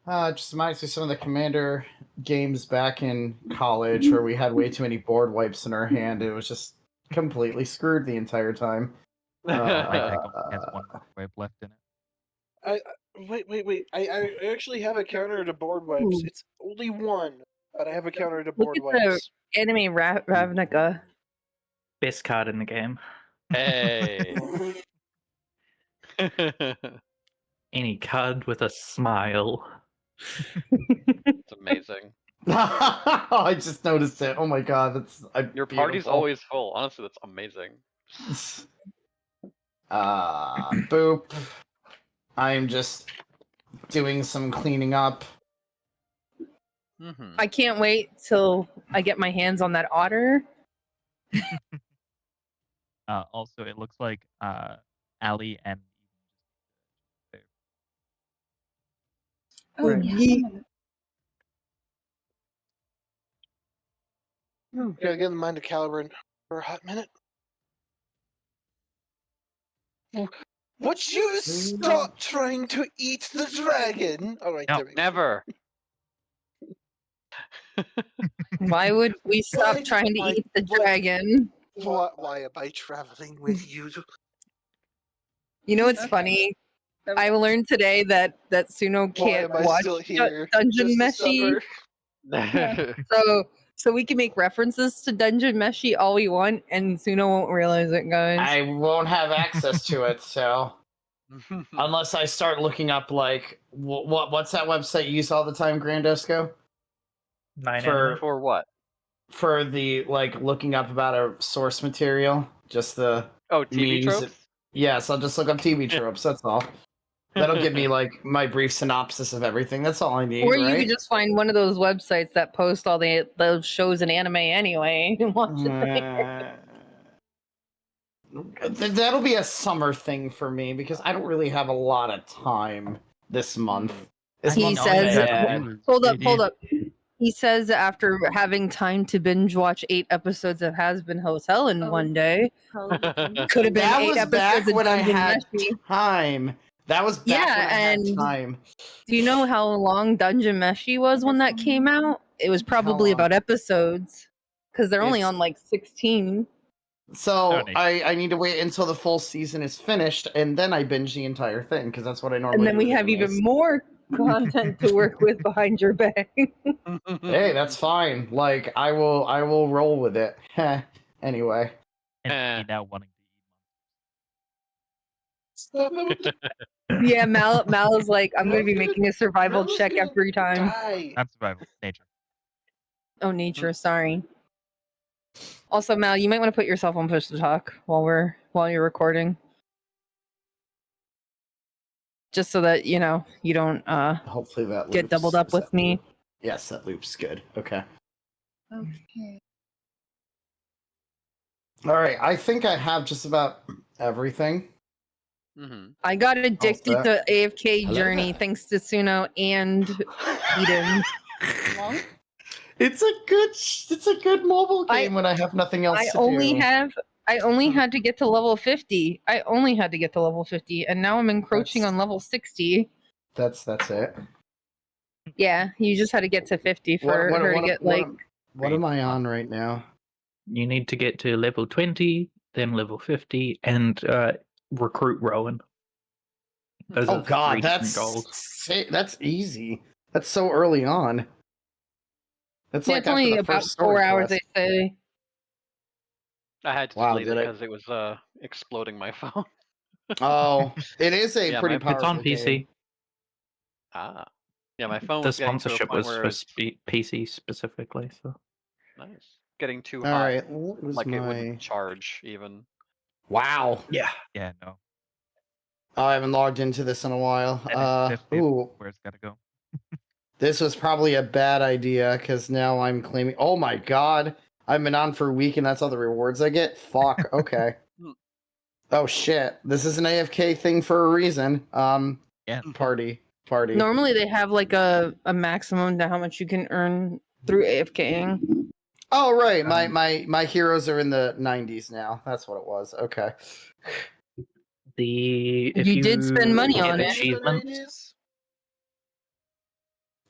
Just reminds me of some of the Commander games back in college where we had way too many board wipes in our hand. It was just completely screwed the entire time. My deck only has one wipe left in it. Wait. I actually have a counter to board wipes. It's only one, but I have a counter to board Look at the wipes. enemy Ravnica. Best card in the game. Hey. Any card with a smile. It's amazing. I just noticed it. Oh my god, that's Your party's beautiful. always full. Honestly, that's amazing. Boop. I'm just doing some cleaning up. Mm-hmm. I can't wait till I get my hands on that otter. Also, it looks like Ali and Oh, yeah. Gotta get in the mind of Caliburn for a hot minute. Would you stop trying to eat the dragon? All right, No, there we go. Never. Why would we stop trying to eat the dragon? Why am I traveling with you? You know what's funny? I learned today that Suno Why can't am I watch still here? Dungeon Just to Meshi. suffer? So we can make references to Dungeon Meshi all we want, and Suno won't realize it, guys. I won't have access to it, so unless I start looking up like what's that website you use all the time, Grandosco? For what? For the like looking up about a source material, just the TV memes. tropes? Yes, I'll just look up TV tropes. That's all. That'll give me like my brief synopsis of everything. That's all I need. Or you right? could just find one of those websites that post all those shows and anime anyway. And watch it there. That'll be a summer thing for me because I don't really have a lot of time this month. He says, hold up. He says after having time to binge watch 8 episodes of Has Been Hotel in one day, could have been that 8 was episodes back of when I Dungeon had Meshi. time. That was back when I had time. Do you know how long Dungeon Meshi was when that came out? It was probably about episodes because they're only on like 16. So I need to wait until the full season is finished and then I binge the entire thing because that's what I normally do. And then we have even more content to work with behind your back. Hey, that's fine. Like I will roll with it. Anyway. And now wanting Yeah, Mal is like, I'm going to be making a survival check every time. Not survival, nature. Oh, nature, sorry. Also, Mal, you might want to put yourself on push to talk while you're recording. Just so that, you know, you don't hopefully that get doubled up with me. Yes, that loop's good. Okay. Okay. All right, I think I have just about everything. Mm-hmm. I got addicted to AFK Journey thanks to Suno and Eden. It's a good mobile game when I have nothing else to do. I only had to get to level 50. And now I'm encroaching on level 60. That's it. Yeah, you just had to get to 50 for her to get like. What am I on right now? You need to get to level 20, then level 50, and recruit Rowan. Those Oh god, that's easy. That's so early on. That's like it's only about 4 hours, they say. I had to delete it because it was exploding my phone. Oh, it is a pretty powerful It's on PC. game. Ah. Yeah, my phone The was getting to a sponsorship point was where for it's PC specifically, so. nice. Getting too All hot. right, what was like it my- wouldn't charge even. Wow. Yeah. Yeah, no. Oh, I haven't logged into this in a while. Ooh. Where it's gotta go. This was probably a bad idea because now I'm claiming. Oh my god, I've been on for a week and that's all the rewards I get. Fuck. Okay. Oh shit, this is an AFK thing for a reason. Yeah. Party. Normally they have like a maximum to how much you can earn through AFKing. Oh right, my heroes are in the 90s now. That's what it was. Okay. If you did spend money get on it. achievements,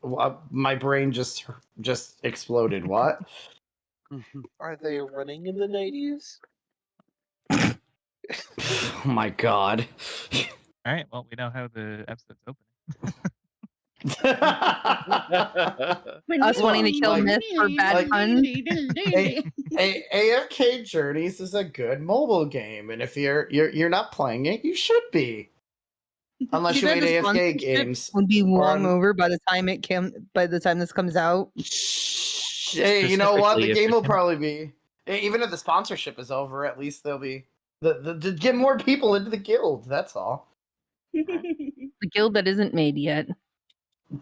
My brain just exploded. What? Are they running in the 90s? Oh my god. All right. Well, we know how the episode's opening. Us wanting to kill myth for bad puns. AFK Journeys is a good mobile game, and if you're not playing it, you should be. Unless you Too made bad the AFK sponsorship games. would be long on- over by the time this comes out. Hey, you know what? Specifically The if game it will can- probably be. Even if the sponsorship is over, at least there'll be to get more people into the guild. That's all. The guild that isn't made yet.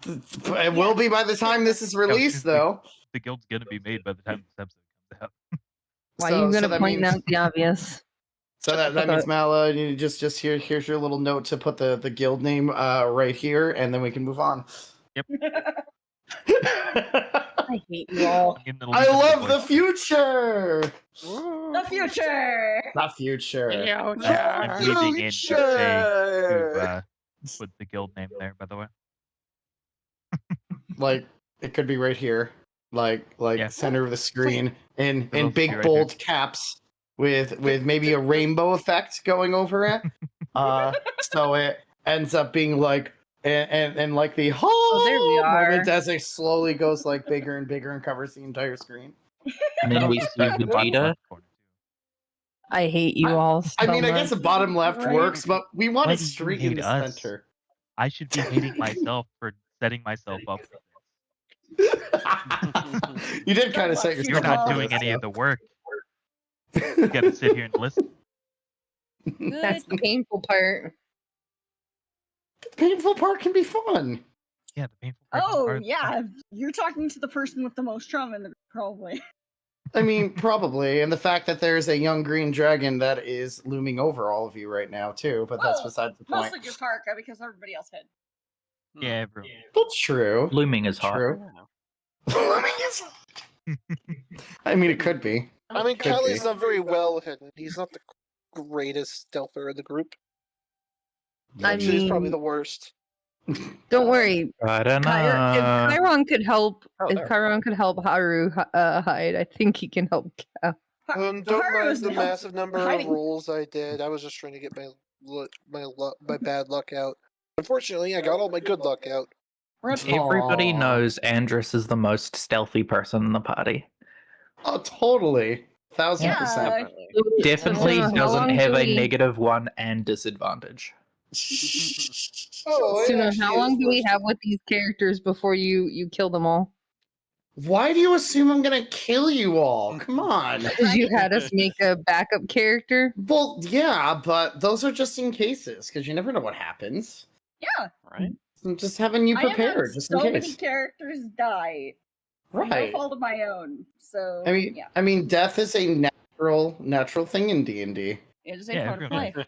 It will be by the time this is released, though. The guild's gonna be made by the time this episode comes out. Why are you going to point out the obvious? So that means Mala, you just here's your little note to put the guild name right here, and then we can move on. Yep. I hate you all. I love the future. The future. The future. I'm leaving in to put the guild name there. By the way. Like it could be right here, like Yeah. center of the screen in It'll big be right bold caps with maybe a rainbow effect going over it. So it ends up being like and like the there we are. moment as it slowly goes like bigger and bigger and covers the entire screen. And then we see Vegeta. I hate you all so I mean, I much. guess the bottom left Right. works, but we want Why it do you straight hate in the us? center. I should be hating myself for setting myself up. For this. You did kind of set yourself You're not up for doing this, any of though. the work. You gotta sit here and listen. That's the painful part. The painful part can be fun. Yeah, the painful part. Oh yeah, you're talking to the person with the most trauma in the group, probably. I mean, probably, and the fact that there's a young green dragon that is looming over all of you right now too, but that's Well, besides the point. Mostly just Haruka because everybody else hid. Yeah, everyone. That's true. Looming is hot. True. Looming is. I mean, it could be. I mean, Could Kylie's be. not very well hidden. He's not the greatest stealther in the group. I Actually, he's probably mean- the worst. Don't worry. I don't If know. Chiron could help, if there. Chiron could help Haru hide, I think he can help Cal. Don't Haru's mind the not massive number hiding. of rolls I did. I was just trying to get my bad luck out. Unfortunately, I got all my good luck out. Everybody Aw. knows Andrus is the most stealthy person in the party. Oh, totally. 1000%. Yeah. Definitely How doesn't long have do a we- -1 and disadvantage. Oh, it Suno, actually how is long do we worse. have with these characters before you kill them all? Why do you assume I'm gonna kill you all? Come on. Because you had us make a backup character. Well, yeah, but those are just in cases because you never know what happens. Yeah. Right? I'm just having you I have had prepared just so in many case. characters die. For no Right. fault of my own. So yeah, I mean, death is a natural thing in D&D. it is a Yeah, part of everyone life.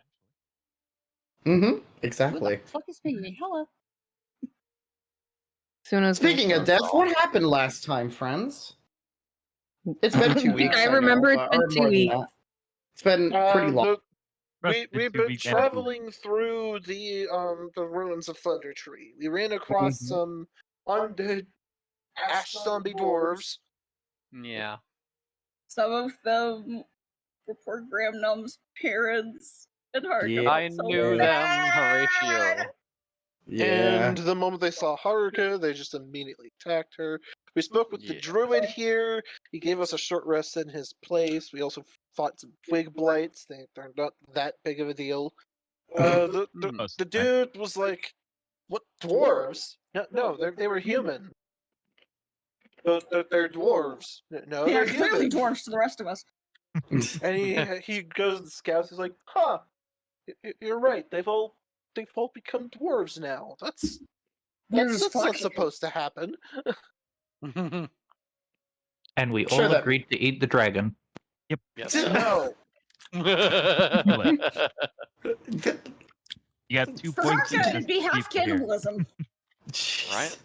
Mm-hmm. Who Exactly. the fuck is me? Hello. Suno's Speaking of death, what happened last time, friends? It's been 2 weeks. I know, remember it's or been more 2 than we've that. It's been pretty long. We've been traveling through the ruins of Thunder Tree. We ran across Mhm. some undead ash zombie dwarves. Yeah. Some of them were poor Graham Numb's parents and Haruka. Yeah. felt I so knew bad. them, Horatio. Yeah. And the moment they saw Haruka, they just immediately attacked her. We spoke with the Yeah. druid here. He gave us a short rest in his place. We also fought some twig blights. They're not that big of a deal. The dude was like, "What dwarves? No, they were human. But they're dwarves. No, They are they're clearly human." dwarfs to the rest of us. And he goes to the scouts. He's like, "Huh, you're right. They've all become dwarves now. That's There's not fucking- supposed to happen." And we Sure all that- agreed to eat the dragon. Yep. No. You got 2 For points. Haruka, to it'd be half keep here. cannibalism. Right?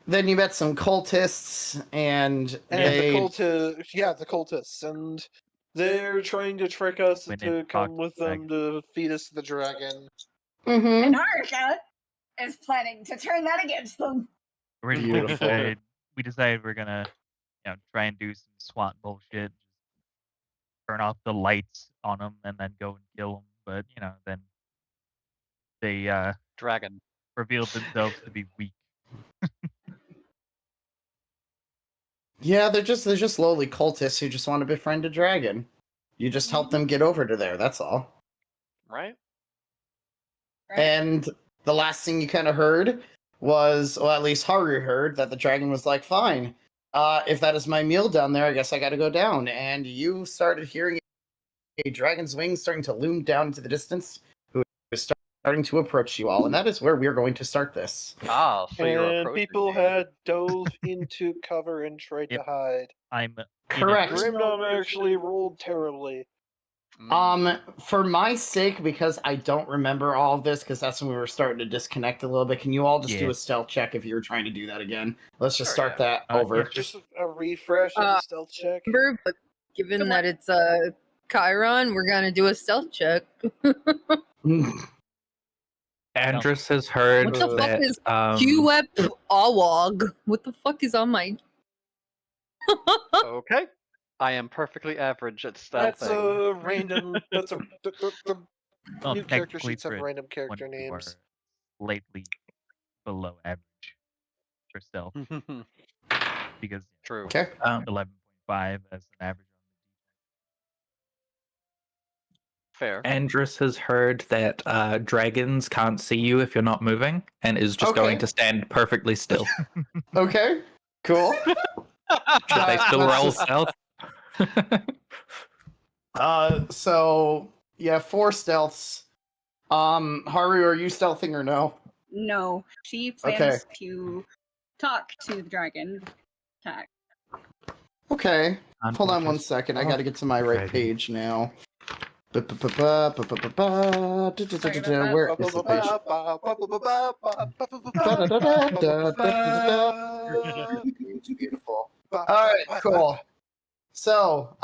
Then you met some cultists, and And they. the cultists, and they're trying to trick us When to in come Fox with them to feed us the dragon. Mhm. And Haruka, is planning to turn that against them. Originally, we decided we're gonna, try and do some SWAT bullshit, turn off the lights on them, and then go and kill them. But then they Dragon revealed themselves to be weak. Yeah, they're just lowly cultists who just want to befriend a dragon. You just help them get over to there. That's all. Right? And the last thing you kind of heard was, well, at least Haru heard, that the dragon was like, fine, if that is my meal down there, I guess I gotta go down. And you started hearing a dragon's wings starting to loom down into the distance, who is starting to approach you all. And that is where we're going to start this. Ah, so you're And approaching people me. had dove into cover and tried to hide. I'm Correct. Grimdom actually rolled terribly. For my sake, because I don't remember all of this, because that's when we were starting to disconnect a little bit, can you all just do a stealth check if you're trying to do that again? Let's just start that over. Just a refresh of the stealth check. But given that it's Chiron, we're gonna do a stealth check. Andrus has heard What the fuck that is QWEP Awog? What the fuck is on my... Okay. I am perfectly average at stealth. That's a random. That's a. Well, New character technically sheets have for random character when you names. are slightly below average for stealth, because True. Okay. 11.5 as an average. Fair. Andrus has heard that dragons can't see you if you're not moving, and is just going to stand perfectly still. Okay. Cool. Should they still roll stealth? So yeah, 4 stealths. Haru, are you stealthing or no? No, she plans to talk to the dragon. Attack. Okay. Hold on one second. I gotta get to my right page now. Where is the page? Beautiful. All right, cool. So,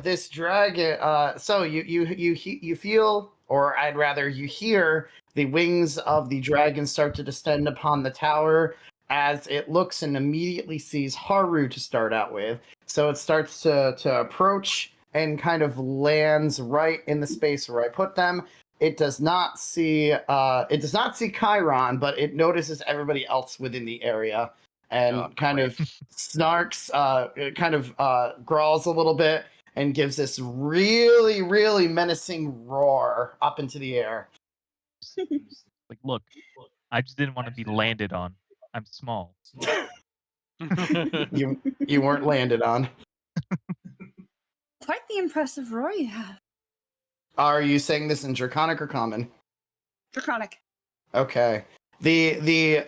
this dragon. So you feel, or I'd rather you hear the wings of the dragon start to descend upon the tower as it looks and immediately sees Haru to start out with. So it starts to approach and kind of lands right in the space where I put them. It does not see Chiron, but it notices everybody else within the area and kind of snarks, growls a little bit and gives this really, really menacing roar up into the air. Like, look, I just didn't want to be landed on. I'm small. You weren't landed on. Quite the impressive roar you have. Are you saying this in Draconic or Common? Draconic. Okay. The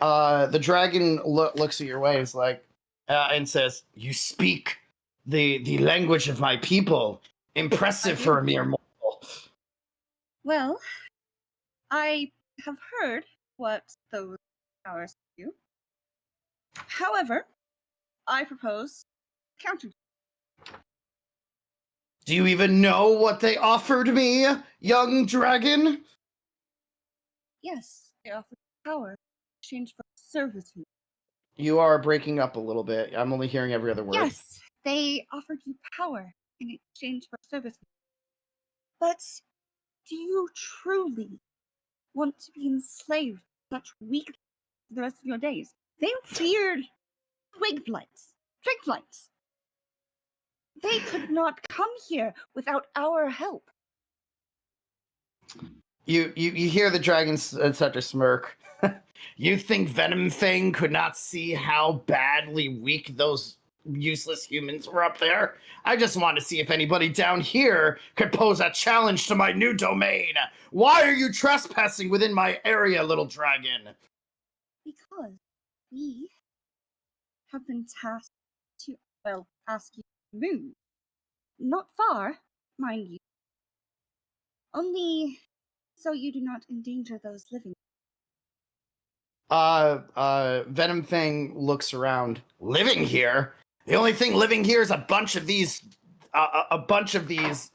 dragon looks at your waves like and says, "You speak the language of my people. Impressive for a mere mortal." Well, I have heard what those powers do. However, I propose counter. Do you even know what they offered me, young dragon? Yes, they offer power in exchange for servitude. You are breaking up a little bit. I'm only hearing every other word. Yes, they offered you power in exchange for servitude. But do you truly want to be enslaved to such weakness for the rest of your days? They feared twig blights. Twig blights. They could not come here without our help. You hear the dragon start to smirk. You think Venomfang could not see how badly weak those useless humans were up there? I just want to see if anybody down here could pose a challenge to my new domain. Why are you trespassing within my area, little dragon? Because we have been tasked to, ask you to move. Not far, mind you. Only so you do not endanger those living. Venomfang looks around. Living here? The only thing living here is a bunch of these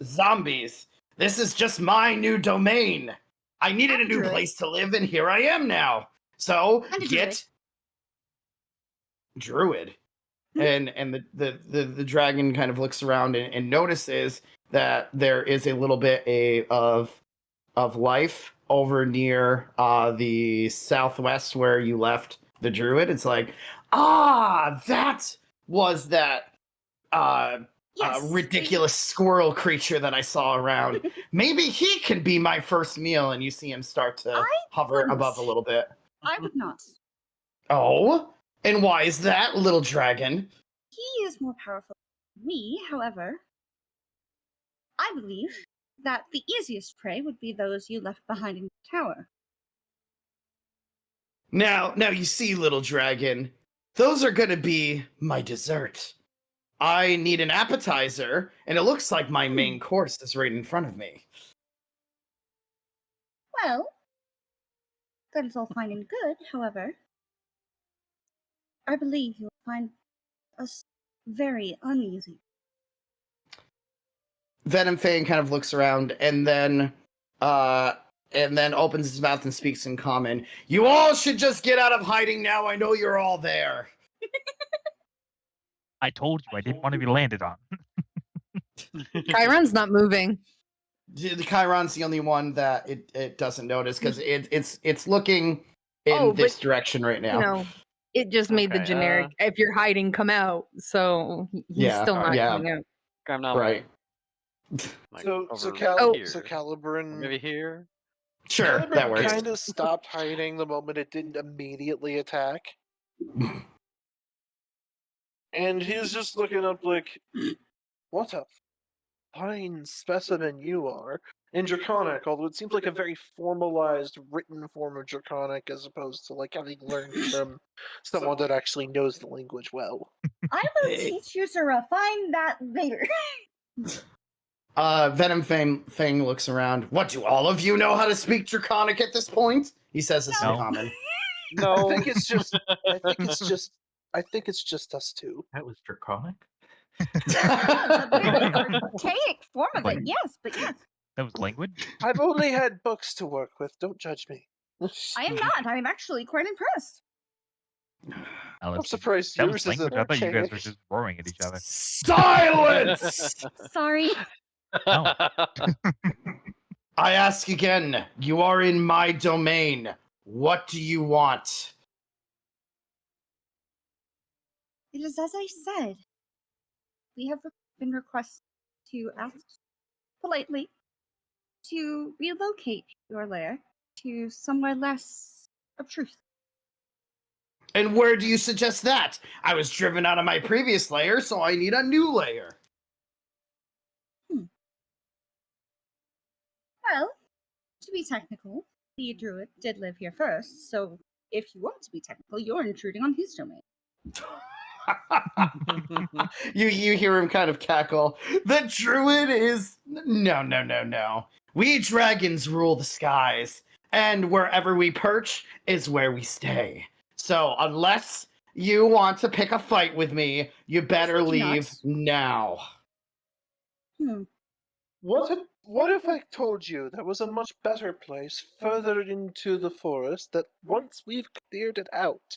zombies. This is just my new domain. I needed a new place to live, and here I am now. So And a get druid. And the dragon kind of looks around and notices that there is a little bit of life over near the southwest where you left the druid. It's like, that was that ridiculous squirrel creature that I saw around. Maybe he can be my first meal. And you see him start to hover above a little bit. I would not. Oh, and why is that, little dragon? He is more powerful than me, however. I believe that the easiest prey would be those you left behind in the tower. Now you see, little dragon, those are gonna be my dessert. I need an appetizer, and it looks like my main course is right in front of me. Well, that is all fine and good, however. I believe you'll find us very uneasy. Venomfang kind of looks around and then opens his mouth and speaks in common. You all should just get out of hiding now. I know you're all there. I told you I didn't want to be landed on. Chiron's not moving. The Chiron's the only one that it doesn't notice because it's looking in this direction right now. No, it just made the generic. If you're hiding, come out. So he's still not coming out. I'm not right. So here. Calibrin Maybe here. Sure, that works. Kind of stopped hiding the moment it didn't immediately attack. And he's just looking up like, what a fine specimen you are. In Draconic, although it seems like a very formalized, written form of Draconic as opposed to like having learned from someone that actually knows the language well. I will teach you to refine that later. Venomfang looks around. What, do all of you know how to speak Draconic at this point? He says this in common. No, I think it's just us two. That was Draconic? A very archaic form of it, yes, but yes. That was language? I've only had books to work with. Don't judge me. I am not. I am actually quite impressed. I'm surprised That yours was isn't language. I thought you guys archaic. were just roaring at each other. Silence! Sorry. No. I ask again. You are in my domain. What do you want? It is as I said. We have been requested to ask politely to relocate your lair to somewhere less obtrusive. And where do you suggest that? I was driven out of my previous lair, so I need a new lair. Well, to be technical, the druid did live here first, so if you want to be technical, you're intruding on his domain. You hear him kind of cackle. The druid is... No. We dragons rule the skies, and wherever we perch is where we stay. So unless you want to pick a fight with me, you better leave now. What if I told you there was a much better place further into the forest that once we've cleared it out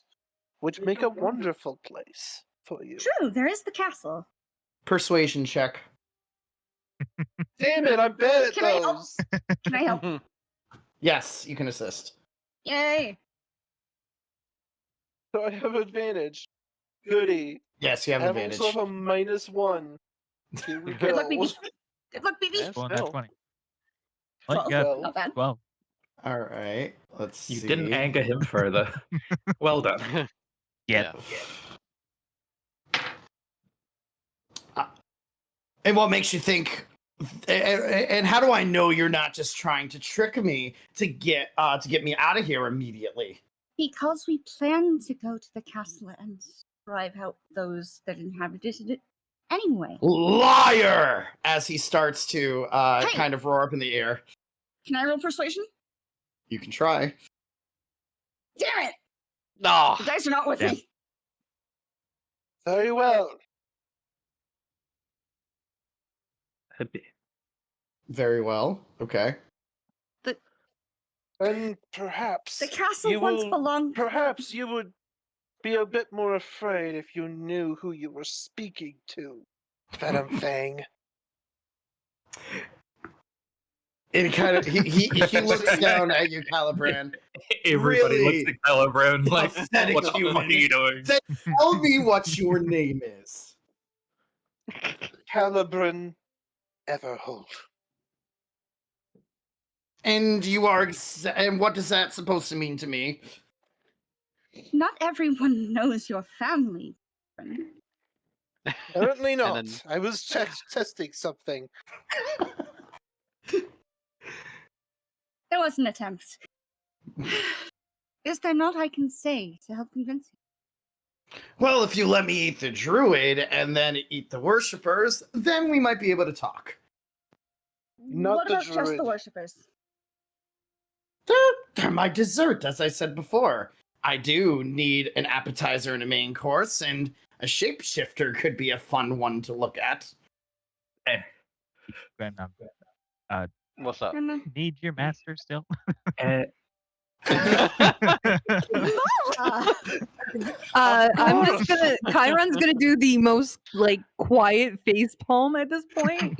would make a wonderful place for you? True, there is the castle. Persuasion check. Damn it, I'm bad at Can I help? those. Can I help? Yes, you can assist. Yay! So I have advantage. Goody. Yes, you have I advantage. also have a -1. Here we go. Good luck, baby. Good luck, baby. That's one, that's 20. 12. You got Not bad. 12. All right, let's see. You didn't anger him further. Well done. Yeah. And what makes you think? And how do I know you're not just trying to trick me to get me out of here immediately? Because we plan to go to the castle and drive out those that inhabited it anyway. Liar! As he starts to Hey! kind of roar up in the air. Can I roll persuasion? You can try. Damn it! No. The dice are not with me. Very well. Very well. Okay. And perhaps The castle you once will- belonged. Perhaps you would be a bit more afraid if you knew who you were speaking to, Venomfang. It kind of he looks down at you, Calibran. Everybody Really looks at Calibran like, pathetic what the fuck human. are you doing? Say, tell me what your name is. Calibran Everhold. And you are, and what is that supposed to mean to me? Not everyone knows your family. Apparently not. then- I was testing something. There was an attempt. Is there not I can say to help convince you? Well, if you let me eat the druid and then eat the worshippers, then we might be able to talk. Not what the about just druid. the worshippers? They're my dessert, as I said before. I do need an appetizer and a main course, and a shapeshifter could be a fun one to look at. What's up? Need your master still? I'm just gonna. Chiron's gonna do the most like quiet face palm at this point.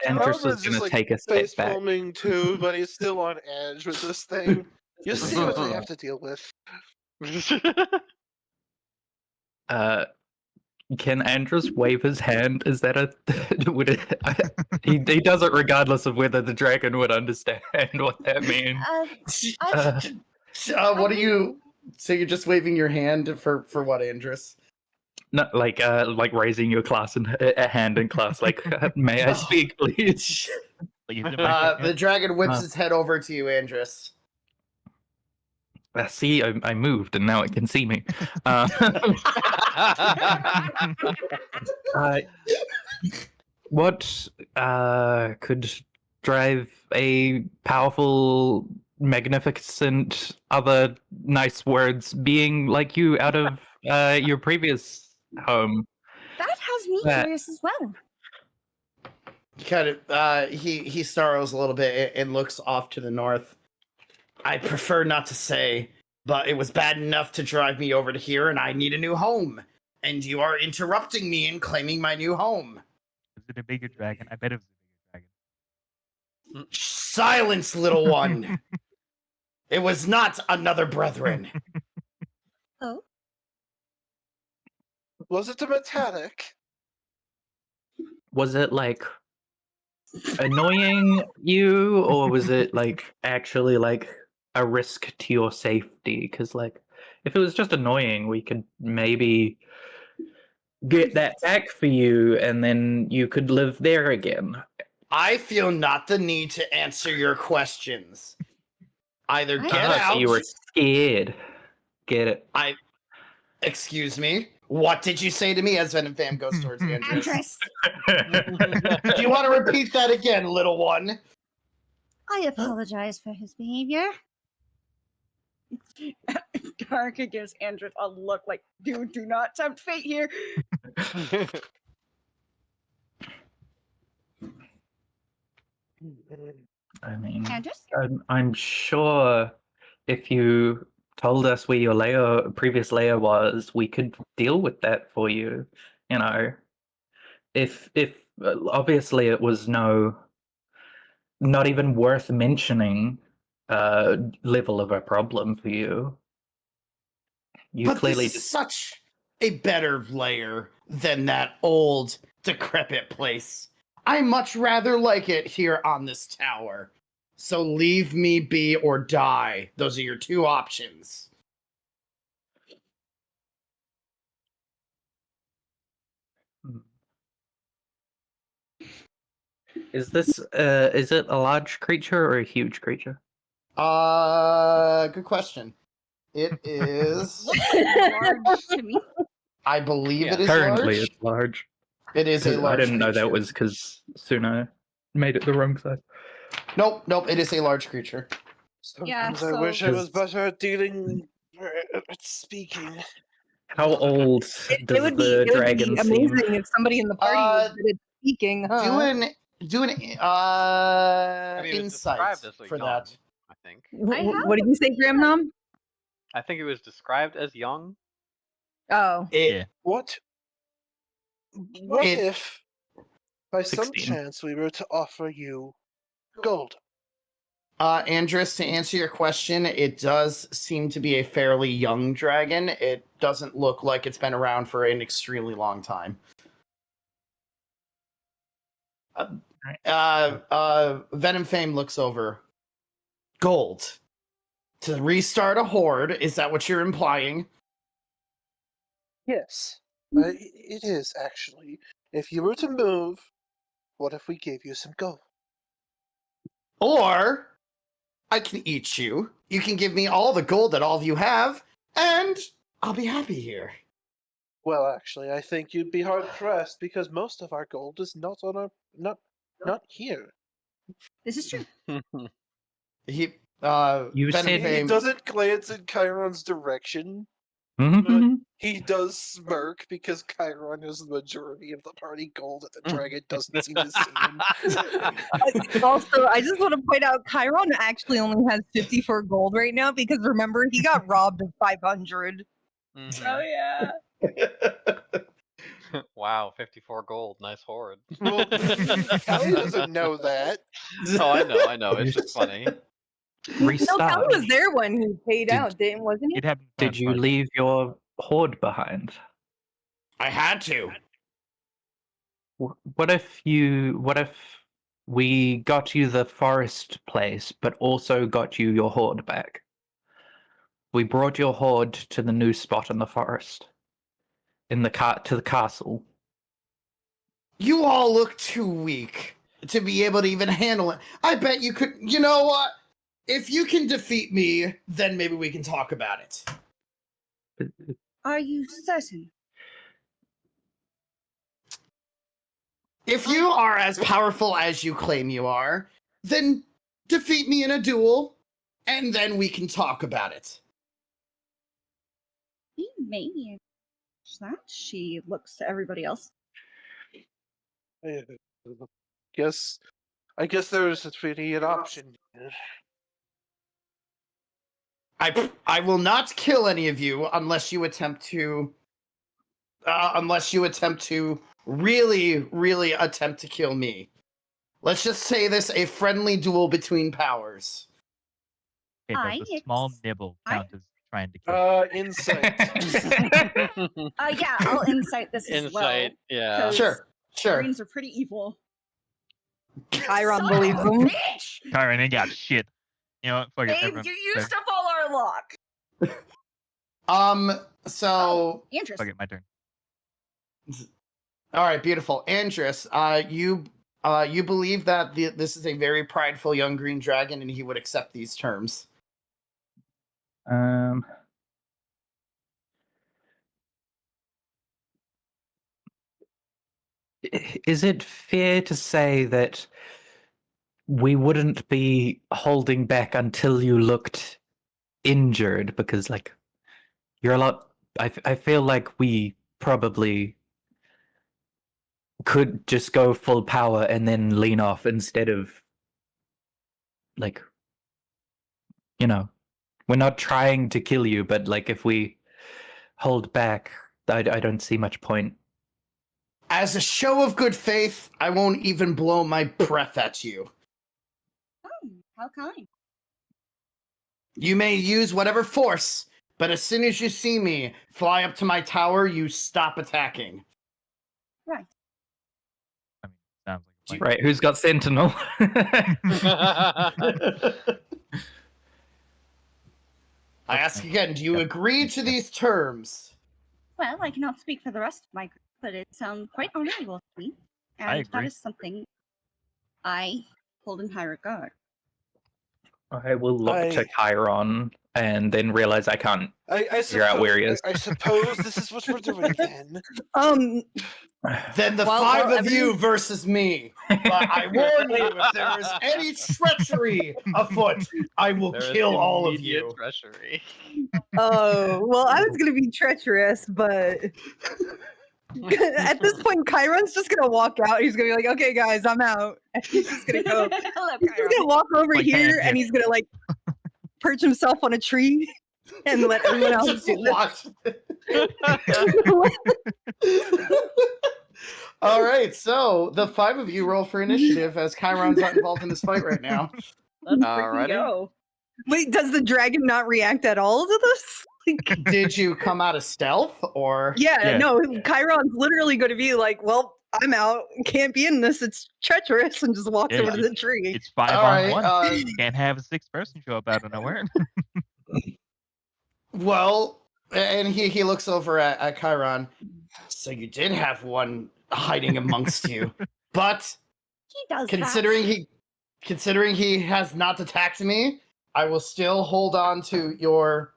Andrus Calibran's is just, going to take a step face back. palming too, but he's still on edge with this thing. You see what they have to deal with. Can Andrus wave his hand? Is that a would it, he does it regardless of whether the dragon would understand what that means. What are you? So you're just waving your hand for what, Andrus? No, like raising your class and a hand in class, like may I speak, please? The dragon whips its head over to you, Andrus. See, I moved and now it can see me. What could drive a powerful, magnificent, other nice words being like you out of your previous home? That has me curious as well. Kind of, he sorrows a little bit and looks off to the north. I prefer not to say, but it was bad enough to drive me over to here, and I need a new home. And you are interrupting me in claiming my new home. Is it a bigger dragon? I bet it was a bigger dragon. Silence, little one. It was not another brethren. Oh? Was it a metallic? Was it like annoying you, or was it like actually like a risk to your safety? Because like if it was just annoying, we could maybe get that back for you and then you could live there again. I feel not the need to answer your questions. Either get out. So you were scared. Get it? Excuse me. What did you say to me? As Venomfang goes towards Andrus. Do you want to repeat that again, little one? I apologize for his behavior. Karka gives Andrus a look like, dude, do not tempt fate here. I mean, Andrus? I'm sure if you told us where your previous lair was, we could deal with that for you. You know, if obviously it was not even worth mentioning level of a problem for you. You but clearly this is such a better lair than that old, decrepit place. I much rather like it here on this tower. So leave me be or die. Those are your two options. Is it a large creature or a huge creature? Good question. It is. Large to me. I believe it is Currently, large. it's large. It is a large I didn't know that creature. was because Suno made it the wrong size. Nope. It is a large creature. Sometimes Yeah, I wish I so- was better at dealing at speaking. How old It does would be the dragon seem? amazing if somebody in the party was good at speaking, huh? do an I mean, it was insight described as a for young, that. I think. What did you say, Graham Nom? I think it was described as young. Oh. Yeah. What if, by some 16. chance, we were to offer you gold? Andrus, to answer your question, it does seem to be a fairly young dragon. It doesn't look like it's been around for an extremely long time. Venomfang looks over. Gold. To restart a horde, is that what you're implying? Yes. It is, actually. If you were to move, what if we gave you some gold? Or I can eat you. You can give me all the gold that all of you have, and I'll be happy here. Well, actually, I think you'd be hard pressed because most of our gold is not on our not here. This is true. He You said- He doesn't glance in Chiron's direction. Mhm. He does smirk because Chiron is the majority of the party gold and the dragon doesn't seem to see him. Also, I just want to point out Chiron actually only has 54 gold right now because remember, he got robbed of 500. Oh yeah. Wow, 54 gold. Nice horde. Well, Callie doesn't know that. Oh, I know. It's just funny. No, Restart. Callie was there when he paid out, wasn't he? It happened. Did you leave your horde behind? I had to. What if we got you the forest place, but also got you your horde back? We brought your horde to the new spot in the forest, to the castle. You all look too weak to be able to even handle it. I bet you could. You know what? If you can defeat me, then maybe we can talk about it. Are you certain? If you are as powerful as you claim you are, then defeat me in a duel, and then we can talk about it. He may manage that. She looks to everybody else. I guess there's a pretty an option. I will not kill any of you unless you attempt to really attempt to kill me. Let's just say this a friendly duel between powers. Okay, does a small nibble count as trying to kill? Insight. Yeah, I'll insight this as well. Insight, yeah. Sure. Marines are pretty evil. Chiron believes him. Bitch! Chiron ain't got shit. You know what? Fuck it. Babe, Everyone, you used up all our luck. So Interesting. fuck it, my turn. all right, beautiful. Andrus, you believe that this is a very prideful young green dragon and he would accept these terms. Is it fair to say that we wouldn't be holding back until you looked injured? Because, like, you're a lot. I feel like we probably could just go full power and then lean off instead of, like, you know, we're not trying to kill you, but, like, if we hold back, I don't see much point. As a show of good faith, I won't even blow my breath at you. Oh, how kind. You may use whatever force, but as soon as you see me fly up to my tower, you stop attacking. Right. I mean, sounds like Right, who's got Sentinel? I ask again, do you agree to these terms? Well, I cannot speak for the rest of my group, but it sounds quite honorable to me. And I that agree. is something I hold in high regard. I will look to Chiron and then realize I can't figure out where he is. I suppose this is what we're doing then. Then the five of you versus me. But I warn you, if there is any treachery afoot, I will kill all of you. Treachery. Oh, well, I was going to be treacherous, but... At this point, Chiron's just gonna walk out. He's gonna be like, "Okay, guys, I'm out." And he's just gonna go. He's just gonna walk over Like, here, hey, and he's gonna like perch himself on a tree and let everyone else Just do this. watch. All right, so the 5 of you roll for initiative as Chiron's not involved in this fight right now. Let's Alrighty. freaking go. Wait, does the dragon not react at all to this? Like, Did you come out of stealth or? yeah, Yeah. no, Chiron's literally going to be like, "Well, I'm out. Can't be in this. It's treacherous," and just walks Yeah, over to the tree. It's 5 All on right, 1. Can't have a 6th person show up out of nowhere. Well, and he looks over at Chiron. So you did have one hiding amongst you, but He does considering he has not attacked me, I will still hold on to your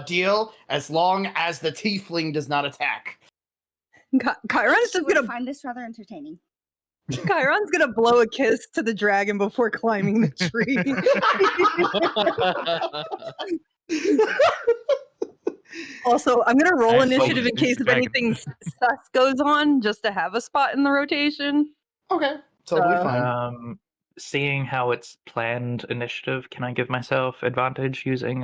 deal as long as the tiefling does not attack. Chiron's just I gonna find this rather entertaining. Chiron's gonna blow a kiss to the dragon before climbing the tree. Also, I'm gonna roll Excellent. initiative in case if Dragon. anything sus goes on, just to have a spot in the rotation. Okay, totally fine. Seeing how it's planned initiative, can I give myself advantage using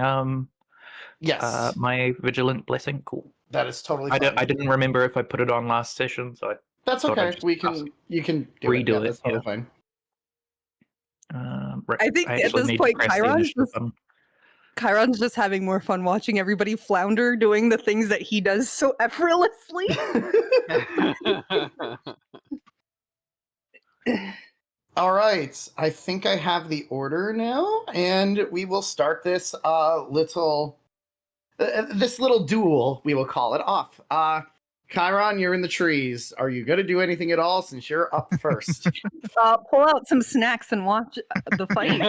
Yes, my vigilant blessing? Cool. that is totally I fine. didn't remember if I put it on last session, so That's thought I'd okay. just We can. You can do it. redo Yeah, it, that's totally yeah. fine. right. I think at actually this need to point, press the initiative button. Chiron's just having more fun watching everybody flounder doing the things that he does so effortlessly. All right, I think I have the order now, and we will start this little duel. We will call it off. Chiron, you're in the trees. Are you gonna do anything at all since you're up first? Pull out some snacks and watch the fight.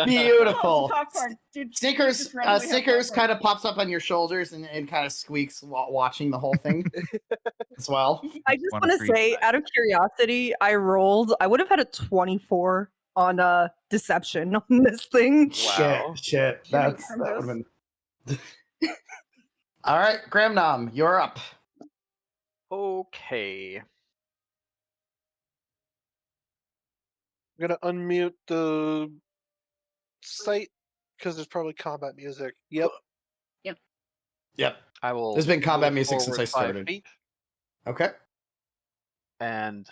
Beautiful. Popcorn. Dude, Snickers, just randomly have Snickers popcorn. kind of pops up on your shoulders and kind of squeaks while watching the whole thing as well. I just Wanna want to treat say, out of curiosity, I would have had a 24 on deception on this thing. Wow. Shit. Human That would have criminals. been. All right, Gramnom, you're up. Okay. I'm gonna unmute the site because there's probably combat music. Yep. Yep. I will. There's been combat move music since forward I 5 started. feet, Okay. and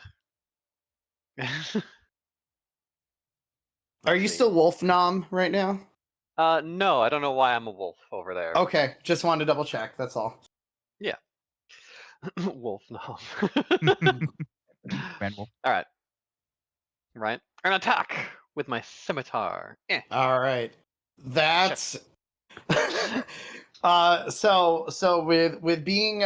Are you still Wolf Nom right now? no, I don't know why I'm a wolf over there. Okay, just wanted to double check. That's all. Wolf, no. Grand wolf. All right. Right. An attack with my scimitar. All right. That's so with being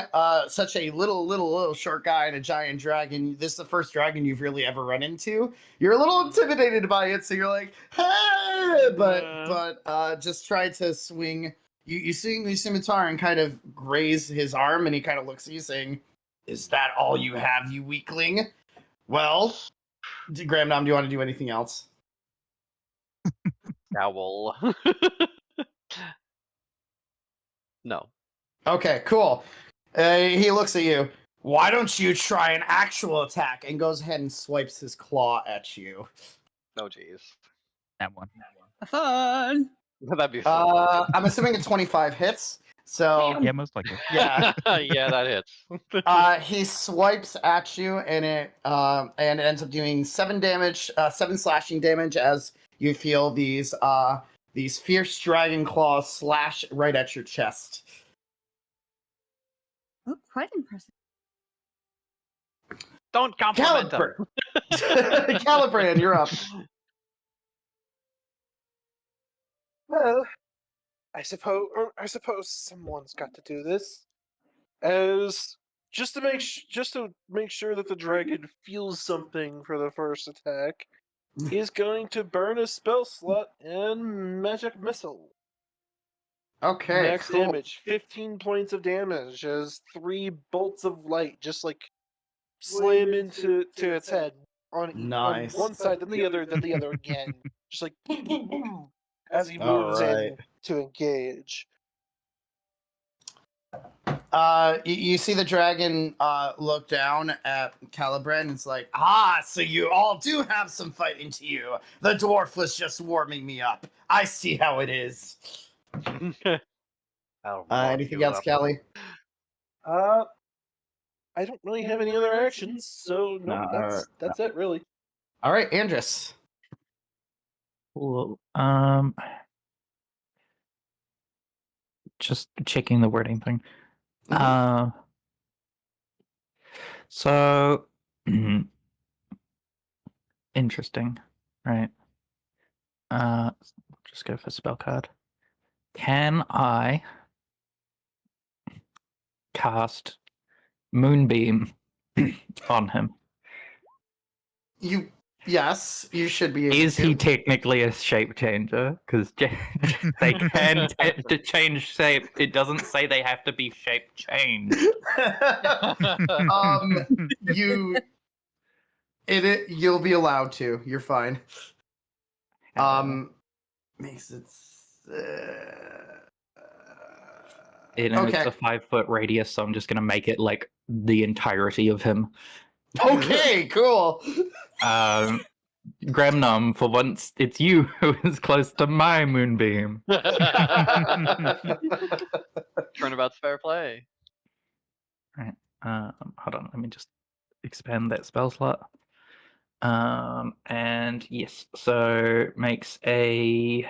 such a little short guy and a giant dragon, this is the first dragon you've really ever run into. You're a little intimidated by it, so you're like, hey, but just try to swing. You swing the scimitar and kind of graze his arm, and he kind of looks at you saying, "Is that all you have, you weakling?" Well, Gramnom, do you want to do anything else? Owl. No. Okay, cool. He looks at you. Why don't you try an actual attack? And goes ahead and swipes his claw at you. Oh, jeez. That one. Fun. That'd be fun. I'm assuming a 25 hits. So Yeah, most likely. yeah, Yeah, that hits. he swipes at you, and it ends up doing 7 damage, 7 slashing damage as you feel these fierce dragon claws slash right at your chest. Oh, quite impressive. Don't compliment him. Calibran, you're up. Well, I suppose someone's got to do this. As just to make sure that the dragon feels something for the first attack, he's going to burn a spell slot and magic missile. Okay, Max cool. damage, 15 points of damage as 3 bolts of light just like slam into its head on one side, then the other again. Just like boom, boom, boom, as he moves in to engage. You see the dragon look down at Caliban and it's like, so you all do have some fighting to you. The dwarf was just warming me up. I see how it is. Anything else, Callie? I don't really have any other actions, so that's it, really. All right, Andrus. Cool. Just checking the wording thing. So interesting, right? Just go for spell card. Can I cast Moonbeam on him? Yes, you should be able Is to. he technically a shape changer? Because they can to change shape. It doesn't say they have to be shape changed. You'll be allowed to. You're fine. Makes it. It's a 5-foot radius, so I'm just gonna make it like the entirety of him. Okay, cool. Gremnum, for once, it's you who is close to my moonbeam. Turnabout's fair play. Right. Hold on, let me just expand that spell slot. And yes, so makes a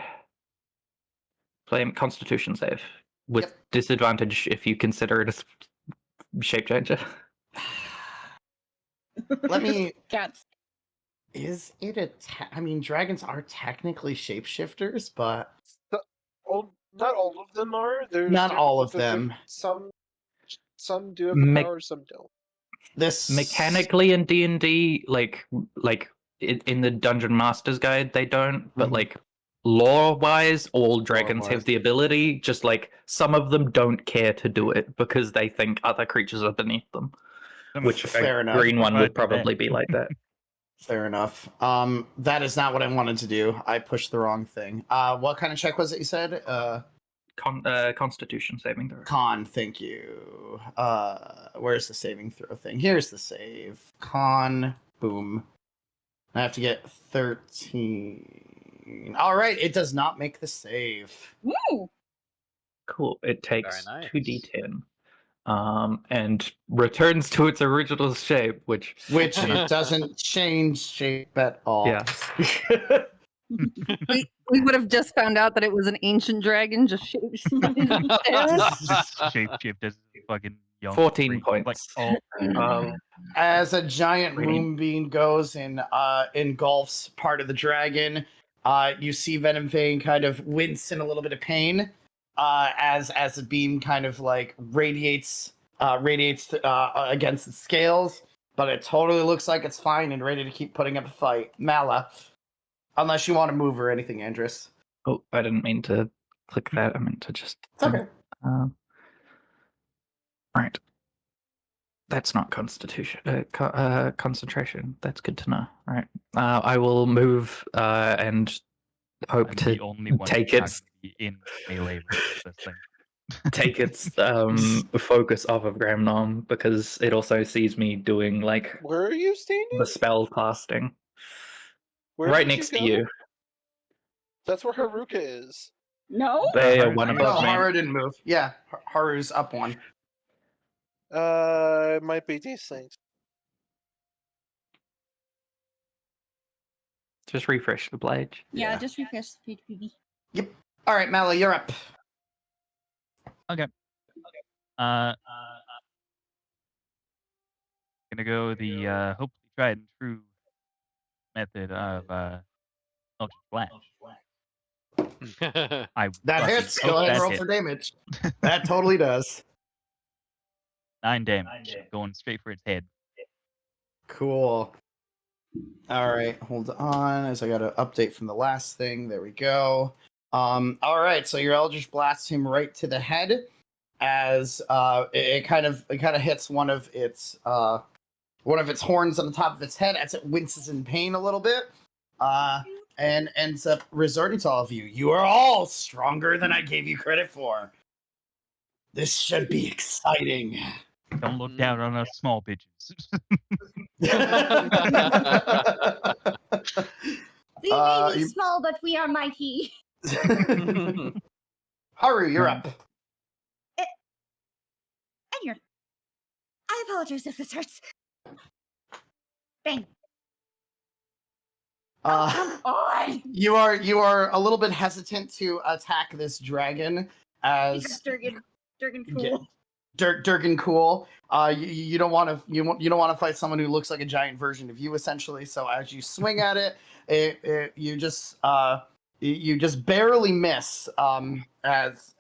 Constitution save with disadvantage if you consider it a shape changer. Let me. Cats. Is it I mean, dragons are technically shapeshifters, but not all of them are. Not all of them. Some do have the power, some don't. This mechanically in D&D, like in the Dungeon Master's Guide, they don't. But like lore-wise, all dragons have the ability. Just like some of them don't care to do it because they think other creatures are beneath them. Which fair enough. Green one would probably be like that. Fair enough. That is not what I wanted to do. I pushed the wrong thing. What kind of check was it you said? Constitution saving throw. Con, thank you. Where's the saving throw thing? Here's the save. Con, boom. I have to get 13. All right, it does not make the save. Woo! Cool. It takes 2d10. And returns to its original shape, which doesn't change shape at all. Yeah. We would have just found out that it was an ancient dragon, just Shapeshift as fucking young. 14 points. Like, As a giant moonbeam goes and engulfs part of the dragon, you see Venomfang kind of wince in a little bit of pain. As the beam kind of like radiates against the scales, but it totally looks like it's fine and ready to keep putting up a fight. Mala, unless you want to move or anything, Andrus. Oh, I didn't mean to click that. I meant to just. Okay. Right. That's not concentration. That's good to know. Right. I will move and hope to take its in melee with this thing. take its focus off of Gramnom because it also sees me doing like where are you standing? The spell casting. Right next to you. That's where Haruka is. No? They are one above me. Haru didn't move. Yeah, Haru's up one. It might be decent. Just refresh the blade. Yeah, just refresh the PvP. Yep. All right, Mala, you're up. Okay. Gonna go the hopefully tried and true method of Eldritch Blast. That hits. Go ahead and roll for damage. That totally does. 9 damage, going straight for its head. Cool. All right, hold on, as I got an update from the last thing. There we go. All right, so your Eldritch blasts him right to the head, as it kind of hits one of its horns on the top of its head as it winces in pain a little bit, and ends up resorting to all of you. You are all stronger than I gave you credit for. This should be exciting. Don't look down on us small bitches. We may be small, but we are mighty. Haru, you're up. Edgar, I apologize if this hurts. Bang. Come on. You are a little bit hesitant to attack this dragon as Durgan cool. Durgan cool. You don't want to fight someone who looks like a giant version of you, essentially. So as you swing at it, you just barely miss as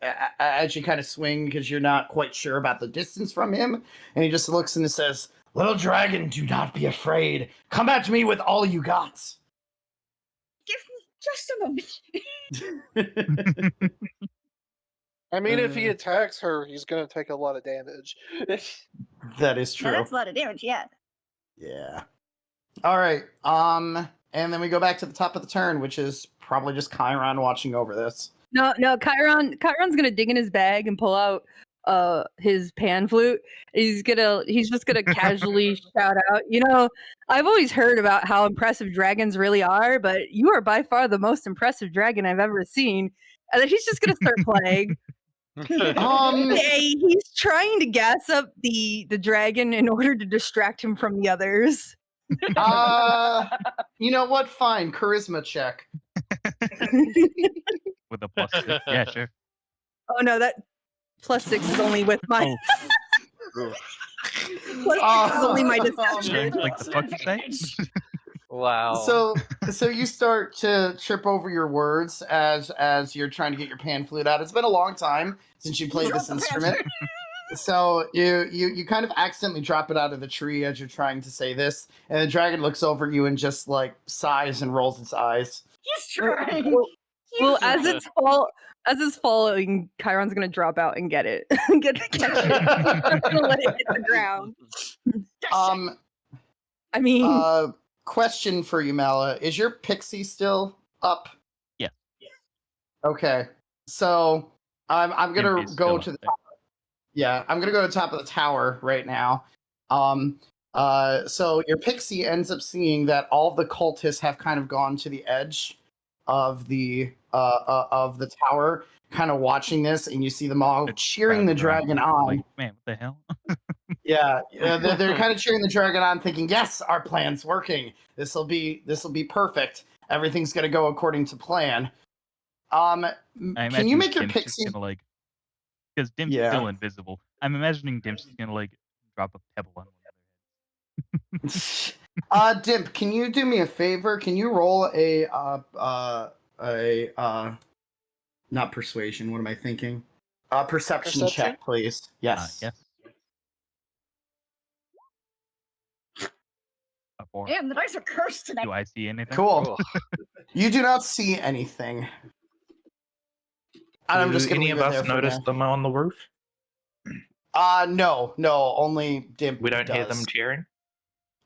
you kind of swing because you're not quite sure about the distance from him, and he just looks and says, "Little dragon, do not be afraid. Come at me with all you got." Give me just a moment. I mean, if he attacks her, he's going to take a lot of damage. That is true. Yeah, that's a lot of damage, yeah. Yeah. All right. And then we go back to the top of the turn, which is probably just Chiron watching over this. No, Chiron's gonna dig in his bag and pull out his pan flute. He's just gonna casually shout out, I've always heard about how impressive dragons really are, but you are by far the most impressive dragon I've ever seen. And then he's just gonna start playing. He's trying to gas up the dragon in order to distract him from the others. You know what? Fine, charisma check. With a +6. Yeah, sure. Oh no, that +6 is only with my. +6 is only my deception. Like the fuck you say? Wow. So you start to trip over your words as you're trying to get your pan flute out. It's been a long time since you played this instrument. So you kind of accidentally drop it out of the tree as you're trying to say this, and the dragon looks over you and just like sighs and rolls its eyes. He's trying. Well, as it's falling, Chiron's gonna drop out and get it. Catch it. I'm gonna let it hit the ground. I mean, question for you, Mala. Is your pixie still up? Yeah. Okay. So I'm gonna go to the top. Yeah, I'm gonna go to the top of the tower right now. So your pixie ends up seeing that all the cultists have kind of gone to the edge of the tower, kind of watching this, and you see them all cheering the dragon on. Like, man, what the hell? Yeah, they're kind of cheering the dragon on, thinking, "Yes, our plan's working. This will be perfect. Everything's gonna go according to plan." Can you make your pixie? Because Dim's still invisible. I'm imagining Dim's just gonna drop a pebble on one of their heads. Dimp, can you do me a favor? Can you roll a not persuasion? What am I thinking? Perception check, please. Yes. Yes. Damn, the dice are cursed tonight. Do I see anything? Cool. You do not see anything. And I'm just gonna any of us notice them on the roof? No, only Dimp. We don't hear them cheering.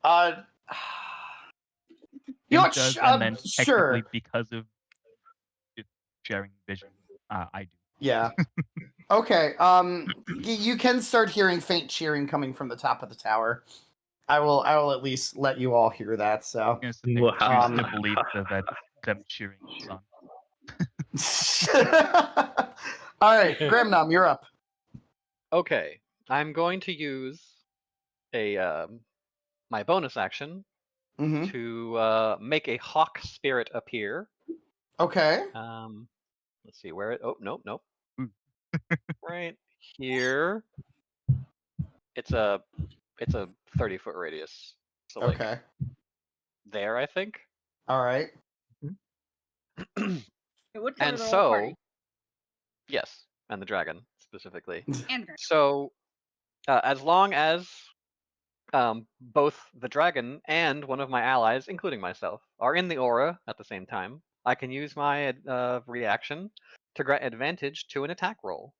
You know what? And then Sure. technically because of sharing vision, I do. Yeah. Okay. You can start hearing faint cheering coming from the top of the tower. I will at least let you all hear that. So. I choose to believe that them cheering is on. All right, Gramnom, you're up. Okay, I'm going to use my bonus action to make a hawk spirit appear. Okay. Let's see where it. Oh, nope. Right here. It's a 30-foot radius. So okay. There, I think. All right. And so, yes, and the dragon specifically. So, as long as both the dragon and one of my allies, including myself, are in the aura at the same time, I can use my reaction to grant advantage to an attack roll.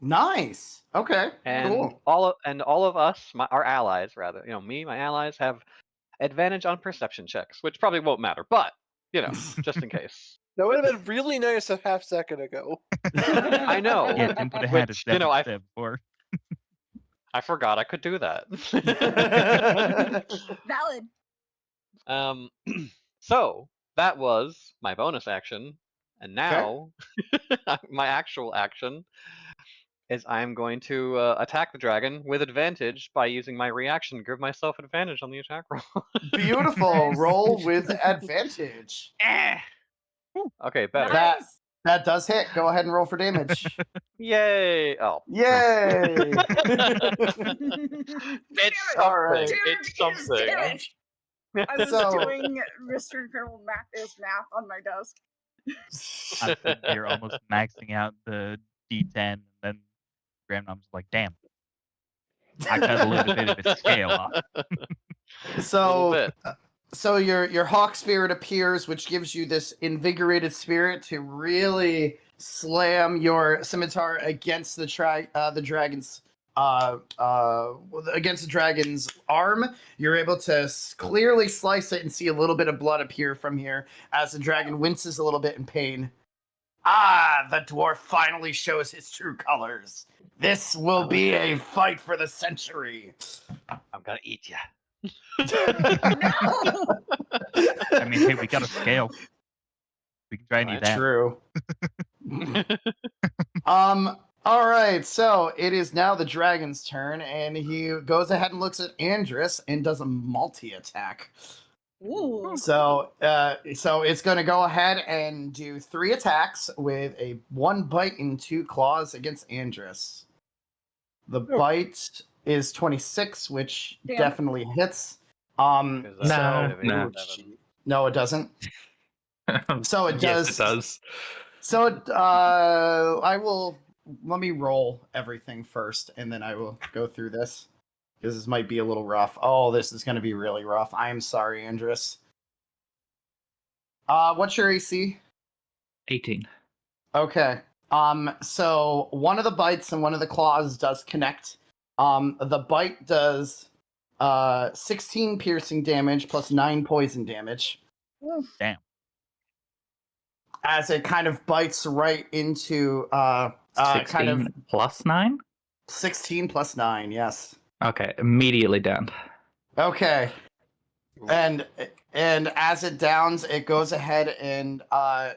Nice. Okay. And cool. all of us, our allies, rather, me, my allies, have advantage on perception checks, which probably won't matter, but just in case. That would have been really nice a half second ago. I know. Yeah, Tim would have had a Which, step before. I forgot I could do that. Valid. So that was my bonus action, and now my actual action is I'm going to attack the dragon with advantage by using my reaction to give myself advantage on the attack roll. Beautiful. Roll with advantage. Okay, better. That does hit. Go ahead and roll for damage. Yay! Oh, Yay! it's All right. It's something. Damage. I was doing Mr. Incredible math on my desk. You're almost maxing out the D10, and then Grandmom's like, "Damn, I cut a little bit of its scale off." So your hawk spirit appears, which gives you this invigorated spirit to really slam your scimitar against the dragon's arm. You're able to clearly slice it and see a little bit of blood appear from here as the dragon winces a little bit in pain. Ah, the dwarf finally shows his true colors. This will be a fight for the century. I'm gonna eat ya. I mean, hey, we got a scale. We can try and eat that. True. All right, so it is now the dragon's turn, and he goes ahead and looks at Andrus and does a multi-attack. Ooh. So it's going to go ahead and do 3 attacks with a 1 bite and 2 claws against Andrus. The bite is 26, which definitely hits. No, it doesn't. So it does. Yes, it does. So let me roll everything first, and then I will go through this, because this might be a little rough. Oh, this is going to be really rough. I am sorry, Andrus. What's your AC? 18. Okay. So one of the bites and one of the claws does connect. The bite does 16 piercing damage plus 9 poison damage. Damn. As it kind of bites right into 16 kind of plus 9? 16 plus 9, yes. Okay, immediately down. Okay. And as it downs, it goes ahead and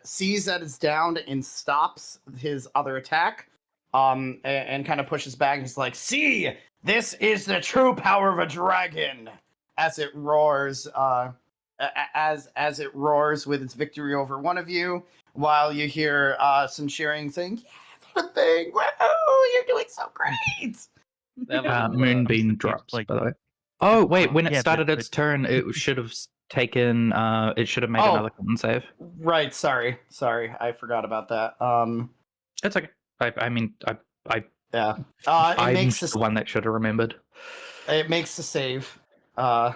sees that it's downed and stops his other attack. And kind of pushes back, and he's like, "See, this is the true power of a dragon!" As it roars, as it roars with its victory over one of you, while you hear some cheering saying, "Yeah, the thing! Whoa, you're doing so great!" Moonbeam drops, by the way. Oh wait, when it Yeah, started but- its turn, it should have taken. It should have made another con save. Right. Sorry, I forgot about that. It's okay. I mean, Yeah. I'm makes the one that should have remembered. It makes the save. It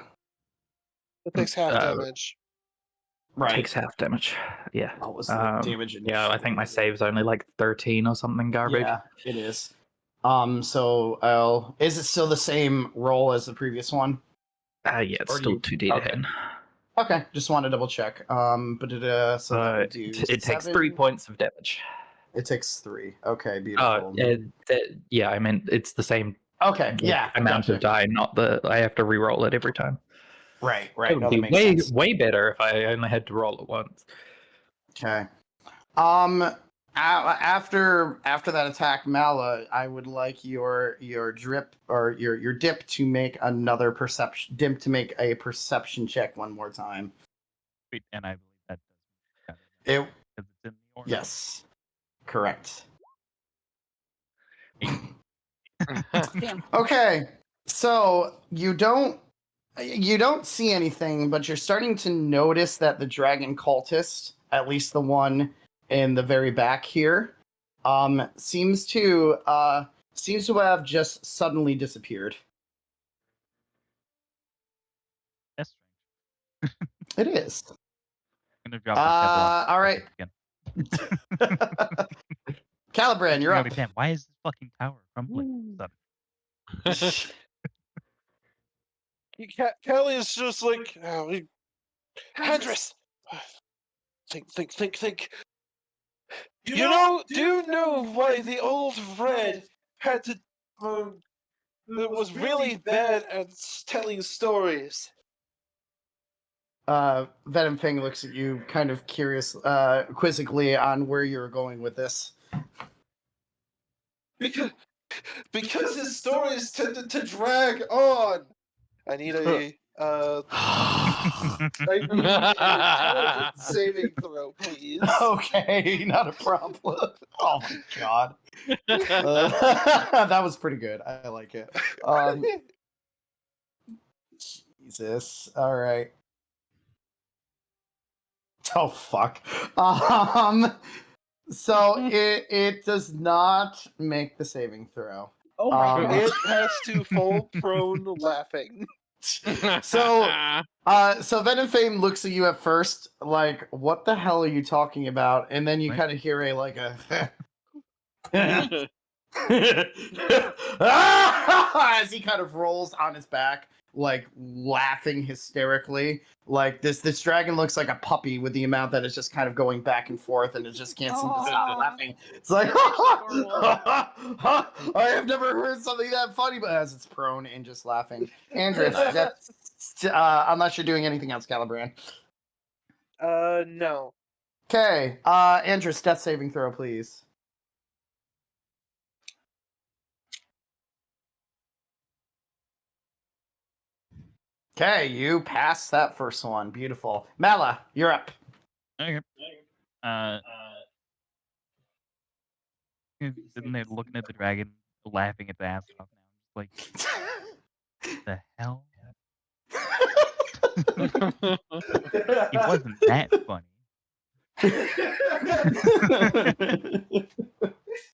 takes half damage. Right. Takes half damage. Yeah. What was the damage? Yeah, I think my save's only like 13 or something garbage. Yeah, it is. So is it still the same roll as the previous one? Yeah, it's still 2d to hit. Okay, just want to double check. So that would do it takes 7. 3 points of damage. It takes 3. Okay, beautiful. Yeah, I mean it's the same. Okay, yeah. Amount of die, not I have to re-roll it every time. Right. It would No, be way better if I only had to roll it once. Okay. After that attack, Mala, I would like your drip or your dip to make another perception check one more time. Wait, and I believe that does. It. Because it's in the order. Yes. Correct. Damn. Okay. So you don't see anything, but you're starting to notice that the dragon cultist, at least the one in the very back here, seems to have just suddenly disappeared. That's strange. It is. I'm gonna drop the pebble all right. again. Calibran, you're up. Damn, why is this fucking tower crumbling? Kelly is just like, Andrus, Think. Do you know why the old Red had to was really bad at telling stories? Venomfang looks at you kind of curious, quizzically on where you're going with this. Because his stories tended to drag on. I need a intelligence saving throw, please. Okay, not a problem. Oh my god. That was pretty good. I like it. Jesus. All right. Oh fuck. So it does not make the saving throw. Oh my god. It has to fall prone laughing. So Venomfang looks at you at first, like, what the hell are you talking about? And then you kind of hear as he kind of rolls on his back, like laughing hysterically. Like this dragon looks like a puppy with the amount that it's just kind of going back and forth, and it just can't seem to stop laughing. It's like, I have never heard something that funny, but as it's prone and just laughing. Andrew, unless you're doing anything else, Calibran. No. Okay, Andrew, death saving throw, please. Okay, you passed that first one. Beautiful. Mala, you're up. Okay. Sitting there looking at the dragon, laughing its ass off now. Like, the hell? It wasn't that funny.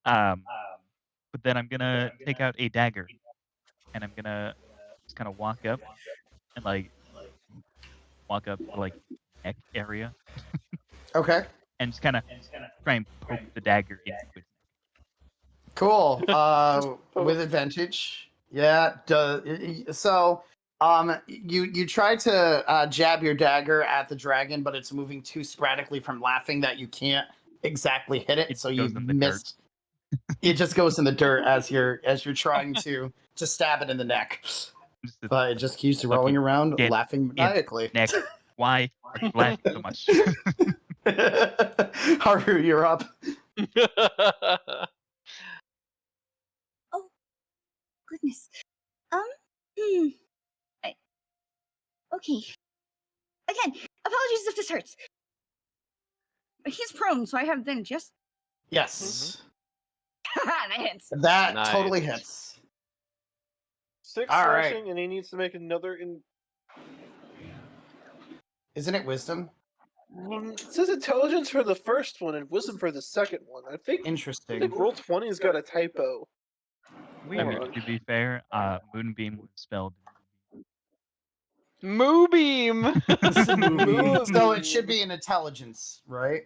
But then I'm gonna take out a dagger, and I'm gonna just kind of walk up and walk up to neck area. Okay. And just kind of try and poke the dagger into its neck. Cool. With advantage. Yeah. So, you try to jab your dagger at the dragon, but it's moving too sporadically from laughing that you can't exactly hit it. So you missed. It just goes in the dirt as you're trying to stab it in the neck. But it just keeps rolling around, laughing maniacally. Neck. Why are you laughing so much? Haru, you're up. Oh, goodness. Okay. Again, apologies if this hurts. But he's prone, so I have advantage, yes? Yes. That hits. That totally hits. 6 All slashing, right. and he needs to make another. Isn't it wisdom? It says intelligence for the first one and wisdom for the second one. I think. Interesting. I think roll 20's got a typo. I mean, to be fair, Moonbeam was spelled. Moobeam! So it should be an intelligence, right?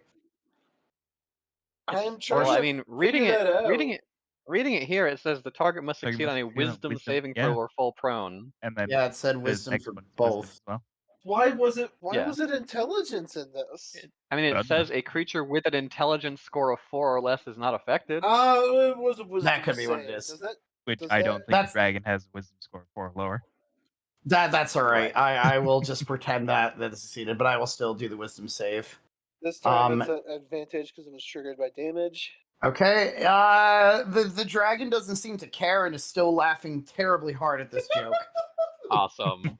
I'm trying Well, to I mean, reading it here, it says the target must succeed on a wisdom saving throw or fall prone. And then yeah, it said wisdom for both. Well. Why was it intelligence in this? I mean, it says a creature with an intelligence score of 4 or less is not affected. It was a wisdom That could be save. what it is. Which I don't think the dragon has a wisdom score of 4 or lower. That's all right. I will just pretend that it's succeeded, but I will still do the wisdom save. This time it's an advantage because it was triggered by damage. Okay. The dragon doesn't seem to care and is still laughing terribly hard at this joke. Awesome.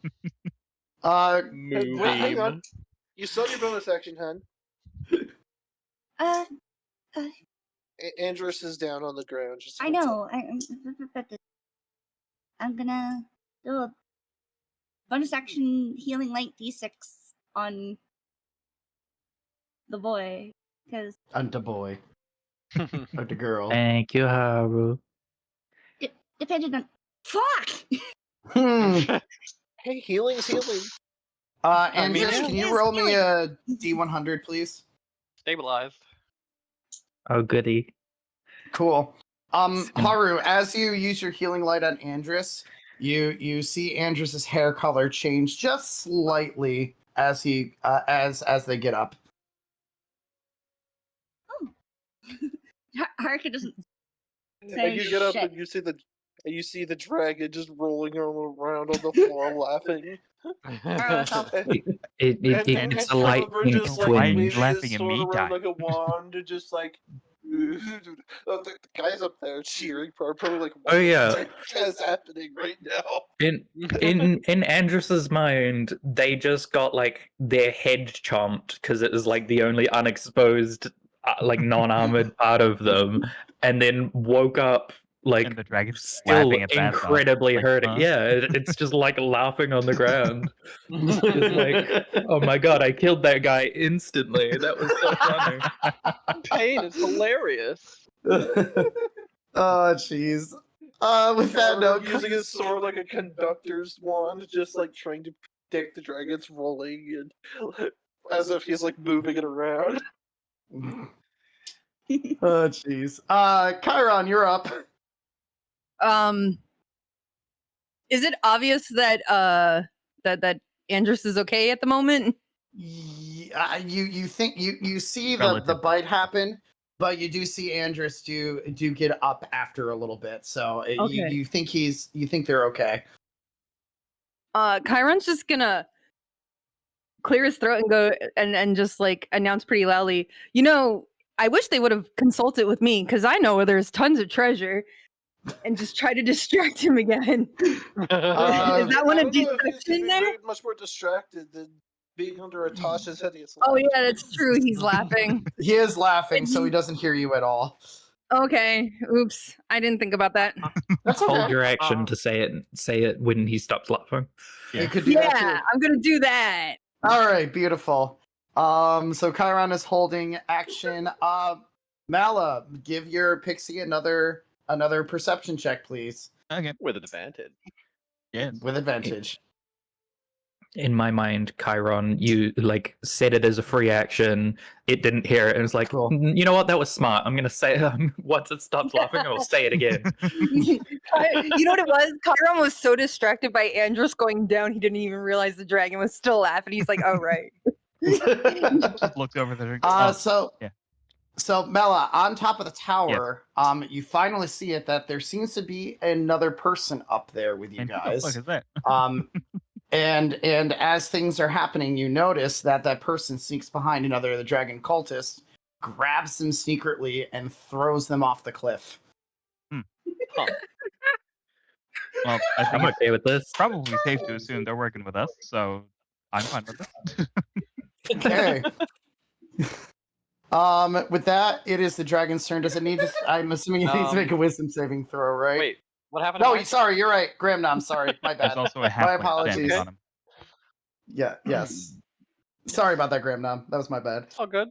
Wait, hang on. You saw your bonus action, hun. Andrus is down on the ground. I know. I'm gonna do a bonus action healing light d6 on the boy, because On the boy. Or the girl. Thank you, Haru. Depending on fuck. Hey, healing's healing. Andrus, can you roll me a D100, please? Stabilized. Oh, goody. Cool. Haru, as you use your healing light on Andrus, you see Andrus's hair color change just slightly as he as they get up. Haruka doesn't And say you get up shit. and you see the dragon just rolling around on the floor laughing. It's a light Tavern pink just like Why twinge. waving laughing his at sword me, around guy? like a wand, and just like the guys up there cheering, probably like, what Oh, the yeah. heck is happening right now? In Andrus's mind, they just got like their head chomped because it was like the only unexposed, like non-armored part of them, and then woke up like And the dragon's still laughing its ass off. incredibly Like, hurting. huh? Yeah, it's just like laughing on the ground. Just like, oh my god, I killed that guy instantly. That was so funny. Pain is hilarious. Oh, jeez. With that Tavern note, using his sword like a conductor's wand, just like trying to predict the dragon's rolling, and as if he's like moving it around. Oh, jeez. Chiron, you're up. Is it obvious that that Andrus is okay at the moment? You think you see the Relatively. bite happen, but you do see Andrus do get up after a little bit. So Okay. you think they're okay. Chiron's just gonna clear his throat and go and just like announce pretty loudly, you know, I wish they would have consulted with me because I know where there's tons of treasure, and just try to distract him again. Is that one I of don't know if he's distraction gonna be there? very much more distracted than being under Atasha's hideous Oh laugh. yeah, that's true. He's laughing. He is laughing, so he doesn't hear you at all. Okay. Oops. I didn't think about that. That's Hold okay. your action to say it when he stops laughing. You could do that Yeah, too. I'm gonna do that. All right, beautiful. So Chiron is holding action. Mala, give your pixie another perception check, please, Okay. With advantage. Yes. with advantage. In my mind, Chiron, you like said it as a free action. It didn't hear it, and it's like, Cool. You know what? That was smart. I'm gonna say once it stops laughing, I'll say it again. You know what it was? Chiron was so distracted by Andros going down, he didn't even realize the dragon was still laughing. He's like, "Oh right." Just looks over there. So Mela, on top of the tower, you finally see it that there seems to be another person up there with you And who the guys. fuck is that? And as things are happening, you notice that person sneaks behind another of the dragon cultists, grabs them secretly, and throws them off the cliff. Huh. Well, I think I'm it's okay with this. probably safe to assume they're working with us, so I'm fine with this. Okay. With that, it is the dragon's turn. Does it need to? I'm assuming it needs to make a wisdom saving throw, right? Wait, what happened? No, to my sorry, you're right. Gramnom, sorry, my bad. There's also a My halfling apologies. standing on him. Yeah, yes. Sorry about that, Gramnom. That was my bad. It's all good.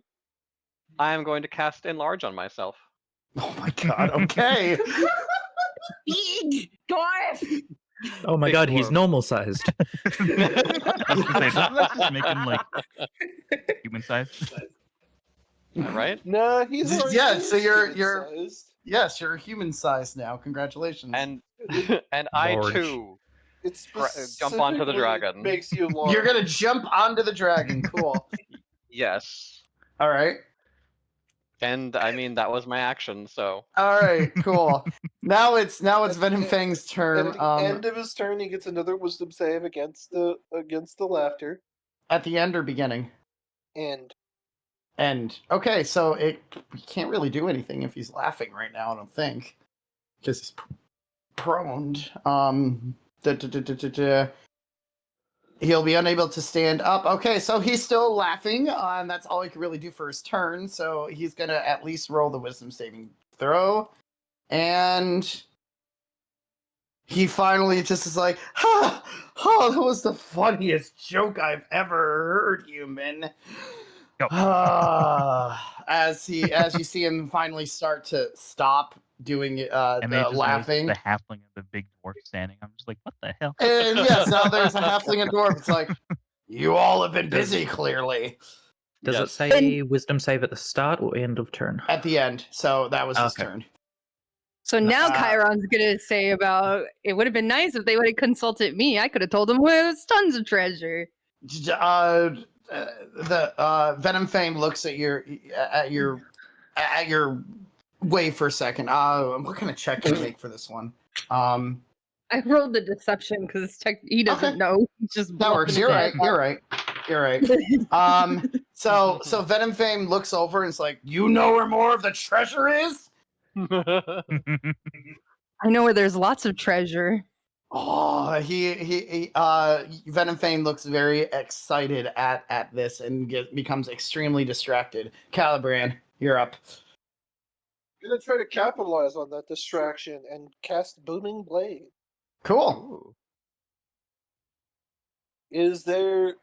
I am going to cast Enlarge on myself. Oh my god, okay. Big dwarf. Oh my Big god, he's dwarf. normal sized. I was gonna say, doesn't that just make him like human sized? Am I right? No, he's already Yeah, so you're human-sized. yes, you're human sized now. Congratulations. And I Large. too. It's Jump onto the specifically dragon. Makes you large. You're gonna jump onto the dragon. Cool. Yes. All right. And I mean that was my action, so All right. Cool. now it's Venomfang's And turn. at the end of his turn, he gets another wisdom save against the laughter. At the end or beginning? And End. Okay, so he can't really do anything if he's laughing right now. I don't think, because he's prone. He'll be unable to stand up. Okay, so he's still laughing, and that's all he can really do for his turn. So he's gonna at least roll the wisdom saving throw, and he finally just is like, "Ha! Oh, that was the funniest joke I've ever heard, human." As you see him finally start to stop doing And they the just laughing. the halfling and the big dwarf standing. I'm just like, what the hell? And yes, now there's a halfling and dwarf. It's like, you all have been busy, clearly. Does it Yes. say wisdom save at the start or end of turn? At the end. So that was his Okay. turn. So now Uh, Chiron's gonna say about it would have been nice if they would have consulted me. I could have told them where there's tons of treasure. The Venomfang looks at your Wait for a second. What kind of check can I make for this one? I rolled the deception because he doesn't Okay. know. He's just That works. bluffing You're his right. ass You're right. So Venomfang looks over and is like, "You know where more of the treasure is?" I know where there's lots of treasure. Oh, Venomfang looks very excited at this and becomes extremely distracted. Calibran, you're up. I'm gonna try to capitalize on that distraction and cast Booming Blade. Cool. Is there?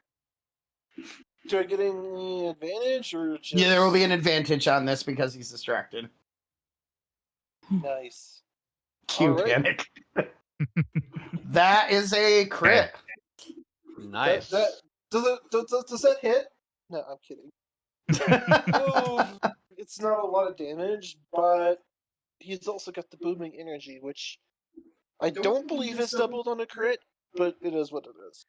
Do I get any advantage or just? Yeah, there will be an advantage on this because he's distracted. Nice. Cue Alright. panic. That is a crit. Nice. Does that hit? No, I'm kidding. Oh, it's not a lot of damage, but he's also got the booming energy, which I don't believe is doubled on a crit, but it is what it is.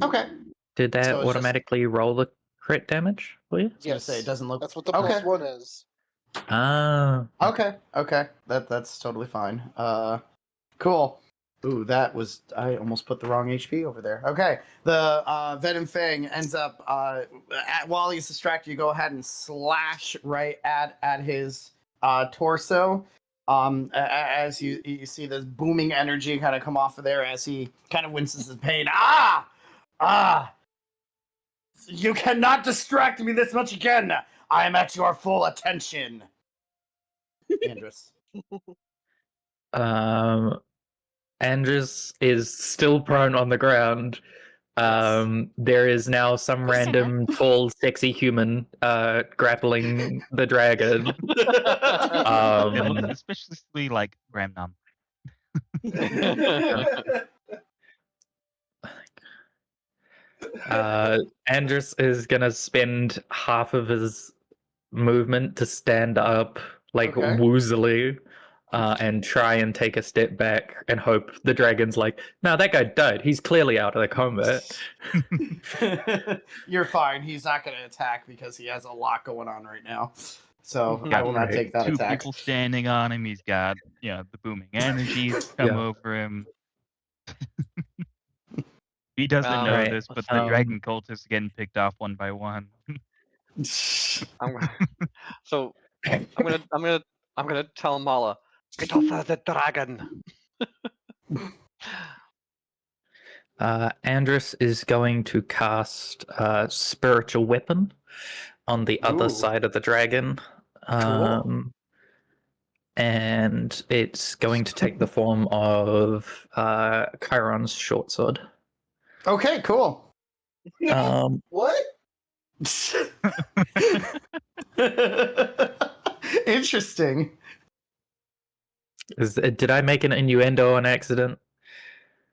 Okay. Did that So it's automatically roll the crit damage for you? I was gonna say it doesn't look. That's what the Okay. +1 is. Ah. Okay. That's totally fine. Cool. Ooh, I almost put the wrong HP over there. Okay. The Venomfang ends up while he's distracted, you go ahead and slash right at his torso. As you see this booming energy kind of come off of there as he kind of winces in pain. You cannot distract me this much again. I am at your full attention. Andrus. Andrus is still prone on the ground. There is now some random tall, sexy human grappling the dragon. It looks suspiciously like Gramnum. Andrus is gonna spend half of his movement to stand up, like Okay. woozily, and try and take a step back and hope the dragon's like, no, that guy died. He's clearly out of the combat. You're fine. He's not going to attack because he has a lot going on right now. So I will not take that Two attack. people standing on him. He's got the booming energies come over him. He doesn't know Right. this, but the dragon cultists are getting picked off one by one. So I'm gonna tell Mala, get off of the dragon. Andrus is going to cast Spiritual Weapon on the other side of the dragon. Cool. And it's going to take the form of Chiron's short sword. Okay, cool. What? Interesting. Did I make an innuendo on accident?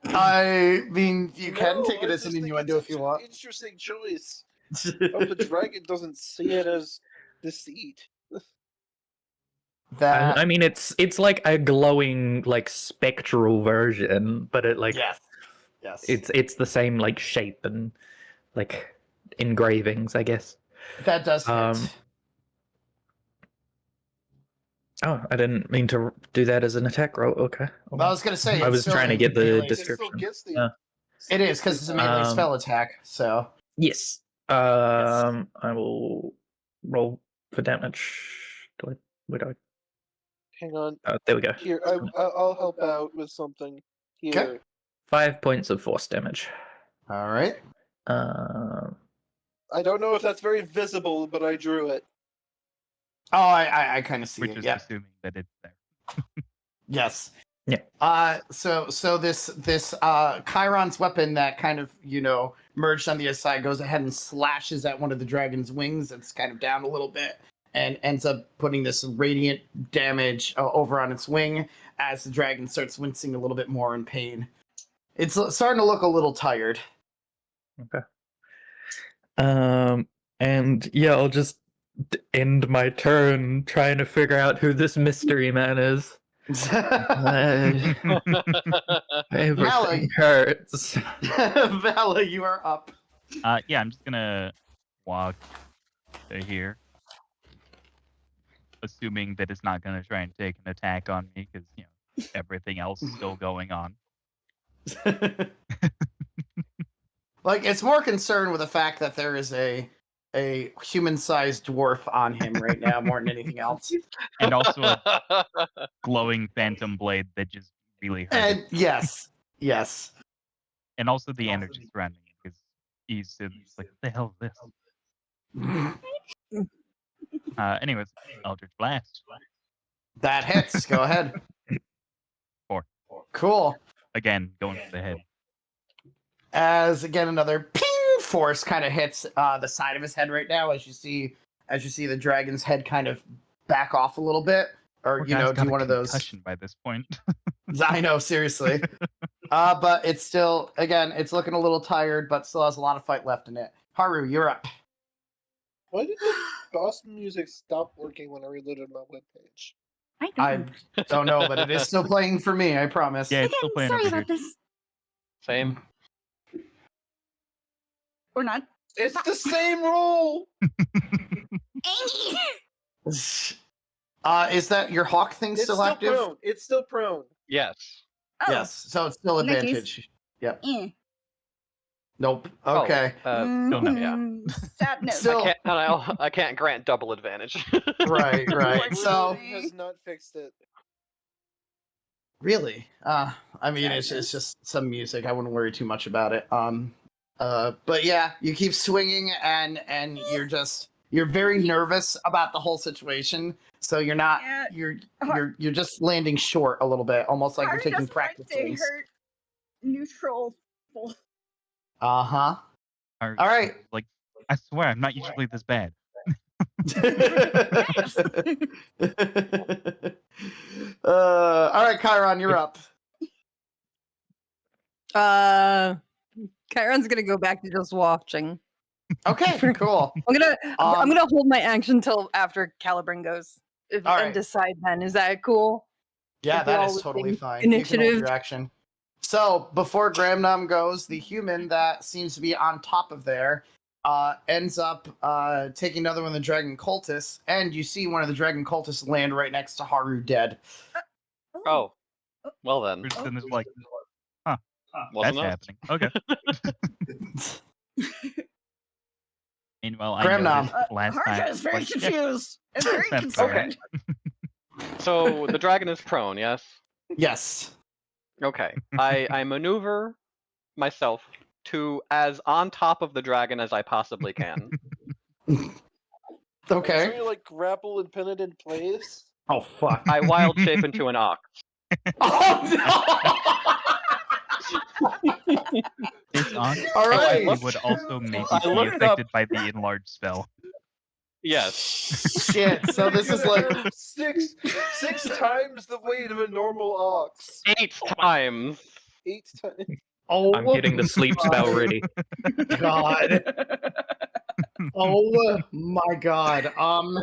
I mean, you can take it I as an just think innuendo it's if you want. Interesting choice. Hope the dragon doesn't see it as deceit. That I mean, it's like a glowing, like spectral version, but it like yes. it's the same like shape and like engravings, I guess. That does hit. Oh, I didn't mean to do that as an attack roll. Okay. I was gonna say I was still trying to a get the melee- description. It still gets It is because it's a melee spell attack. So Yes. I will roll for damage. Where do I? Hang on. Oh, there we go. Here, I'll help out with something. Here. Okay. 5 points of force damage. all right. I don't know if that's very visible, but I drew it. Oh, I kind of see We're it. just Yeah. assuming that it's there. Yes. Yeah. So this Chiron's weapon that kind of merged on the other side goes ahead and slashes at one of the dragon's wings. It's kind of down a little bit and ends up putting this radiant damage over on its wing as the dragon starts wincing a little bit more in pain. It's starting to look a little tired. Okay. And yeah, I'll just end my turn trying to figure out who this mystery man is. Everything hurts. Vala, you are up. Yeah, I'm just gonna walk to here. assuming that it's not going to try and take an attack on me because everything else is still going on. Like, it's more concerned with the fact that there is a human-sized dwarf on him right now more than anything else. And also a glowing phantom blade that just really hurts. And yes. And also the energy surrounding him because he's like, what the hell is this? Anyways, Eldritch Blast. That hits. Go ahead. 4. Cool. Again, going for the head. As again another ping force kind of hits the side of his head right now, as you see the dragon's head kind of back off a little bit, or do one of those. Concussion by this point. I know, seriously. But it's still, again, it's looking a little tired, but still has a lot of fight left in it. Haru, you're up. Why did the boss music stop working when I reloaded my webpage? I don't know, but it is still playing for me, I promise. Yeah, it's still playing. Sorry over about here. this. Same. Or not. It's the same roll! Is that your hawk thing It's still active? prone. It's still prone. Yes. Oh, Yes, so it's still In that case- advantage. Yep. eh. Nope. Okay. Still no, yeah. Sadness. Still- I can't grant double advantage. Right. So He has not fixed it. really, I mean, it's just some music. I wouldn't worry too much about it. But yeah, you keep swinging, and you're very nervous about the whole situation. So you're not. Yeah. You're just landing short a little bit, almost like you're Hard taking just practice like to swings. hurt neutral. Uh-huh. All right. Like, I swear, I'm not usually this bad. All right, Chiron, you're up. Chiron's gonna go back to just watching. Okay, cool. I'm gonna hold my action till after Caliburn goes, all right. and decide then. Is that cool? Yeah, If we're that all is totally within fine. You can hold initiative. your action. So before Gramnom goes, the human that seems to be on top of there ends up taking another one of the dragon cultists, and you see one of the dragon cultists land right next to Haru dead. Oh. Well then. Then there's like, Wasn't that's us. happening. Okay. Meanwhile, I Gramnom. noticed last Harsha time. is very like, yeah, confused and very That's concerned. So the dragon is prone, yes? Yes. Okay. I maneuver myself to as on top of the dragon as I possibly can. So Okay. you like grapple and pin it in place? Oh fuck. I wild shape into an ox. Oh This on All right. would also maybe I be looked up- affected by the enlarged spell. Yes. no! Shit. So this is like six times the weight of a normal ox. 8 times. 8 times. oh I'm getting the sleep spell ready. God. Oh my God.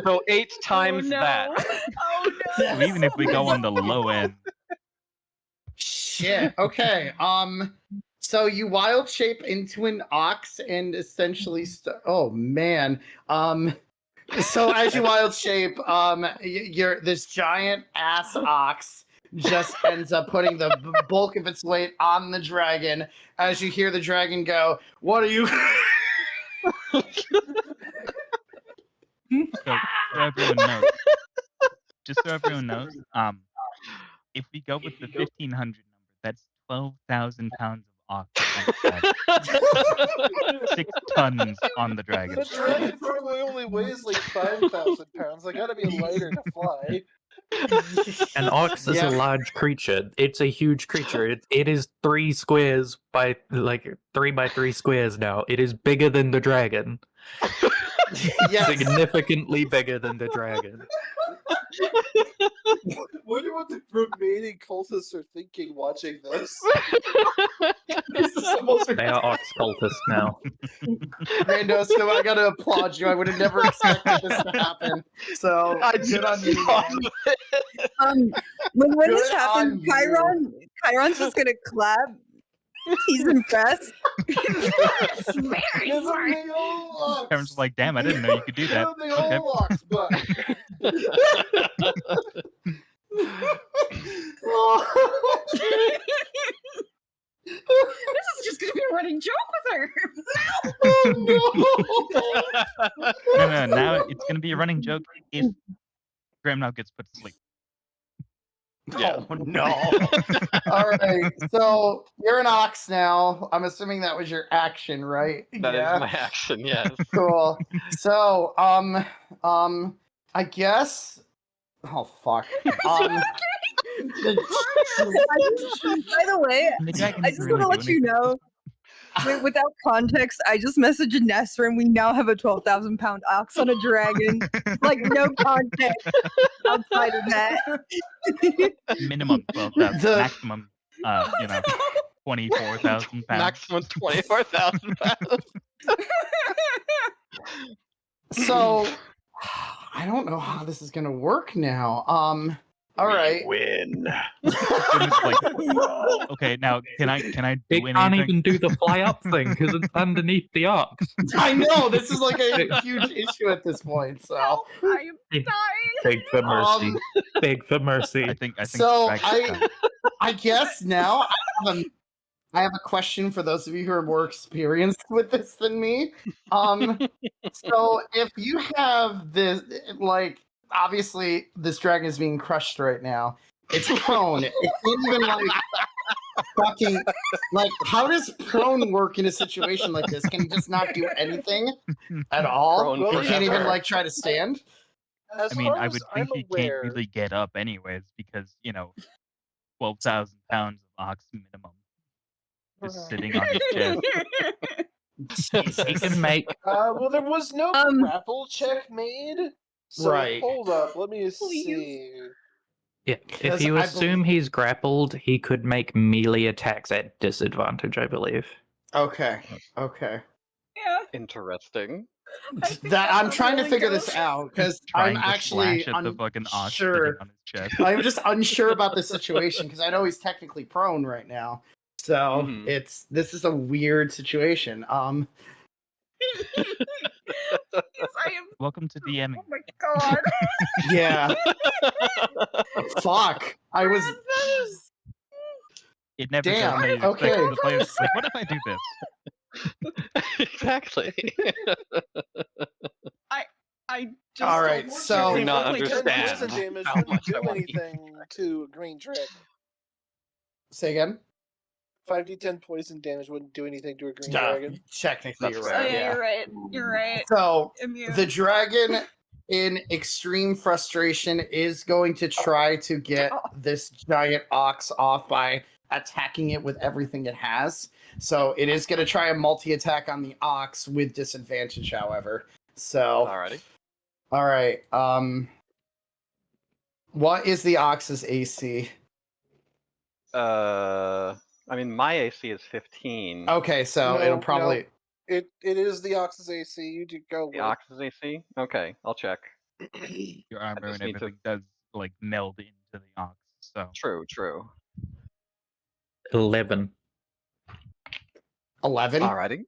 So 8 times that. Oh no! So even if we go on the low end, Shit. Okay. So you wild shape into an ox and essentially oh man. So as you wild shape, you're this giant ass ox just ends up putting the bulk of its weight on the dragon as you hear the dragon go, "What are you?" so everyone knows. Just so everyone knows, if we go with the 1,500 number, that's 12,000 pounds of ox on the dragon. 6 tons on the dragon. The dragon probably only weighs like 5,000 pounds. They gotta be lighter to fly. An ox is Yeah. a large creature. It's a huge creature. It is 3 squares by 3 by 3 squares now. It is bigger than the dragon. Yes. Significantly bigger than the dragon. Wonder what the remaining cultists are thinking watching this. This is the most They are ox cultists now. Rando, so I gotta applaud you. I would have never expected this to happen. So good on you, man. When this Good happens, on you. Chiron's just gonna clap. He's impressed. That's very Give him smart. the old locks. Tavern's like, damn, I didn't know you could do that. Give him the old locks, but This is just gonna be a running joke with her. No, now it's gonna be a running joke if Graham gets put to sleep. Yeah. Oh no! All right, so you're an ox now. I'm assuming that was your action, right? That is my action, yes. Cool. So, I guess. Oh fuck. By the way, And the dragon I doesn't just really want to do let you anything. know, without context, I just messaged Nessra and we now have a 12,000-pound ox on a dragon. Like, no context outside of that. Minimum 12,000, The- maximum, 24,000 pounds. Maximum 24,000 pounds. So, I don't know how this is gonna work now. All right. Win. It's like, okay, now can I do It anything? can't even do the fly up thing because it's underneath the ox. I know this is like a huge issue at this point. So, I am dying. Beg for mercy. Beg for mercy. I think So, Dragon's done. I guess now I have a question for those of you who are more experienced with this than me. So if you have this, like, obviously this dragon is being crushed right now. It's prone. It can't even like fucking like. How does prone work in a situation like this? Can he just not do anything at all? Prone Or can't even forever. like try to stand? as I mean, far I as would I'm think he aware, can't really get up anyways because 12,000 pounds of ox minimum just sitting on his chest. He can make. well, there was no grapple check made. So Right. hold up, let me Please. see. Yeah, if 'Cause you I assume he's grappled, he could make melee attacks at disadvantage, I believe. Okay. Okay. Yeah. Interesting. I think That that's I'm how trying to melee figure goes. this out because Trying I'm to actually slash at the fucking ox unsure. sitting on his chest. I'm just unsure about the situation because I know he's technically prone right now. So Mhm. this is a weird situation. Yes, I am. Welcome to DMing. Oh my god. Yeah. Fuck. I was. That is- It never Damn, does how you expect okay. the players like, what if I do this? Exactly. I just All right, don't so- Do not Only 10 understand poison damage how wouldn't much I do want anything to a green dragon. Say again. 5d10 poison damage wouldn't do anything to a green Yeah, dragon. technically, That's you're Oh right. yeah, Yeah. you're right. You're right. So Immune. the dragon, in extreme frustration, is going to try to get this giant ox off by attacking it with everything it has. So it is going to try a multi-attack on the ox with disadvantage, however. So, Alrighty. all right. What is the ox's AC? I mean, my AC is 15. Okay, so No, it'll probably. It is the Ox's AC. You do go The with. Ox's AC? Okay, I'll check. Your armor just and need to- everything does like meld into the ox. So True. 11. 11? Alrighty.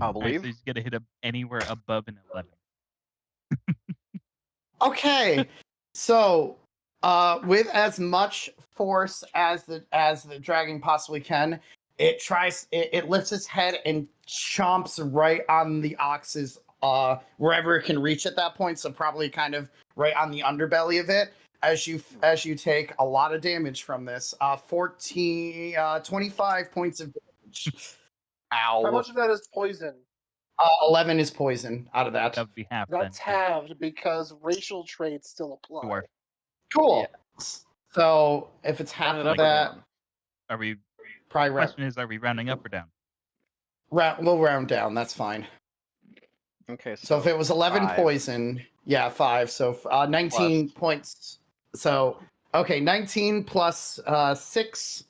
I'll Alright, believe. so he's gonna hit anywhere above an 11. Okay, so with as much force as the dragon possibly can, it lifts its head and chomps right on the ox's wherever it can reach at that point. So probably kind of right on the underbelly of it. As you take a lot of damage from this, 25 points of damage. Ow. How much of that is poison? 11 is poison out of that. That would be half. That's then. halved because racial traits still apply. Dwarf. Cool. So if it's half Round it of up or that, down? Are we? probably Question is, are we rounding up or down? we'll round down. That's fine. Okay, So if it was 11 5. poison, yeah, 5. So 19 points. So okay, 19 plus 6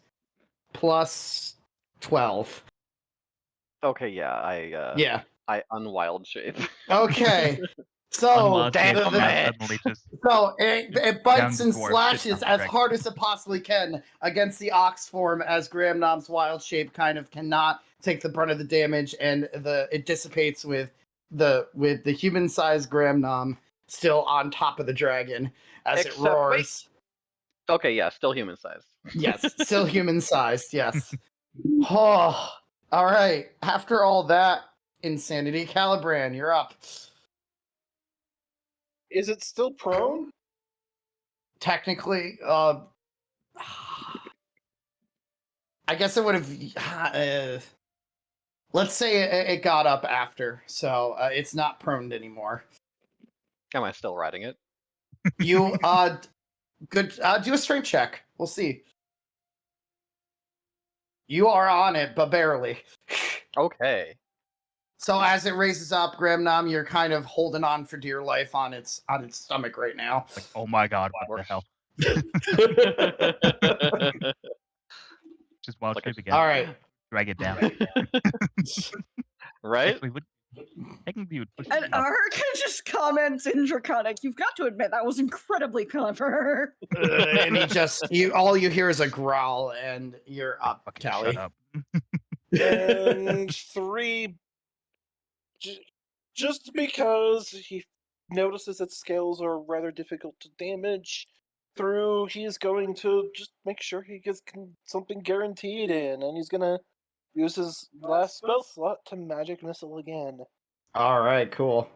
plus 12. Okay, yeah, Yeah. I unwild shape. Okay. So, Unwatched damn it, it. now suddenly just so it bites and dwarf slashes shit as on hard as it possibly can against the ox form, as Gramnom's wild shape kind of cannot take the brunt of the damage, and it dissipates with the human-sized Gramnom still on top of the dragon as Except- it roars. Okay, yeah, still human sized. Yes, still human-sized. Yes. Oh, all right. After all that insanity, Calibran, you're up. Is it still prone? Technically, I guess it would have. Let's say it got up after, so it's not prone anymore. Am I still riding it? You good. Do a strength check. We'll see. You are on it, but barely. Okay. So as it raises up, Gramnom, you're kind of holding on for dear life on its stomach right now. like, oh my god, what the hell? Just wild Like shape a- again. All right. Drag it down. Right? Actually, technically would push And it up. Ark just comments in Draconic. You've got to admit that was incredibly clever. And all you hear is a growl, and you're up, Fucking Callie. shut up. And 3. Just because he notices that scales are rather difficult to damage through, he's going to just make sure he gets something guaranteed in, and he's gonna use his last spell slot to magic missile again. All right, cool.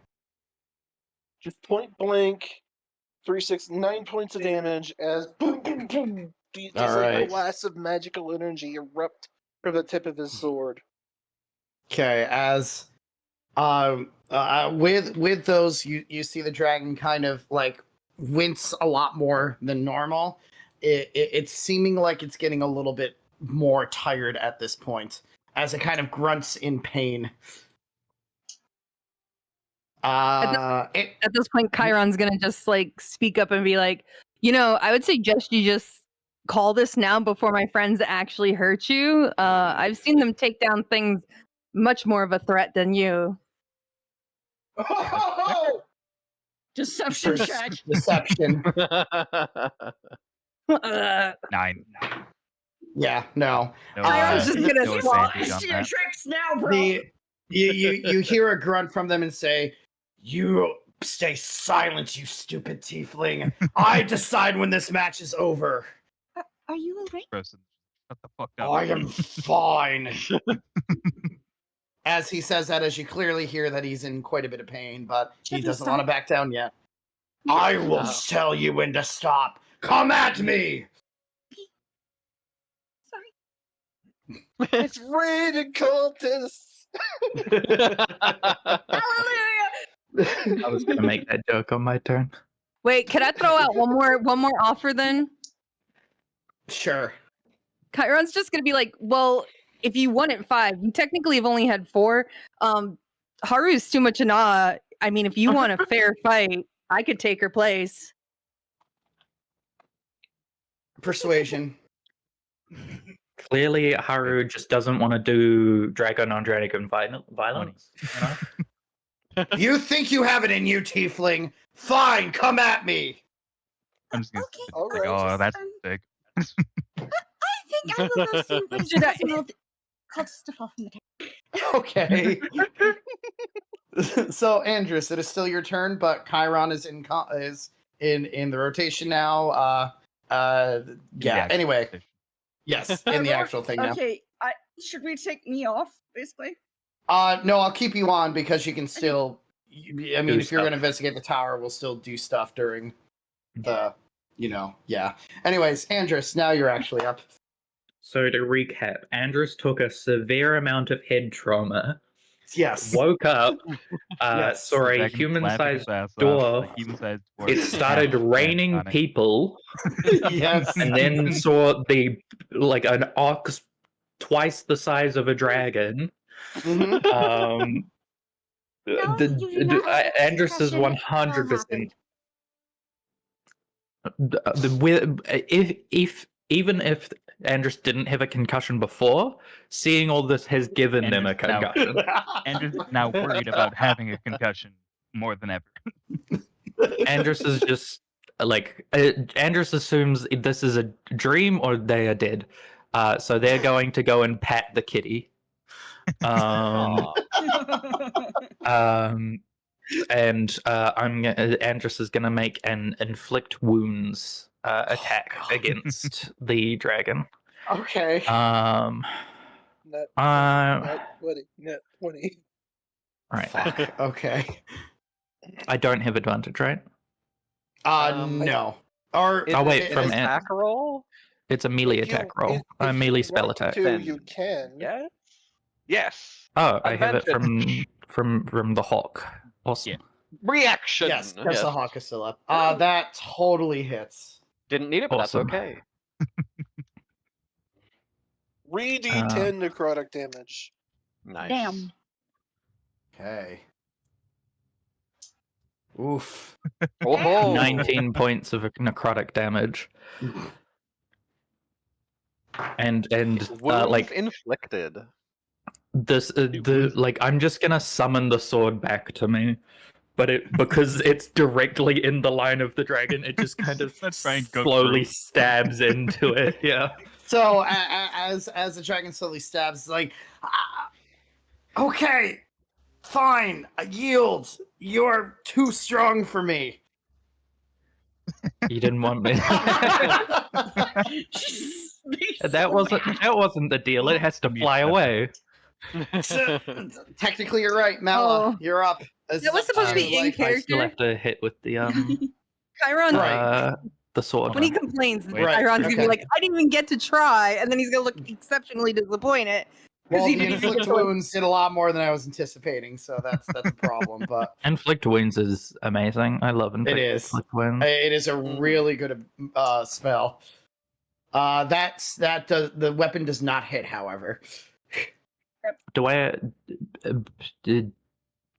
Just point blank, 3, 6, 9 points of damage as boom, boom, boom. These All right. blasts of magical energy erupt from the tip of his sword. Okay, as with those, you see the dragon kind of like wince a lot more than normal. It's seeming like it's getting a little bit more tired at this point, as it kind of grunts in pain. At this point, Chiron's gonna just like speak up and be like, I would suggest you just call this now before my friends actually hurt you. I've seen them take down things much more of a threat than you. Oh! Deception check. Deception. 9. Yeah, no. No, Chiron's just gonna no swallow advantage on Your that. tricks now, bro. You hear a grunt from them and say, "You stay silent, you stupid tiefling. I decide when this match is over. Are you alright? Person, shut the fuck up. I am fine." As he says that, as you clearly hear that he's in quite a bit of pain, but he Should we doesn't want to stop? back down yet. I will tell you when to stop. Come at me! Sorry. It's raiding cultists! Hallelujah! I was gonna make that joke on my turn. Wait, can I throw out one more offer then? Sure. Chiron's just gonna be like, well, if you won at 5, you technically have only had 4. Haru's too much in awe. I mean, if you want a fair fight, I could take her place. Persuasion. Clearly, Haru just doesn't want to do dragon on dragon violence. You think you have it in you, tiefling? Fine, come at me! I'm just gonna Okay, sit all there, right, oh, just, that's um, sick. I think I will go see what Should I- causing all the cultists to fall from the tower. Okay. So, Andrus, it is still your turn, but Chiron is in the rotation now. Yeah. Anyway, yes, in the actual thing now. Okay, should we take me off, basically? No, I'll keep you on because you can still. I mean, Do if you're stuff. going to investigate the tower, we'll still do stuff during the. Yeah. Anyways, Andrus, now you're actually up. So to recap, Andrus took a severe amount of head trauma, Yes. woke up, Yes. saw a Dragon human-sized slapping his ass off, dwarf. like human-sized dwarf. It started Yeah, raining on it. people, Yes. and then saw an ox twice the size of a dragon. Mhm. No, you do not have a Andrus is concussion. It all 100%. happened. Even if Andrus didn't have a concussion before, seeing all this has given them a Andrus now- concussion. Andrew's now worried about having a concussion more than ever. Andrus is just like Andrus assumes this is a dream or they are dead. So they're going to go and pat the kitty. Aw. And Andrus is gonna make an inflict wounds attack God. against the dragon. Okay. Net, Uh, net 20. Net 20. right. Fuck. Okay. I don't have advantage, right? No. Or Is Oh, wait, it from an attack roll? It's a melee If you- attack roll. if A you melee spell want attack. to, Then- you can. Yes. Yes. Oh, I have it Advantage. from the hawk. Awesome. Yeah. Reaction. yes, that's the hawk is still up. That totally hits. Didn't need it, but Awesome. that's okay. 3d10 necrotic damage. Nice. Damn. Okay. Oof. Oh, 19 points of necrotic damage. And Wounds like inflicted. this I'm just gonna summon the sword back to me, but because it's directly in the line of the dragon, it just kind of Let's try and go slowly through. stabs into it. Yeah. So as the dragon slowly stabs, it's like, okay, fine, I yield. You're too strong for me. You didn't want me. That wasn't the deal. It has to fly away. So, technically, you're right, Mala. Oh. You're up. That was supposed to be in I still character. have to hit with the Chiron, Right. the sword. when he complains, Wait. Chiron's gonna Okay. be like, I didn't even get to try, and then he's gonna look exceptionally disappointed. Well, he the didn't even inflict get to- wounds did a lot more than I was anticipating, so that's a problem. But Inflict wounds is amazing. I love is. inflict wounds. it is a really good spell. The weapon does not hit, however. Do I?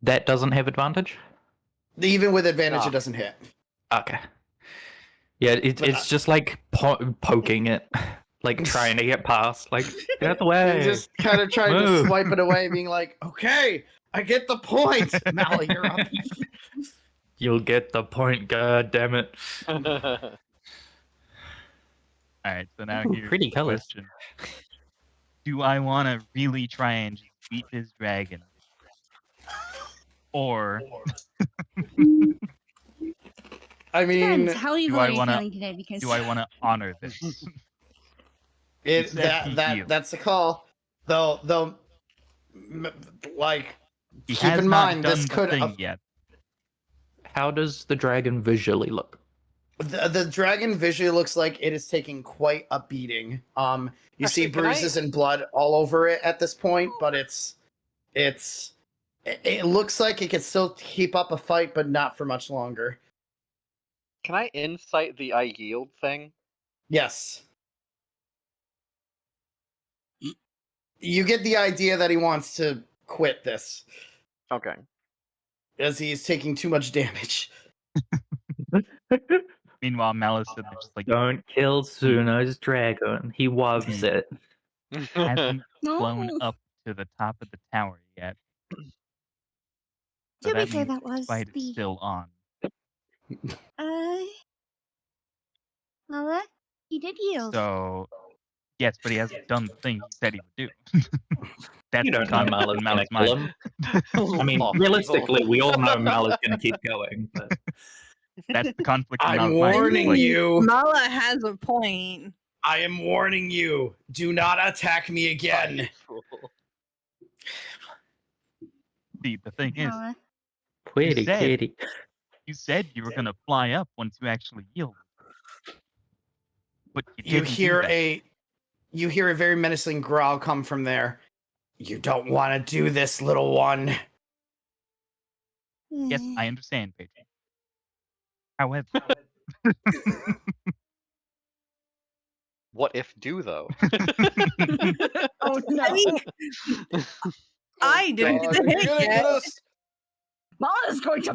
That doesn't have advantage. Even with advantage, Ah. it doesn't hit. Okay. Yeah, But, it's just like poking it, like trying to get past. Like get out the way. You're just kind of trying to Move. swipe it away, being like, "Okay, I get the point." Mala, you're up. You'll get the point. God damn it. All right, so now Ooh, here's pretty the colours. question: do I want to really try and just beat this dragon, or I mean, Depends. How are you do I really wanna- feeling today? Because do I want to honor this? He said he healed. that's the call. Though, like, He keep has in not mind done this the could thing yet. How does the dragon visually look? the dragon visually looks like it is taking quite a beating. You see Actually, can bruises and blood all over it at this point, but it looks like it can still keep up a fight, but not for much longer. Can I insight the I yield thing? Yes. You get the idea that he wants to quit this, Okay. as he's taking too much damage. Meanwhile, Malice said they're just like Don't kill Suno's dragon. He loves it. hasn't flown No. up to the top of the tower yet. So To be that fair, means that was the fight is the still on. Mala, he did yield. So yes, but he hasn't done the thing he said he would do. That's You the don't know conflict Mala's in gonna Mal's kill mind. him. I mean, Oh, realistically, evil. we all know Mala's gonna keep going. But That's the conflict in I'm Mal's mind. warning Like, you. Mala has a point. I am warning you. Do not attack me again. see, the thing is, Mala. pretty said- kitty. you said you were gonna fly up once you actually yielded. But you You didn't do hear that. you hear a very menacing growl come from there. You don't want to do this, little one. Yes, I understand, Patron. However, What if do though? Oh no. I mean, I didn't God, do the you're hit gonna yet. get us. Mala's going to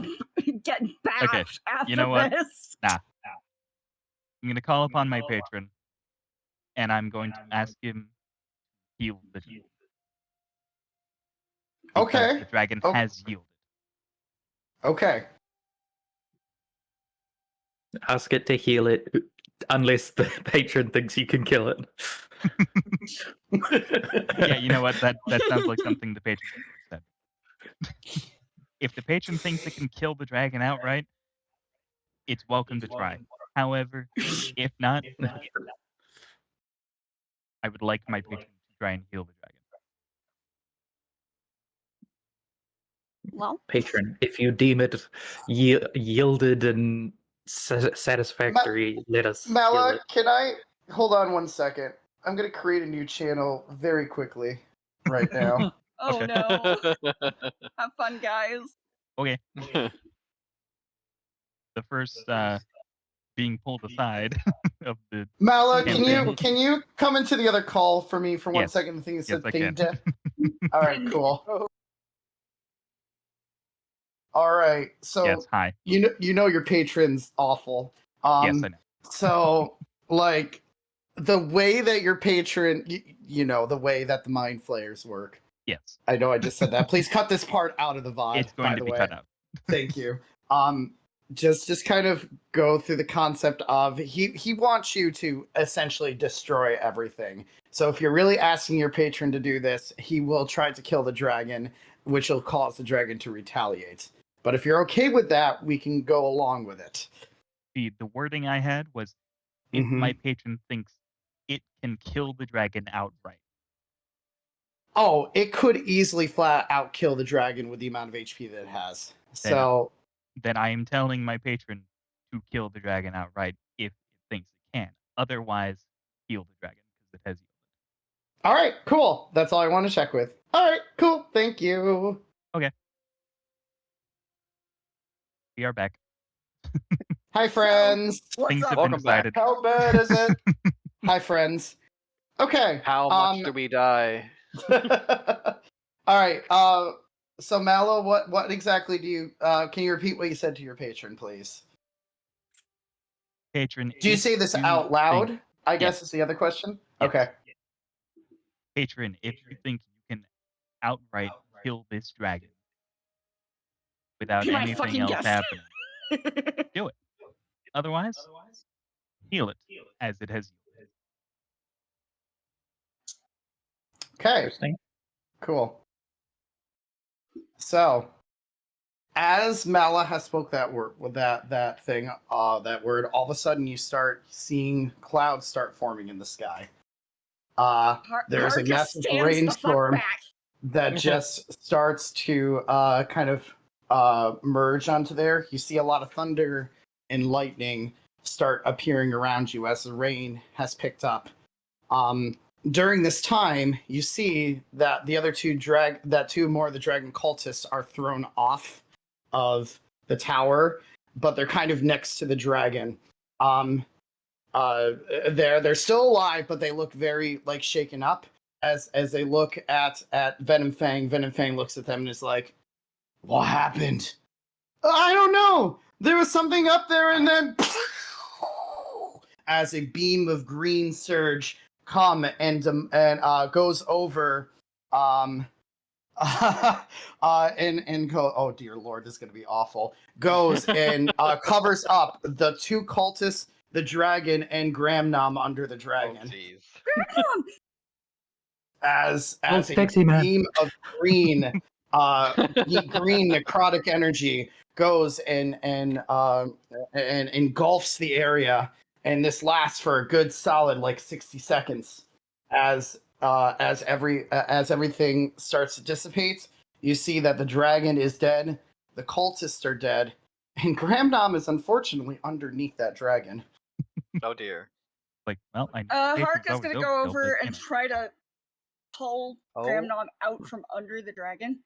get bashed Okay, after you know what? this. I'm gonna call upon my patron, and I'm going to ask him to heal the dragon. Because Okay. The dragon Oh. has yielded. Okay. Ask it to heal it, unless the patron thinks you can kill it. Yeah, you know what? That sounds like something the patron said. If the patron thinks it can kill the dragon outright, it's welcome to try. However, if not, I would like my patron to try and heal the dragon. Well, Patron, if you deem it yielded and satisfactory, let us heal Mala, it. can I hold on one second? I'm gonna create a new channel very quickly right now. Oh Okay. no. Have fun, guys. Okay. The first being pulled aside of the Mala, campaign. can you come into the other call for me for 1 Yes. second? The thing that Yes, said I thing can. All right, cool. All right, so Yes, hi. you know your patron's awful. Yes, I know. So like the way that your patron, you know the way that the mind flayers work. Yes. I know I just said that. Please cut this part out of the VOD. It's going by to the be way. cut out. Thank you. Just kind of go through the concept of he wants you to essentially destroy everything. So if you're really asking your patron to do this, he will try to kill the dragon, which will cause the dragon to retaliate. But if you're okay with that, we can go along with it. The wording I had was, if Mhm. my patron thinks it can kill the dragon outright. Oh, it could easily flat out kill the dragon with the amount of HP that it has. So Then I am telling my patron to kill the dragon outright if it thinks it can. Otherwise, heal the dragon because it has yielded. all right, cool. That's all I want to check with. All right, cool. Thank you. Okay. We are back. Hi, friends. What's Things up? have been Welcome back. decided. How bad is it? Hi, friends. Okay. How much do we die? All right. So Mallow, what exactly do you? Can you repeat what you said to your patron, please? Patron, Do you if say this you out loud? think- I guess is the other question. Yes. Okay. Patron, if you think you can outright kill this dragon without Be my anything fucking else guest. happening, do it. Otherwise, heal it as it has yielded. Okay. Interesting. Cool. So, as Mala has spoke that word with that thing, that word, all of a sudden you start seeing clouds start forming in the sky. There's a Harkus massive stands the fuck rainstorm back. that just starts to kind of merge onto there. You see a lot of thunder and lightning start appearing around you as the rain has picked up. During this time, you see that the other two more of the dragon cultists are thrown off of the tower, but they're kind of next to the dragon. They're still alive, but they look very like shaken up as they look at Venomfang. Venomfang looks at them and is like, "What happened? I don't know. There was something up there, and then as a beam of green surge come and goes over and go, oh dear lord, this is gonna be awful. Goes and covers up the two cultists, the dragon, and Gramnom under the Oh, dragon. jeez. As a Sexy man. beam of green green necrotic energy goes and engulfs the area, and this lasts for a good solid like 60 seconds as everything starts to dissipate. You see that the dragon is dead, the cultists are dead, and Gramnom is unfortunately underneath that dragon. Oh dear. Like, well, I Harkus gonna go over and try to pull Oh. Gramnon out from under the dragon.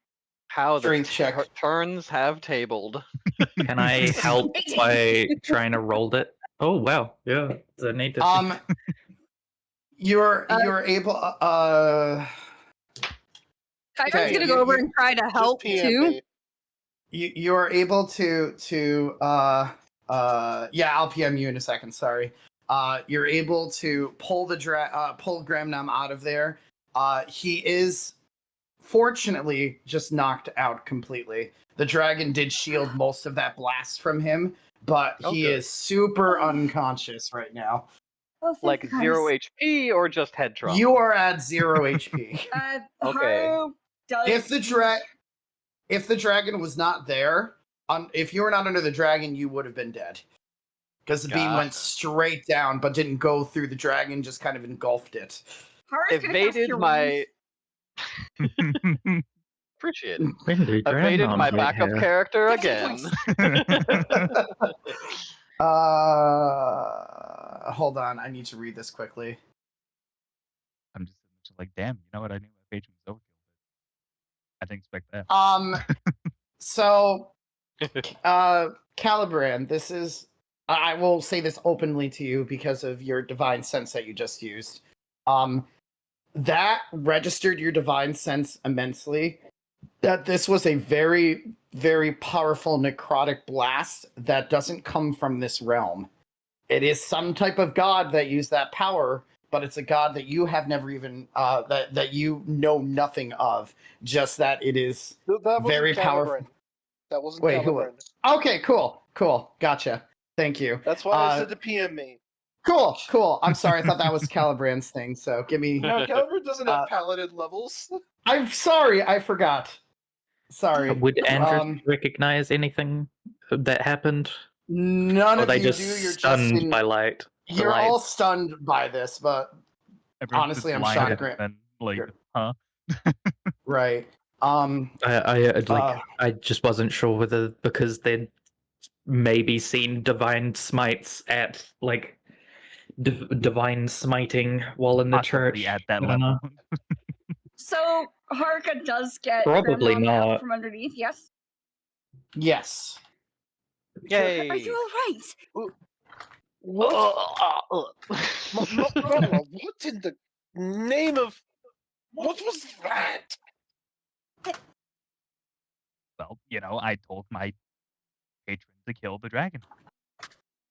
How the Strength check. turns have tabled. Can I help by trying to roll it? Oh wow, yeah. So I need to. You're able. Kyron's Okay, gonna go over and try to help PM too. bait. You're able to yeah, I'll PM you in a second. Sorry. You're able to pull pull Gramnom out of there. He is fortunately just knocked out completely. The dragon did shield most of that blast from him, but Oh, he good. is super unconscious right now. Oh, thank Like you, guys. 0 HP or just head trauma? You are at 0 HP. Okay. Haru does If the dragon was not there, if you were not under the dragon, you would have been dead. Because the beam went Gotcha. straight down, but didn't go through the dragon, just kind of engulfed it. Haru's gonna cast Evaded Cure my. Wounds. Appreciate it. Windy Evaded dragon my right backup here. character 15 again. Hold on, I need to read this quickly. I'm just like, damn, you know what? I knew my patron was overkill, but I didn't expect that. So, Calibran, this is. I will say this openly to you because of your divine sense that you just used. That registered your divine sense immensely. That this was a very, very powerful necrotic blast that doesn't come from this realm. It is some type of god that used that power, but it's a god that you have never even that you know nothing of. Just that it is That wasn't very powerful. Tavern. That wasn't Wait, who? Tavern. Okay, cool, gotcha. Thank you. That's why I said to PM me. Cool. I'm sorry, I thought that was Calibran's thing. So give me. No, Caliber doesn't have paladin levels. I'm sorry, I forgot. Sorry. Would Andrew recognize anything that happened? None Or of they you just do. You're stunned just in, by light. You're light. all stunned by this, but Everyone's honestly, just I'm lying shocked. and then, like, You're- huh? Right. I just wasn't sure whether because they'd maybe seen divine smites at like divine smiting while in the Possibly church at that I don't level. know. So Haruka does get Probably Grandmom out not. from underneath, yes? Yes. Yay! Are you alright? What? What in the name of... What was that? Well, I told my patron to kill the dragon.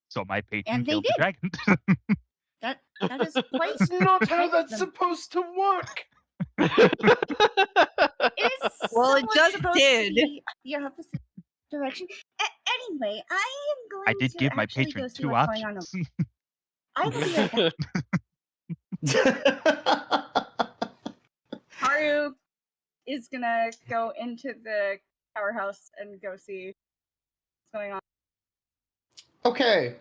So my patron And they killed the did. dragon. That is quite... That's not how that's them. supposed to work! Is Well, it someone just supposed did. To be the opposite direction. Anyway, I am going I did to give my actually patron go see 2 what's going on. options. I will be right back. Haru is gonna go into the powerhouse and go see what's going on. Okay.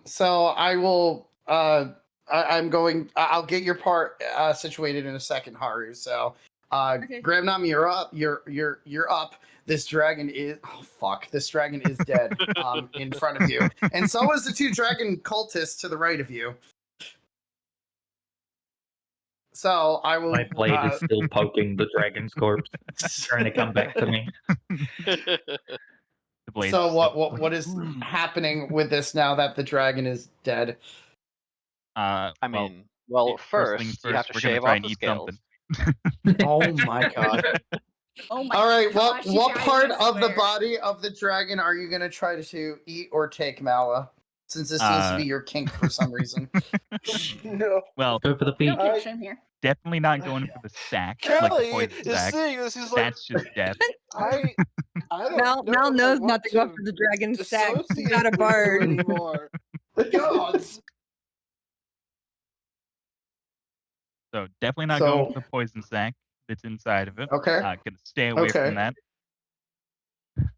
So I will. I'm going. I'll get your part situated in a second, Haru. So, Okay. Gramnam, you're up. You're up. This dragon is. Oh fuck! This dragon is dead. In front of you, and so is the 2 dragon cultists to the right of you. So I will. My blade is still poking the dragon's corpse, trying to come back to me. The blade. So what is happening with this now that the dragon is dead? I well, mean, well, first things first you have first, to we're gonna shave try off and the eat scales. something. Oh my god! Oh my All right, gosh, you what guys, part I of the swear. body of the dragon are you gonna try to eat or take, Mala? Since this seems to be your kink for some reason. No. Well, Go for the feet. No shame here. definitely not going for the sack, like Kelly the poison is sack. saying this. He's like, That's just death. I don't Mal know if I knows want not to go for the dragon's sack. He's dissociate not a with you bard. anymore. The gods. So definitely not So- going for the poison sack that's inside of it. Okay. Gonna stay away Okay. from that.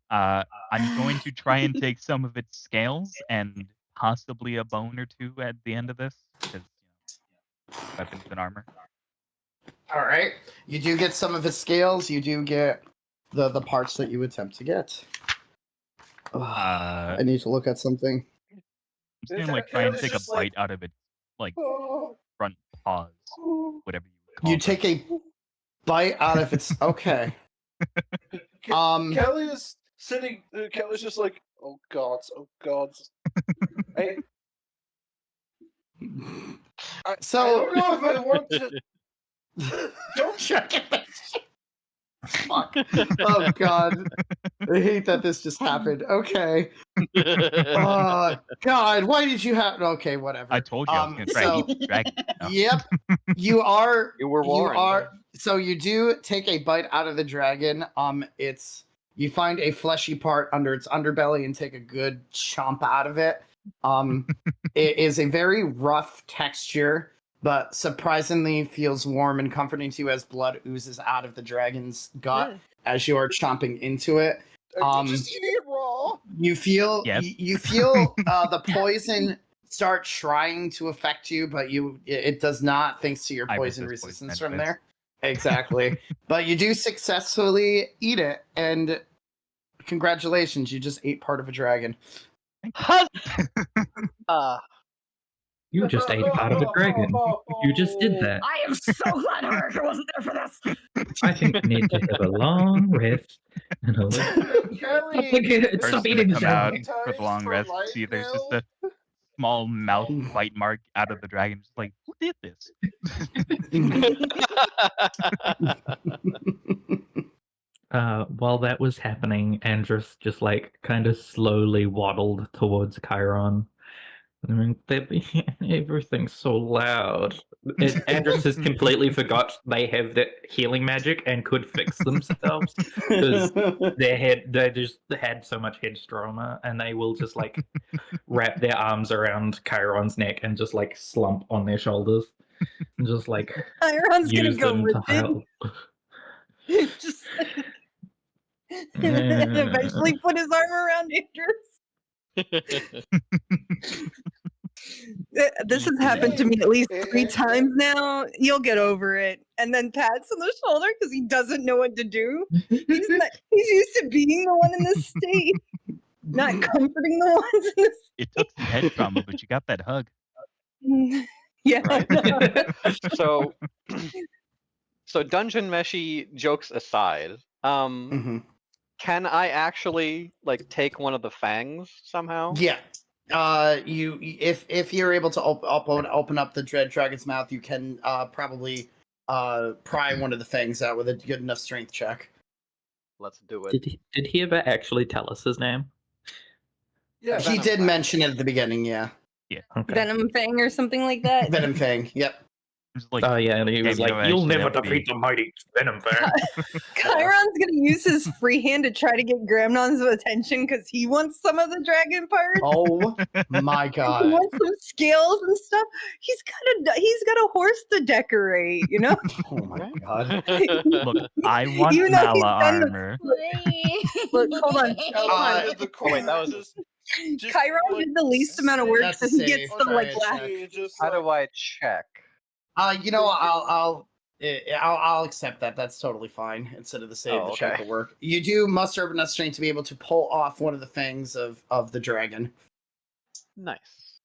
I'm going to try and take some of its scales and possibly a bone or 2 at the end of this, because weapons and armor. All right. You do get some of his scales. You do get the parts that you attempt to get. I need to look at something. I'm just gonna try and take a bite out of its front paws, whatever you would call You them. take a bite out of its. Okay. Kelly is sitting. Kelly's just like, oh gods, oh gods. I So don't know if I want to. don't check it. Fuck. Oh god. I hate that this just happened. Okay. God, why did you have? Okay, whatever. I told you I was gonna try So, and eat the dragon. No. yep, you are. You were warned. You are. So you do take a bite out of the dragon. You find a fleshy part under its underbelly and take a good chomp out of it. It is a very rough texture, but surprisingly feels warm and comforting to you as blood oozes out of the dragon's gut as you are chomping into it. Just eating it raw. You feel Yes. you feel the poison start trying to affect you, but it does not, thanks to your I poison resist resistance poison from benefits. there. Exactly. But you do successfully eat it, and congratulations, you just ate part of a dragon. You just ate part of a dragon. You just did that. I am so glad Haruka wasn't there for this. I think you need to have a long rest. And a First Stop to eating the come out dragon. for the long rest. See, there's just a small mouth bite mark out of the dragon. Just like, who did this? While that was happening, Andrus just like kind of slowly waddled towards Chiron. I mean, everything's so loud. Andrus has completely forgot they have that healing magic and could fix themselves because they just had so much head trauma, and they will just like wrap their arms around Chiron's neck and just like slump on their shoulders and just like Chiron's gonna use go them to help. Just and eventually put his arm around Andrews. This has happened to me at least 3 times now. You'll get over it. And then pats on the shoulder because he doesn't know what to do. He's used to being the one in this state, not comforting the ones in this. It took some head trauma, but you got that hug. Yeah. Right. So Dungeon Meshi jokes aside, Mhm. can I actually like take one of the fangs somehow? Yeah. If you're able to open up the dread dragon's mouth, you can probably pry one of the fangs out with a good enough strength check. Let's do it. Did he ever actually tell us his name? Yeah, He did mention it at the beginning, yeah. Okay. Venomfang or something like that. Venomfang, yep. Just like, Oh yeah, and he was Yeah, like, no, "You'll actually, never that would defeat be- the mighty Venomfang." Chiron's gonna use his free hand to try to get Gramnon's attention because he wants some of the dragon parts. Oh my He god. wants some scales and stuff. He's got a horse to decorate, you know. Oh my god. look, I want Even though he's Mala done the- armor. Look, hold on. The wait, that was- just, Chiron like, did the least amount of work, That's so he safe. gets some Try like it, last. check. just How like, do I check? I'll accept that. That's totally fine. Instead of the save, Oh, the check okay. will work. You do muster up enough strength to be able to pull off one of the fangs of the dragon. Nice.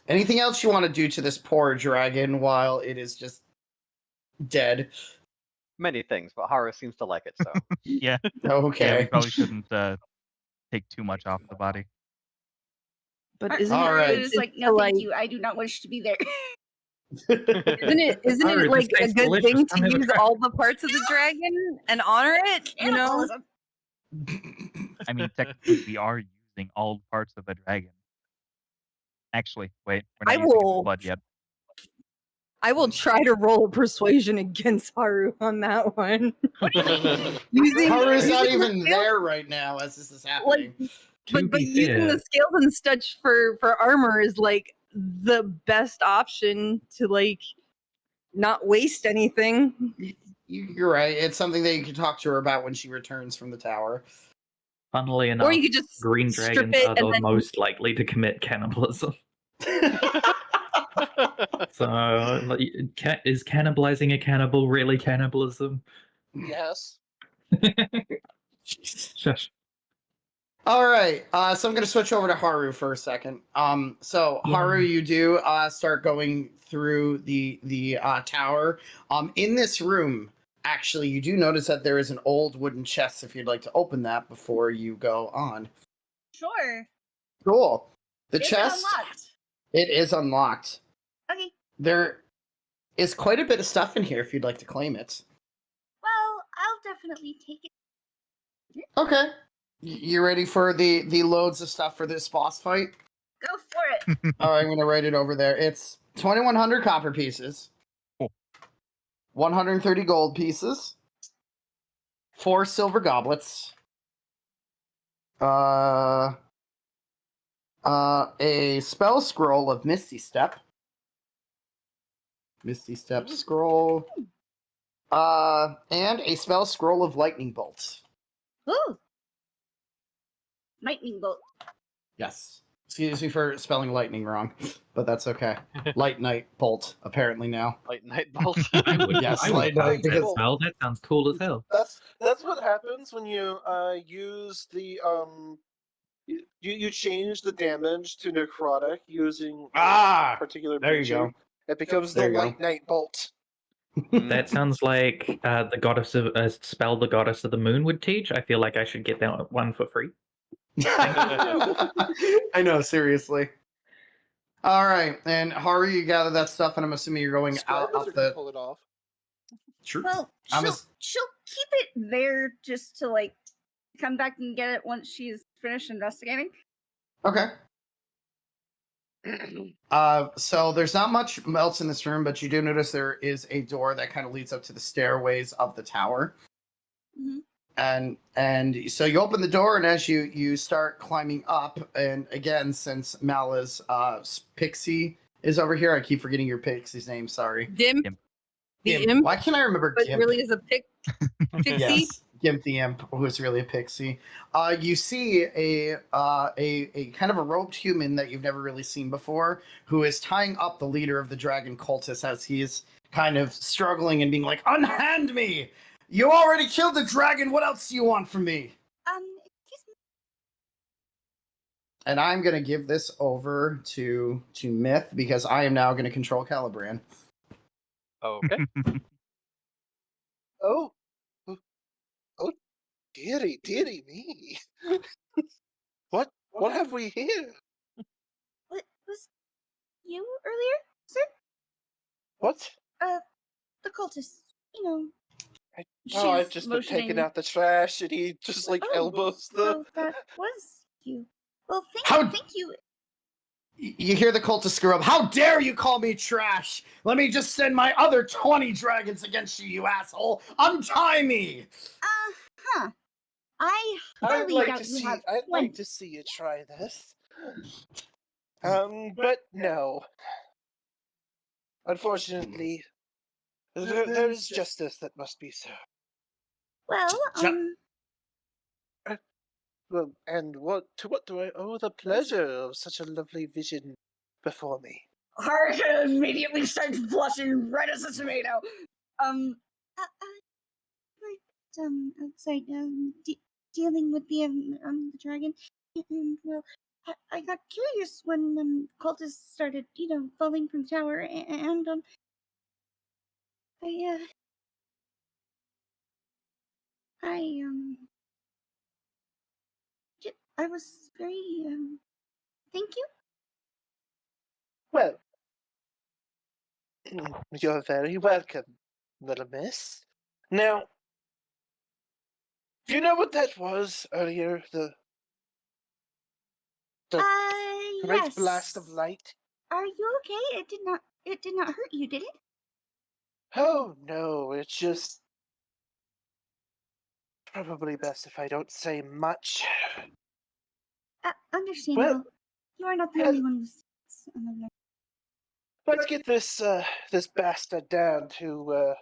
Anything else you want to do to this poor dragon while it is just dead? Many things, but Haru seems to like it, so. Yeah, Okay. yeah, we probably shouldn't take too much off the body. But isn't All it right. It's like, no, thank you. I do not wish to be there. Isn't Alright, it like this a tastes good delicious. thing Come to have a use try. all the parts of the dragon and honor it? You know. Cannibalism. I mean, technically, we are using all parts of the dragon. Actually, wait, we're not I using its will- blood yet. I will try to roll a persuasion against Haru on that one. Using Haru's not using the even scales- there right now as this is happening. To but be using fair, the scales and such for armor is like the best option to like not waste anything. You're right. It's something that you can talk to her about when she returns from the tower. funnily enough, Or you could just green strip dragons it are and the then most likely to commit cannibalism. So, like, is cannibalizing a cannibal really cannibalism? yes. Shush. All right. So I'm going to switch over to Haru for a second. So Haru, you do start going through the tower. In this room, actually, you do notice that there is an old wooden chest. If you'd like to open that before you go on. Sure. Cool. The Is it chest. unlocked? It is unlocked. Okay. There is quite a bit of stuff in here if you'd like to claim it. definitely take it. Okay. You ready for the loads of stuff for this boss fight? Go for it. Oh, I'm gonna write it over there. It's 2,100 copper pieces. Cool. 130 gold pieces. 4 silver goblets. A spell scroll of Misty Step. Misty Step scroll. And a spell scroll of Lightning Bolt. Ooh. Lightning bolt. Yes. Excuse me for spelling lightning wrong, but that's okay. Light Night Bolt, apparently now. Light Night Bolt. Yes, I Light would Night. like that Because spell. That sounds cool as hell. That's what happens when you use the you change the damage to necrotic using a particular there you creature. go. It becomes There the you go. Light Night Bolt. That sounds like the goddess of spell the goddess of the moon would teach. I feel like I should get that one for free. I know, seriously. All right, and Haru, you gather that stuff, and I'm assuming you're going out Scribes up are the. pull it off. True. Well, I'm she'll keep it there just to like come back and get it once she's finished investigating. Okay. So there's not much else in this room, but you do notice there is a door that kind of leads up to the stairways of the tower. Mhm. And so you open the door, and as you start climbing up, and again, since Mala's pixie is over here, I keep forgetting your pixie's name. Sorry. Gimp. Gimp. The Gimp. imp, Why can't I remember but Gimp? really is a pixie. Yes, Gimp the Imp, who is really a pixie. You see a kind of a robed human that you've never really seen before, who is tying up the leader of the dragon cultists as he's kind of struggling and being like, "Unhand me! You already killed the dragon. What else do you want from me?" Excuse me. And I'm gonna give this over to Myth because I am now gonna control Calibran. Okay. Oh, dearie me. What have we here? What was you earlier, sir? What? The cultist. You know. I've She's just been taking motioning. out the trash, and he just like elbows the. So that was you. Well, How- thank you. You hear the cultist screw up. "How dare you call me trash? Let me just send my other 20 dragons against you, you asshole! Untie me!" Huh. I I'd highly like doubt to you see. have I'd one. like to see you try this. But no. Unfortunately, there is justice that must be served. Well, Well, and what do I owe the pleasure of such a lovely vision before me? Haruka immediately starts blushing red as a tomato. outside, dealing with the dragon, and well, I got curious when cultists started, falling from the tower, and I was very thank you. Well, you're very welcome, little miss. Now, do you know what that was earlier? The great Yes. blast of light? Are you okay? It did not hurt you, did it? Oh no, it's just probably best if I don't say much. Understandable. Well, You are not the only one who's let's get this this bastard down to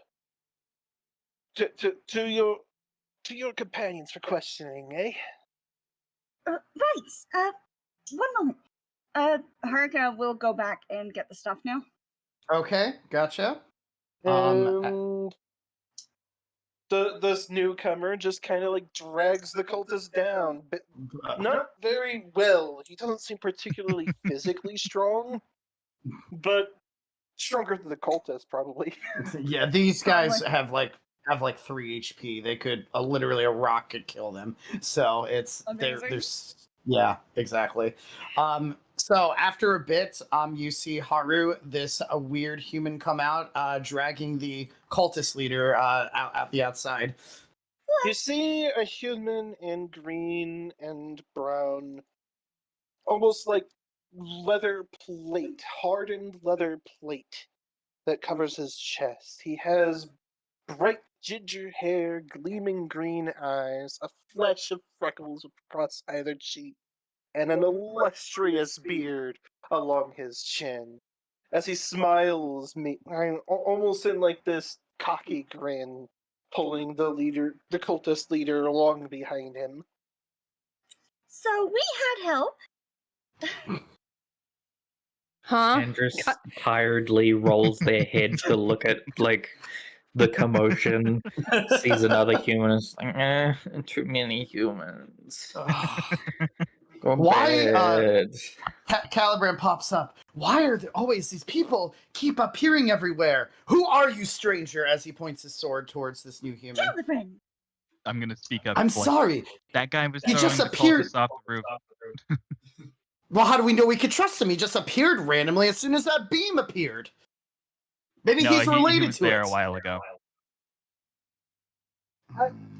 your companions for questioning, eh? right. One moment. Haruka will go back and get the stuff now. Okay, gotcha. This newcomer just kind of like drags the cultist down, but not very well. He doesn't seem particularly physically strong, but stronger than the cultist probably. Yeah, these guys have like 3 HP. They could literally a rock could kill them. So it's there's yeah, exactly. So after a bit, you see Haru, this weird human, come out, dragging the cultist leader out the outside. You see a human in green and brown, almost like leather plate, hardened leather plate that covers his chest. He has bright ginger hair, gleaming green eyes, a flash of freckles across either cheek, and an illustrious beard along his chin. As he smiles, almost in like this cocky grin, pulling the cultist leader along behind him. So we had help. Huh? Andrus tiredly rolls their head to look at like the commotion, sees another human, is like, too many humans. Go Why? bed. Caliban pops up. Why are there always these people keep appearing everywhere? Who are you, stranger? As he points his sword towards this new human. Caliban. I'm gonna speak up. I'm Blake. sorry. That guy was He throwing just the appeared. cultists off the roof. Well, how do we know we could trust him? He just appeared randomly as soon as that beam appeared. Maybe No, he's he related was to there it. a while ago.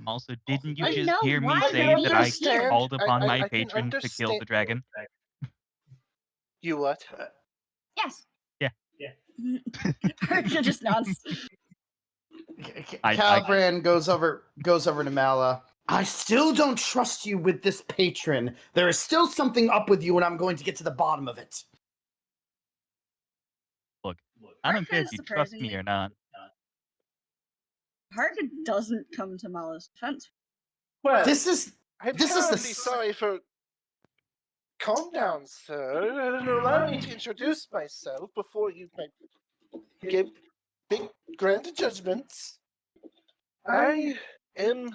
Also, didn't you I just know hear me why say they're that here. I called upon my I can patron to kill the dragon? You what? Yes. Yeah. Archer just nods. Caliban goes over to Mala. I still don't trust you with this patron. There is still something up with you, and I'm going to get to the bottom of it. Look, I don't care if Archer's you trust me or not. Harker doesn't come to Mala's defense. Well, This is I'm this is the terribly sorry for. Calm down, sir, and allow me to introduce myself before you give big grand judgments. I am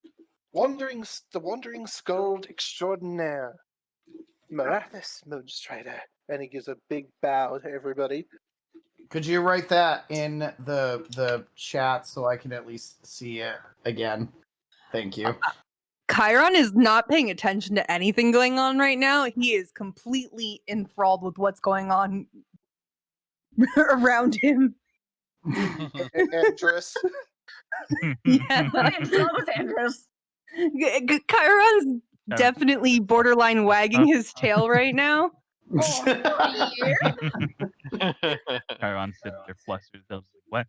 the Wandering Skald Extraordinaire, Marathis Moonstrider, and he gives a big bow to everybody. Could you write that in the chat so I can at least see it again? Thank you. Chiron is not paying attention to anything going on right now. He is completely enthralled with what's going on around him. Andrus. Yeah. I am so with Andros. Chiron's definitely borderline wagging his tail right now. Oh, yeah. Chiron sitting there flustered. I was like, what?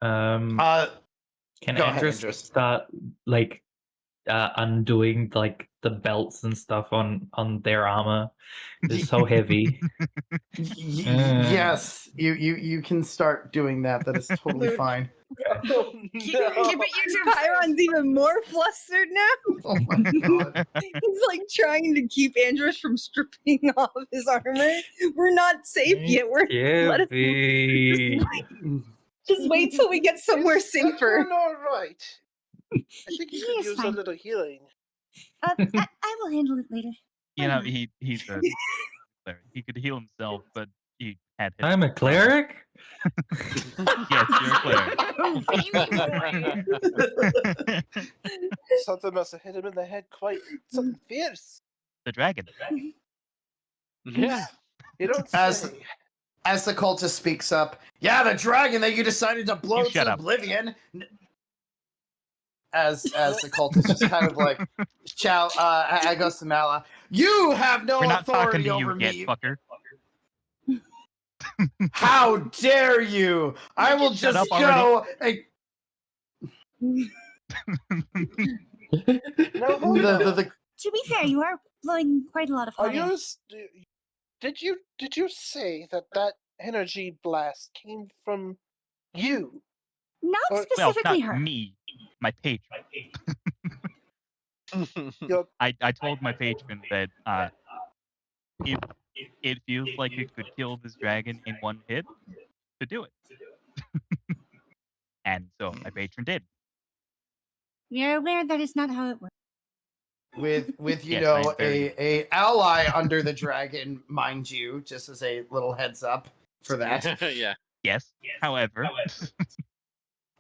Can Go ahead, Andrus Andrus. start like undoing like the belts and stuff on their armor? It's so heavy. Yes, you can start doing that. That is totally fine. Oh, Keep no. it YouTube Chiron's even more flustered now. Oh my god. He's like trying to keep Andrus from stripping off his armor. We're not safe yet. Let us Heavy. just wait till we get somewhere Is safer. everyone all right? I think you He could is use a fine. little healing. I will handle it later. You know, Why not? he's a cleric. He could heal himself, but he had hit. I'm a cleric? Yes, you're a cleric. Something must have hit him in the head quite something fierce. The dragon. Yeah. You don't As- say. As the cultist speaks up, yeah, the dragon that you decided to blow You shut to up. oblivion. As the cultist just kind of like, I goes to Mala. You have no We're not talking authority to you over yet, me. fucker. How dare you? I will Shut just up go and No, hold on. To be fair, you are blowing quite a lot of Are hot air. you? Did you say that energy blast came from you? Not Well, Well, specifically not her. me. My patron. Your I told my patron that if it feels like it could kill this dragon in one hit, to do it. And so my patron did. You're aware that is not how it works. with you Yes, know I'm very- a ally under the dragon, mind you, just as a little heads up for that. Yeah. Yes. However,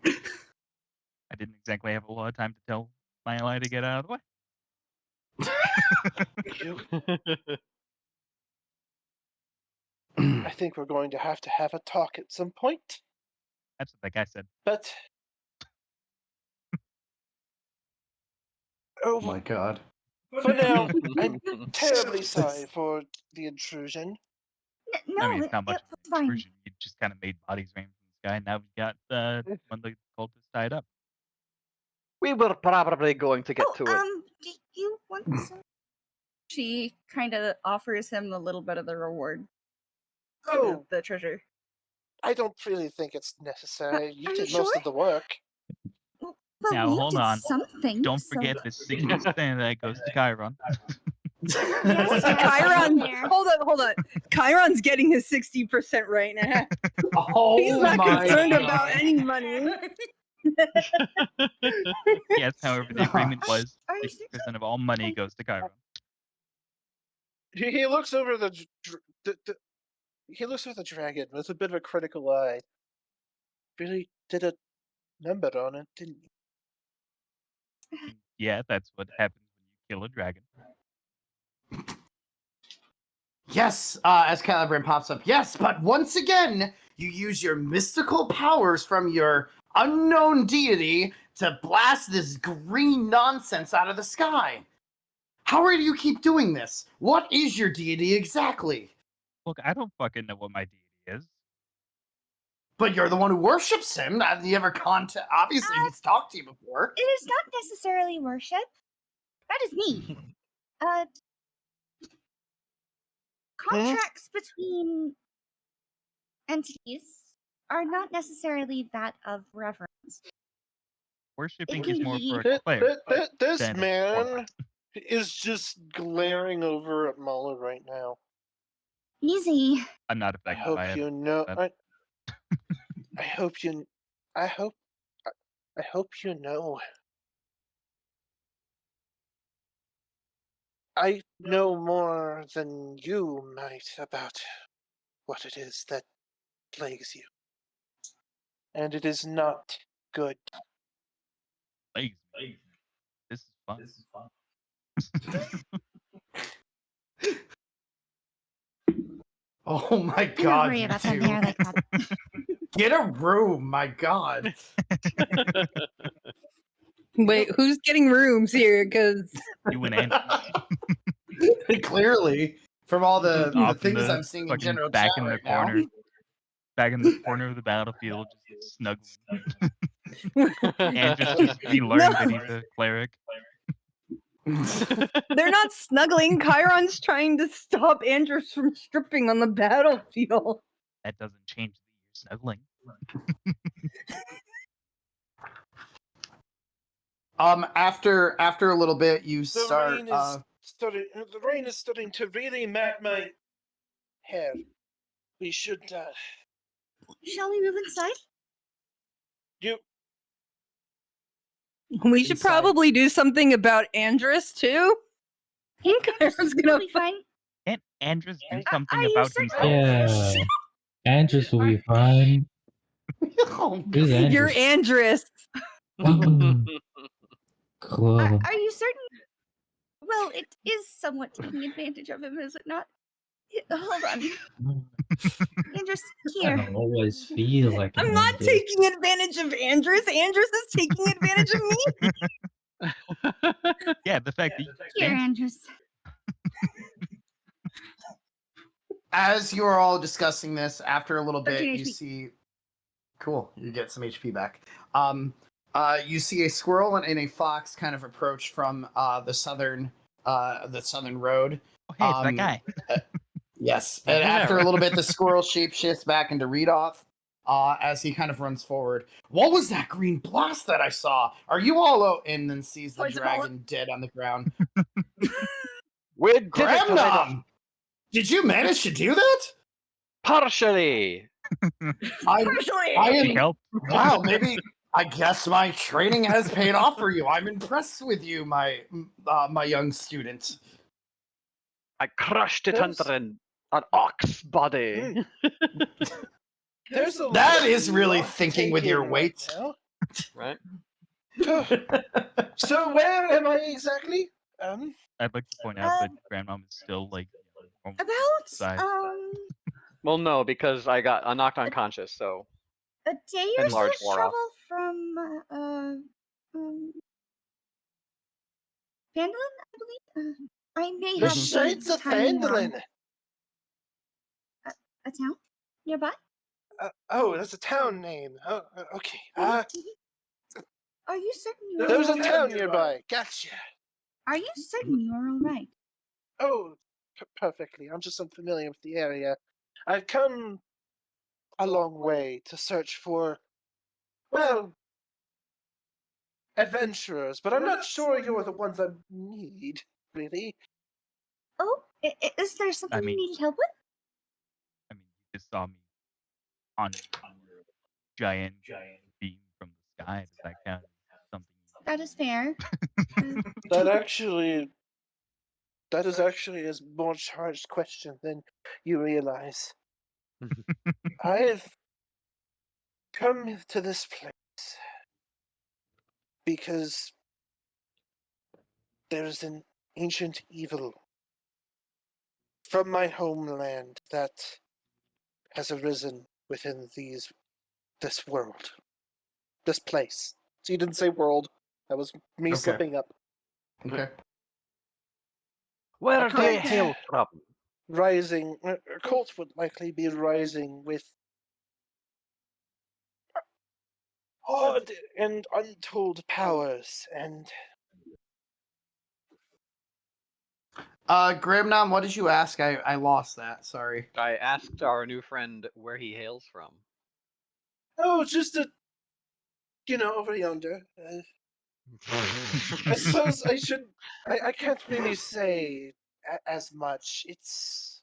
I didn't exactly have a lot of time to tell my ally to get out of the way. you. I think we're going to have a talk at some point. That's what that guy said. But Oh my god. for now, I'm terribly sorry for the intrusion. No, I mean, it's not much it of was an fine. intrusion. You just kind of made bodies rain from the sky. Now we've got one of the cultists tied up. We were probably going to get to it. Do you want some? She kind of offers him a little bit of the reward. Oh, The treasure. I don't really think it's necessary. You Are did you most sure? of the work. Well, Now, you hold did on. something. Don't so- forget the 60% that goes to Chiron. Yes, Chiron, there. hold on. Chiron's getting his 60% right now. Oh He's not my concerned God. about any money. Yes, however, the agreement was Are you 60% of all money goes to Chiron. He looks over he looks at the dragon with a bit of a critical eye. Really did a number on it, didn't you? Yeah, that's what happens when you kill a dragon. Yes, as Caliburn pops up. Yes, but once again, you use your mystical powers from your unknown deity to blast this green nonsense out of the sky. How do you keep doing this? What is your deity exactly? Look, I don't fucking know what my deity is. But you're the one who worships him. Have you ever obviously he's talked to you before. It is not necessarily worship. That is me. Contracts between entities are not necessarily that of reverence. Worshipping It is can more be- for a cleric. This than a man warlock. is just glaring over at Mala right now. Easy. I'm not I affected hope by it. you know. but- I hope you. I hope you know. I know more than you might about what it is that plagues you, and it is not good. Plagues me. This is fun. Oh my I don't god. worry you about that two. hair like that. Get a room, my god. Wait, who's getting rooms here? Because You and Andrew. Clearly, from all the Off in things the I'm seeing in fucking general back chat in the right now. corner. Back in the corner of the battlefield, just snuggling. And he learned that he's a cleric. they're not snuggling. Chiron's trying to stop Andrews from stripping on the battlefield. That doesn't change that you're snuggling. After a little bit, you start. The rain is starting to really mat my hair. We should. Shall we move inside? You. We should Inside. probably do something about Andrus too. Chiron's We'll gonna be fine. Can't Andrews do Are something you about certain? himself? Yeah. Andrews will be fine. Oh, Who's Andrews? You're Andrus. Oh, cool. Are you certain? Well, it is somewhat taking advantage of him, is it not? Hold on. Andrews, I here. don't always feel like I'm an not Andrews. taking advantage of Andrus. Andrus is taking advantage of me. Yeah, the fact that you Here, stand Andrews. as you are all discussing this, after a little bit, 13 you HP. see. Cool, you get some HP back. You see a squirrel and a fox kind of approach from the southern road. oh, hey, it's that guy. Yes, Yeah, and hello. after a little bit, the squirrel shapeshifts back into Reedoth as he kind of runs forward. What was that green blast that I saw? Are you all and then sees the Poison dragon dead on the ground. We did it, Reedoth. Gramnom! Did you manage to do that? Partially. I He am. helped. Wow, maybe. I guess my training has paid off for you. I'm impressed with you, my young student. I crushed it There's- under an ox body. There's a That lot is really to thinking take with your in weight. right Right? now. So where am I exactly? I'd like to point out that Grandmom is still like almost About size. Well, no, because I got knocked unconscious, so a day or And large so's war travel from Vandalin, I believe. I may The have shades of timing wrong. Vandalin. A town nearby. Oh, that's a town name. Oh, okay. Are you certain you are There's a all town right? nearby. Gotcha. Are you certain you are all right? Oh, perfectly. I'm just unfamiliar with the area. I've come a long way to search for, well, adventurers, but I'm not sure you're the ones I need, really. Oh, is there something you needed help with? I mean, you just saw me on a giant beam from the sky. Does that count as something? That is fair. That is actually a more charged question than you realize. I've come to this place because there's an ancient evil from my homeland that has arisen within this world, this place. So you didn't say world. That was me Okay. slipping up. Okay. Where A do they cult hail from? rising. A cult would likely be rising with odd and untold powers, and Grimnom, what did you ask? I lost that. Sorry. I asked our new friend where he hails from. oh, just over yonder. I suppose I should. I can't really say as much. It's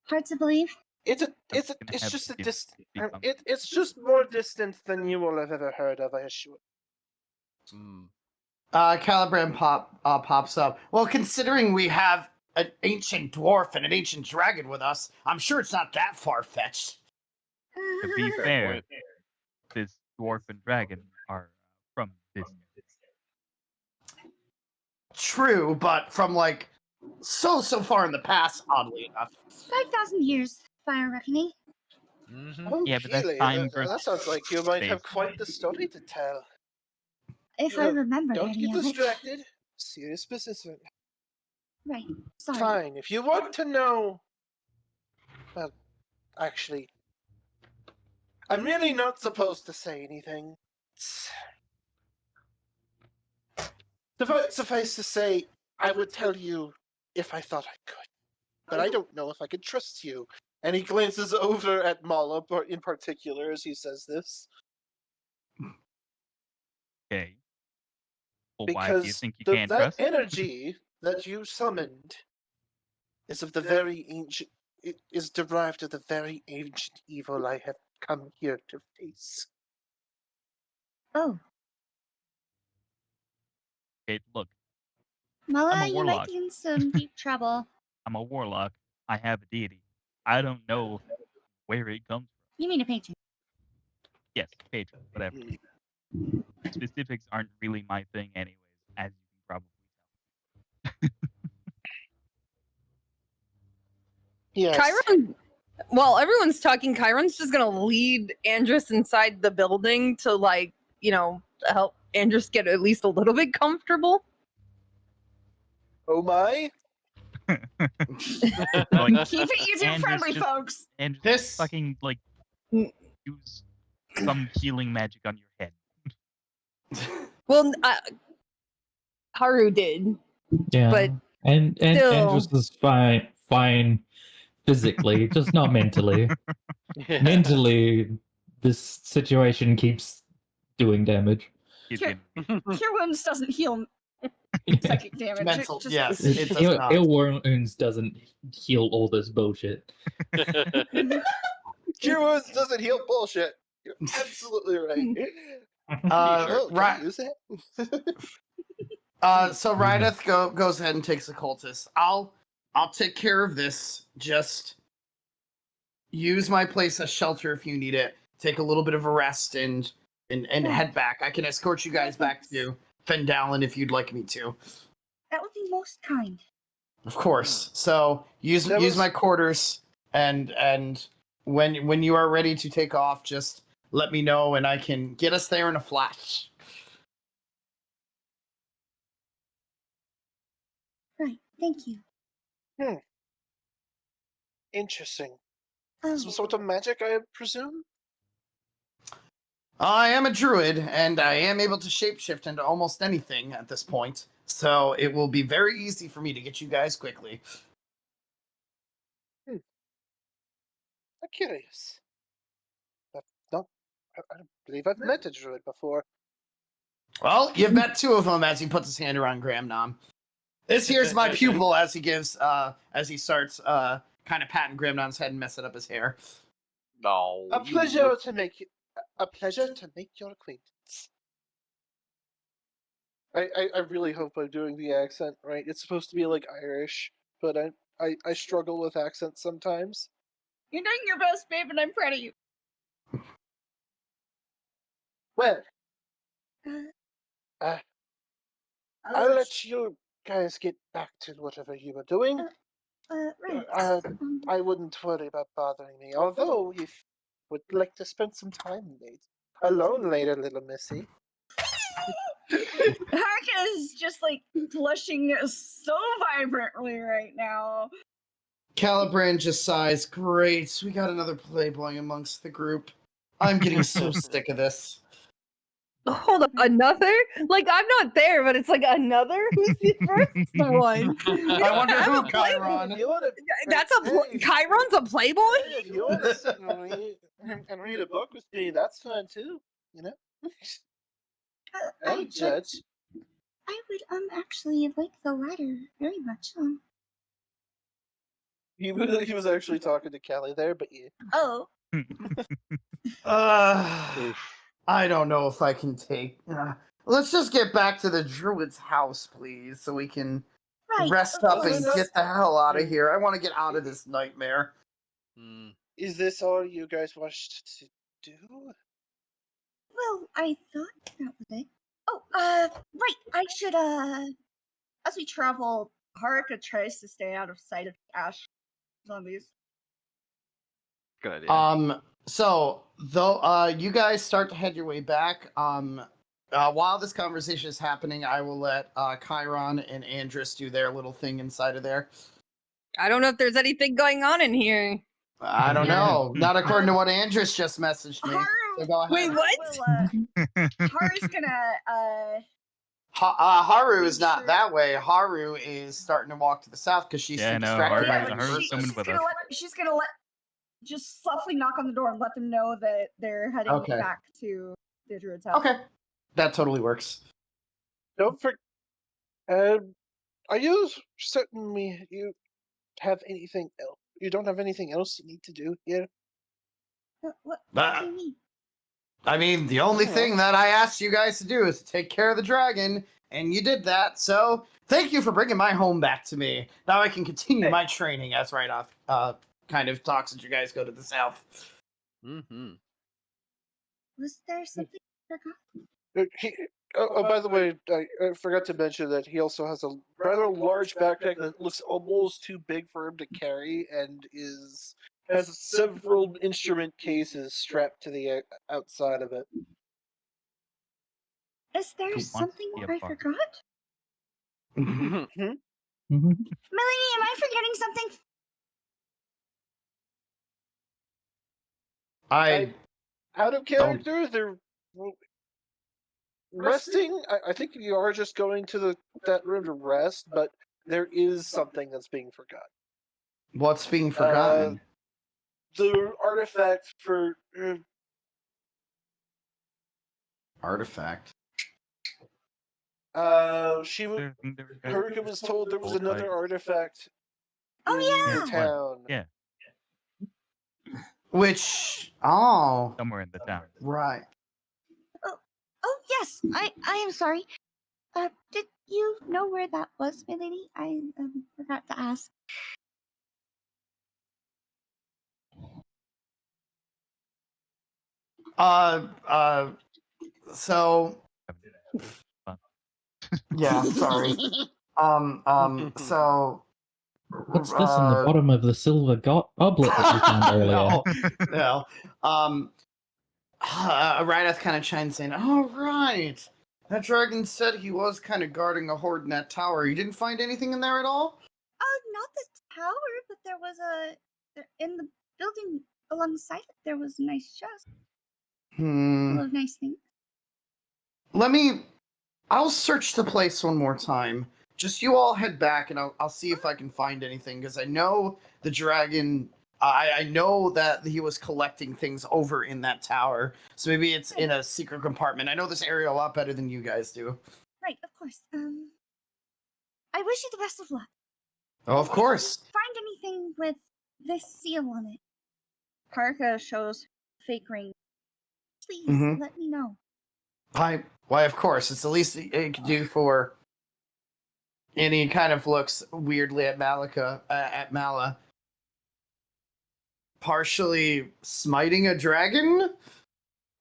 Hard to believe. it's have just a to give distant. become- It's just more distant than you will have ever heard of. I assure. Caliban pops up. Well, considering we have an ancient dwarf and an ancient dragon with us, I'm sure it's not that far fetched. To be fair, this dwarf and dragon are from this. True, but from like so far in the past, oddly enough. 5,000 years, fire reckoning. Oh, Yeah, but that's really? time That sounds like you might have space. quite the story to tell. If I remember Don't any get of it. distracted. Serious business. Right. Sorry. Fine. If you want to know, well, actually, I'm really not supposed to say anything. Suffice to say, I would tell you if I thought I could, but I don't know if I could trust you. And he glances over at Mala, in particular, as he says this. Okay. Well, Because why do you think you can't that trust? energy that you summoned is of the very ancient. It is derived of the very ancient evil I have come here to face. Oh, Okay, look, Mala, you might warlock. be in some deep trouble. I'm a warlock. I have a deity. I don't know where it comes from. You mean a patron? Yes, patron, whatever. Specifics aren't really my thing, anyways, as you can probably tell. Yes. Chiron, while everyone's talking, Chiron's just gonna lead Andrus inside the building to, like, help Andrus get at least a little bit comfortable. Oh my! Like, Keep it user Andrus friendly, just- folks. and This- fucking, like, Mm. use some healing magic on your head. Well, Haru did. Yeah. But and still- Andrus is fine physically, just not mentally. Mentally, this situation keeps doing damage. He's Here- getting- Cure wounds doesn't heal psychic damage. It Mental, just- yes, it does not. Ill wounds doesn't heal all this bullshit. Cure Wounds doesn't heal bullshit. You're absolutely right. Right. Can I use it? So Rydeth goes ahead and takes the cultist. I'll take care of this. Just use my place as shelter if you need it. Take a little bit of a rest and head back. I can escort you guys back to Fendalen if you'd like me to. That would be most kind. Of course. So use my quarters and when you are ready to take off, just let me know and I can get us there in a flash. Right. Thank you. Interesting. Oh, Some sort of magic, I presume? I am a druid, and I am able to shapeshift into almost anything at this point, so it will be very easy for me to get you guys quickly. I'm curious. I don't believe I've met a druid before. Well, you've met two of them as he puts his hand around Graham Nom. This here's my pupil as he gives, as he starts, kind of patting Graham Nom's head and messing up his hair. No. A pleasure to make your acquaintance. I really hope I'm doing the accent right. It's supposed to be like Irish, but I struggle with accents sometimes. You're doing your best, babe, and I'm proud of you. Well, uh, I'll let you guys get back to whatever you were doing. right. I wouldn't worry about bothering me, although if you would like to spend some time alone later, little missy. Harka is just like blushing so vibrantly right now. Calibrand just sighs. Great, we got another playboy amongst the group. I'm getting so sick of this. Hold up, another? Like, I'm not there, but it's like another? Who's the first one? I wonder who, Chiron. Chiron's a playboy? If you want to sit and read a book with me, that's fine too. You know? I judge. I would actually like the latter very much. He was actually talking to Kelly there, but yeah. Oh. I don't know if I can take. Let's just get back to the druid's house, please, so we can rest up and get the hell out of here. I want to get out of this nightmare. Is this all you guys wished to do? Well, I thought that was it. Oh, right. I should, As we travel, Haruka tries to stay out of sight of ash zombies. Good idea. So though you guys start to head your way back, while this conversation is happening, I will let Chiron and Andrus do their little thing inside of there. I don't know if there's anything going on in here. I don't know. Not according to what Andrus just messaged me. So go ahead. Wait, what? Haru's gonna Haru is not that way. Haru is starting to walk to the south because she's too distracted by the Haru's coming with us. she's gonna let just softly knock on the door and let them know that they're heading back to the druid's house. Okay, that totally works. Don't forget. Are you certain you have anything else? You don't have anything else you need to do here? what do you mean? I mean, the only thing that I asked you guys to do is to take care of the dragon, and you did that. So thank you for bringing my home back to me. Now I can continue my training as right off. Kind of talks that you guys go to the south. Mm-hmm. Was there something I forgot? By the way, I forgot to mention that he also has a rather large backpack that looks almost too big for him to carry, and has several instrument cases strapped to the outside of it. Is there something I forgot? Hmm? Melanie, am I forgetting something? Out of character, they're resting. I think you are just going to that room to rest, but there is something that's being forgotten. What's being forgotten? The artifact for artifact. Haruka was told there was another artifact. Oh yeah, in town. Yeah. Which somewhere in the town. Right. Oh yes, I am sorry. Did you know where that was, my lady? I forgot to ask. So yeah, sorry. So What's this in the bottom of the silver goblet that you found earlier? no. Rydeth kind of chimes in. Oh, right. That dragon said he was kind of guarding a horde in that tower. You didn't find anything in there at all? Not the tower, but there was in the building alongside it. There was a nice chest full of nice things. I'll search the place one more time. Just you all head back, and I'll see if I can find anything, because I know the dragon. I know that he was collecting things over in that tower, so maybe it's in a secret compartment. I know this area a lot better than you guys do. Right, of course. I wish you the best of luck. Oh, of course. Find anything with this seal on it. Haruka shows fake ring. Please let me know. Why, of course. It's the least it could do for. And he kind of looks weirdly at Mala. Partially smiting a dragon?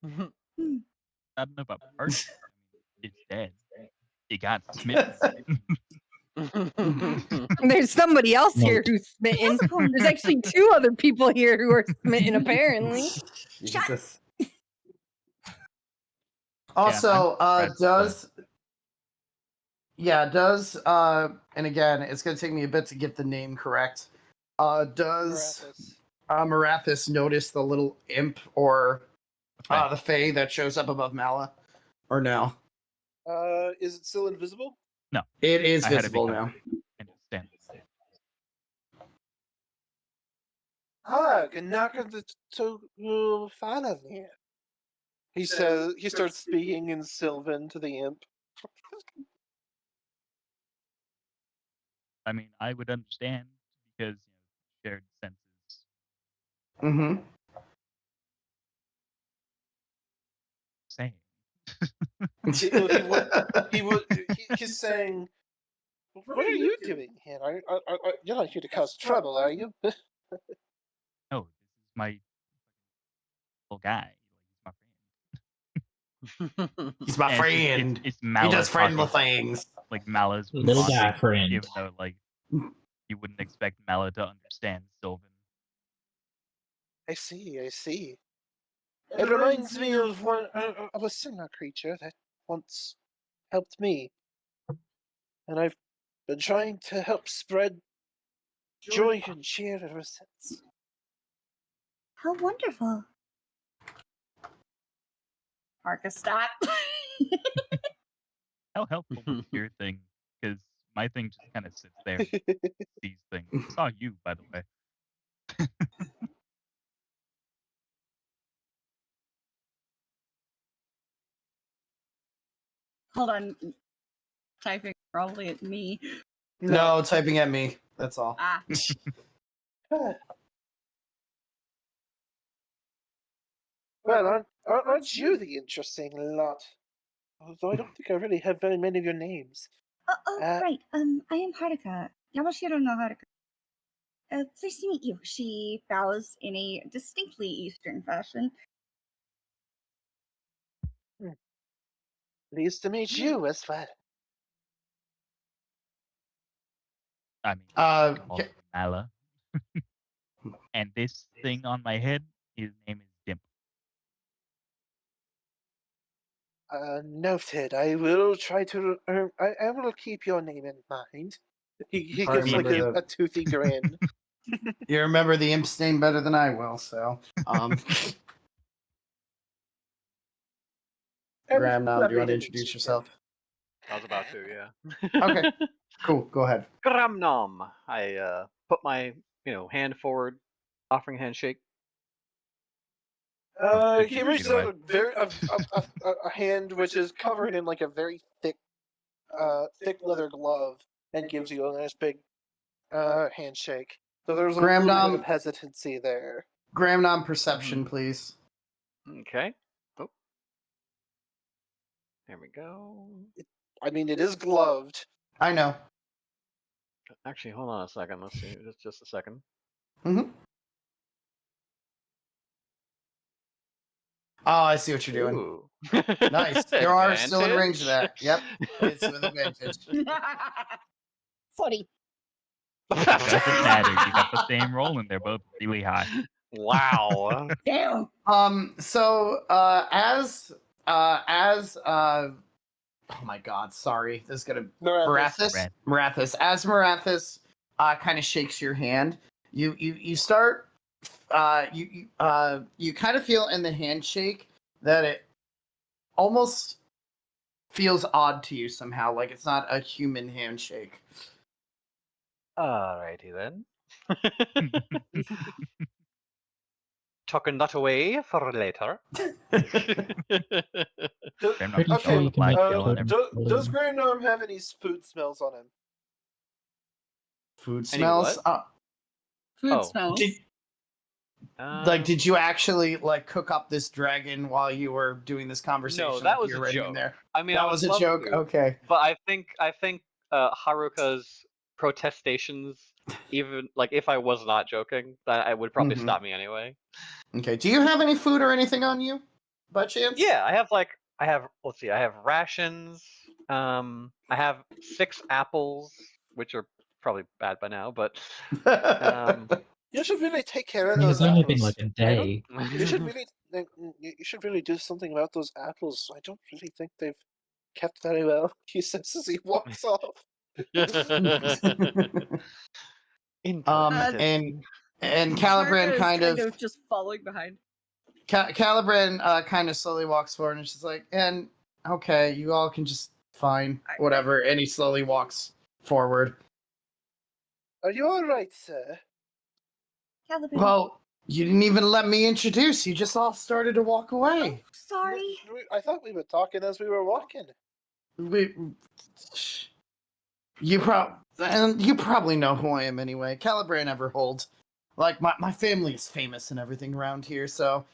I don't know about partially. It's dead. He got smitten. There's somebody else here who's smitten. There's actually 2 other people here who are smitten, apparently. Jesus. Also, and again, it's going to take me a bit to get the name correct. Does Marathis notice the little imp or the fae that shows up above Mala? Or no? Is it still invisible? No. It is visible now. Finally. He says he starts speaking in Sylvan to the imp. I mean, I would understand because shared senses. Same. He's saying, "What are you doing here? You're not here to cause trouble, are you?" No, this is my little guy. He's my friend. It's Mala. He does friendly things. Like Mala's little guy friend. Even though, like, you wouldn't expect Mala to understand Sylvan. I see. It reminds me of a similar creature that once helped me, and I've been trying to help spread joy and cheer ever since. How wonderful. Haruka, stop. How helpful was your thing? Because my thing just kind of sits there, sees things. I saw you, by the way. Hold on. Typing probably at me. No, typing at me. That's all. Well, aren't you the interesting lot? Although I don't think I really have very many of your names. Right. I am Haruka. Yamashiro no Haruka. Pleased to meet you. She bows in a distinctly Eastern fashion. Pleased to meet you as well. I mean, Mala. And this thing on my head, his name is Dimple. Noted. I will try to. I will keep your name in mind. He gives like a toothy grin. You remember the imp's name better than I will, so. Graham, now do you want to introduce yourself? I was about to, yeah. Okay, cool. Go ahead. Gramnom. I put my hand forward, offering a handshake. He reaches out a hand which is covered in like a very thick leather glove and gives you a nice big handshake. So there's a little bit of hesitancy there. Gramnom perception, please. Okay. Oh. There we go. It is gloved. I know. Actually, hold on a second. Let's see. Just a second. Oh, I see what you're doing. Nice. You are still in range of that. Yep. It's with advantage. 40. Doesn't matter. You got the same roll, and they're both really high. Wow. Damn. So oh my god, sorry. This is gonna Marathis. Marathis. As Marathis kind of shakes your hand, you start you kind of feel in the handshake that it almost feels odd to you somehow, like it's not a human handshake. Alrighty then. Tucking that away for later. Pretty sure you can make tokens for does them. Grey Gnome have any food smells on him? Food Any smells. what? Food smells. Did you actually like cook up this dragon while you were doing this conversation? No, that like was you a were writing joke. in there? I mean, That I would was a love joke. to, Okay. but I think Haruka's protestations, even like if I was not joking, that it would probably Mhm. stop me anyway. Okay. Do you have any food or anything on you, by chance? Yeah, I have rations. I have 6 apples, which are probably bad by now, but You should really take care of I mean, those it's only been apples. like a day. You should really, you should really do something about those apples. I don't really think they've kept very well. He says as he walks off. And Calibran Haruka is kind of just following behind. Calibran kind of slowly walks forward and she's like, and okay, you all can just fine, whatever. And he slowly walks forward. Are you all right, sir? Caliban. Well, you didn't even let me introduce. You just all started to walk away. Oh, sorry. I thought we were talking as we were walking. You probably know who I am anyway. Calibran Everhold. Like my family is famous and everything around here, so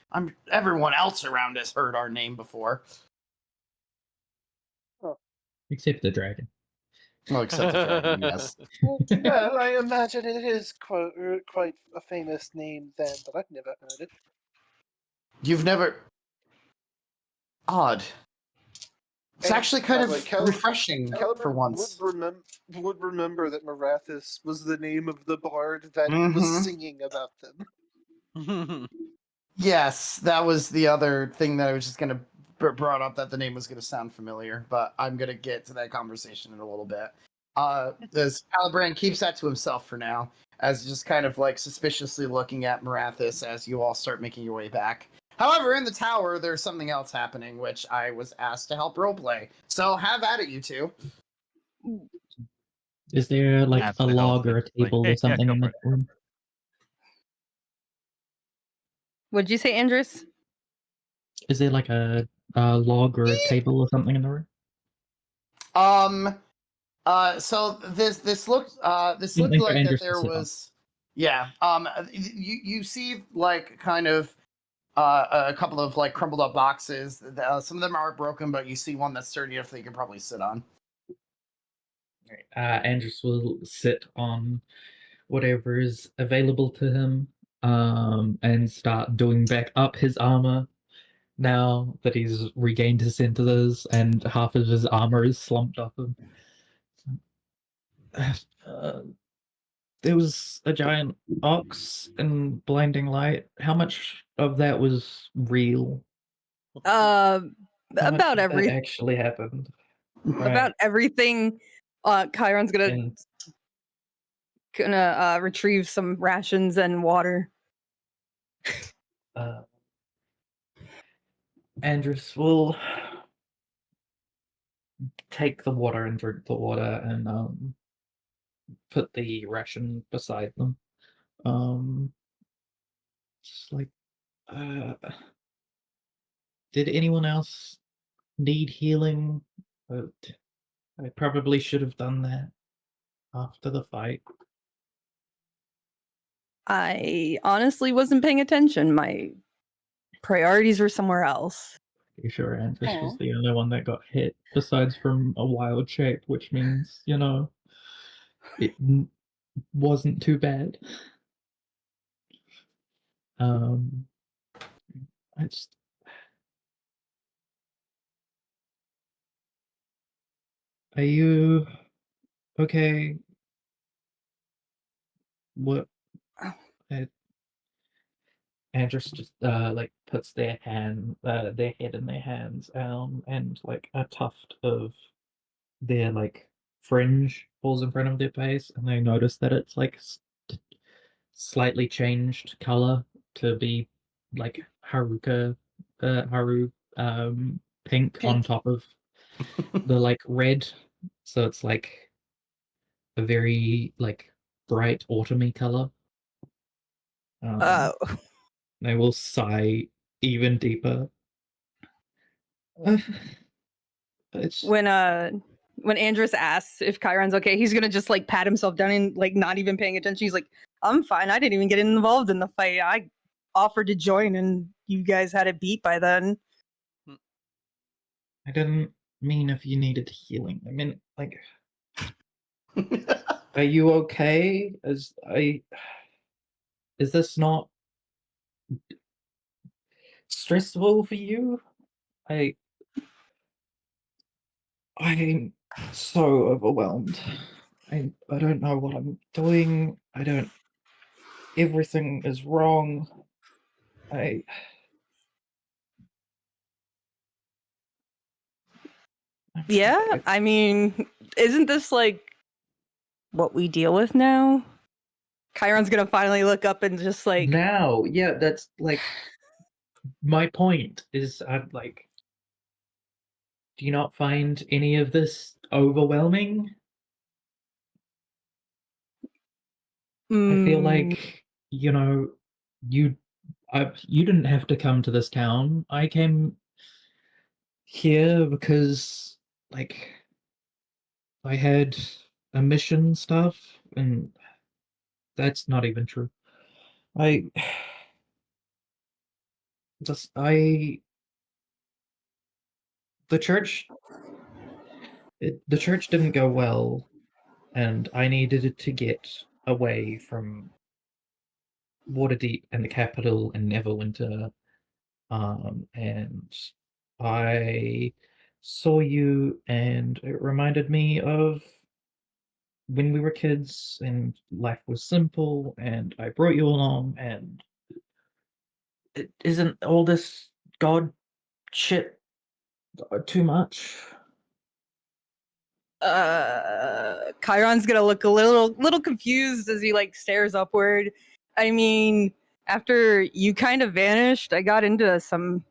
everyone else around has heard our name before. Except the dragon. Well, except the dragon, yes. Well, I imagine it is quite a famous name then, but I've never heard it. You've never. Odd. It's actually kind of refreshing for once. Would remember that Marathis was the name of the bard that was singing about them. Yes, that was the other thing that I was just going to brought up, that the name was going to sound familiar, but I'm going to get to that conversation in a little bit. As Calibran keeps that to himself for now, as just kind of like suspiciously looking at Marathis as you all start making your way back. However, in the tower, there's something else happening, which I was asked to help roleplay. So have at it, you two. Is there like a log or a table or something in the room? What'd you say, Andrus? Is there like a log or a table or something in the room? So this looked like that there was, yeah. You see like kind of a couple of like crumbled up boxes. Some of them are broken, but you see one that's sturdy enough that you can probably sit on. Andrus will sit on whatever is available to him, and start doing back up his armor now that he's regained his senses and half of his armor is slumped off him. There was a giant ox in blinding light. How much of that was real? About everything actually happened. About everything. Chiron's gonna retrieve some rations and water. Andrus will take the water and drink the water and put the ration beside them. Just like, did anyone else need healing? I probably should have done that after the fight. I honestly wasn't paying attention. My priorities were somewhere else. Pretty sure Andrus was the only one that got hit, besides from a wild shape, which means, you know, it wasn't too bad. I just... Are you okay? what? Andrew just like puts their head in their hands, and like a tuft of their like fringe falls in front of their face, and they notice that it's like slightly changed color to be like Haru pink on top of the like red, so it's like a very like bright autumny color. Oh. They will sigh even deeper. It's When Andrus asks if Chiron's okay, he's gonna just like pat himself down and like not even paying attention. He's like, I'm fine. I didn't even get involved in the fight. I offered to join and you guys had it beat by then. I didn't mean if you needed healing. I mean, like, are you okay? Is this not stressful for you? I'm so overwhelmed. I don't know what I'm doing. Everything is wrong. Yeah, I mean, isn't this like what we deal with now? Chiron's gonna finally look up and just like now, yeah, that's like my point is I'm like, do you not find any of this overwhelming? I feel like, you know, you didn't have to come to this town. I came here because like I had a mission stuff, and that's not even true. I just the church the church didn't go well, and I needed to get away from Waterdeep and the capital and Neverwinter. And I saw you, and it reminded me of when we were kids and life was simple, and I brought you along, and it isn't all this god shit too much? Chiron's gonna look a little confused as he like stares upward. I mean, after you kind of vanished, I got into some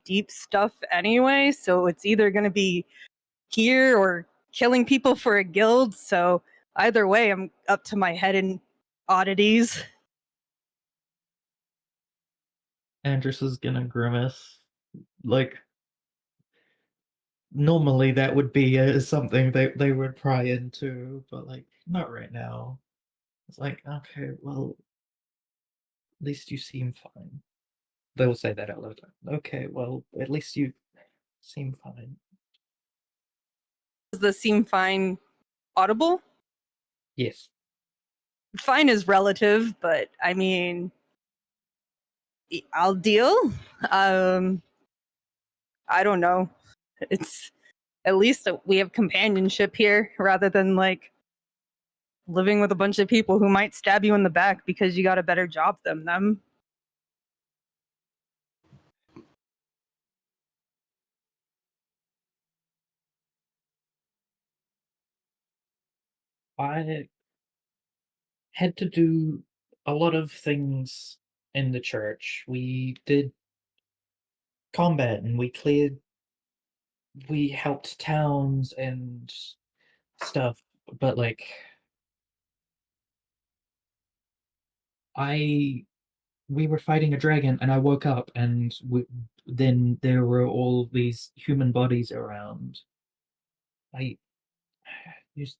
deep stuff anyway, so it's either gonna be here or killing people for a guild, so either way I'm up to my head in oddities. Andrus is gonna grimace. Like, normally that would be something they would pry into, but like not right now. It's like, okay, well, at least you seem fine. They will say that out loud. Okay, well, at least you seem fine. Does the seem fine audible? Yes. Fine is relative, but I mean, I'll deal. I don't know. It's at least we have companionship here rather than like living with a bunch of people who might stab you in the back because you got a better job than them. I had to do a lot of things in the church. We did combat, and we helped towns and stuff, but like we were fighting a dragon, and I woke up, and then there were all these human bodies around. I just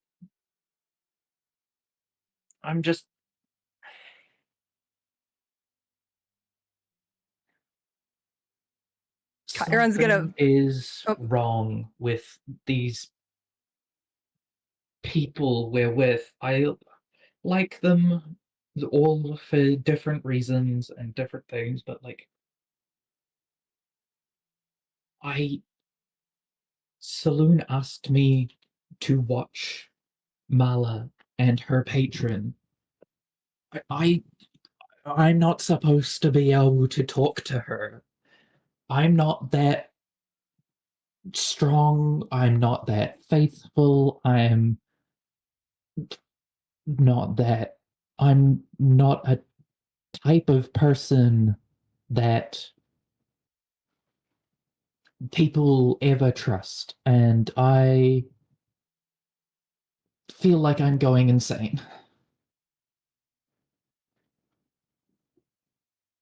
I'm just Chiron's gonna something is wrong with these people we're with. I like them all for different reasons and different things, but like Saloon asked me to watch Mala and her patron, I'm not supposed to be able to talk to her. I'm not that strong. I'm not that faithful. I'm not that. I'm not a type of person that people ever trust, and I feel like I'm going insane.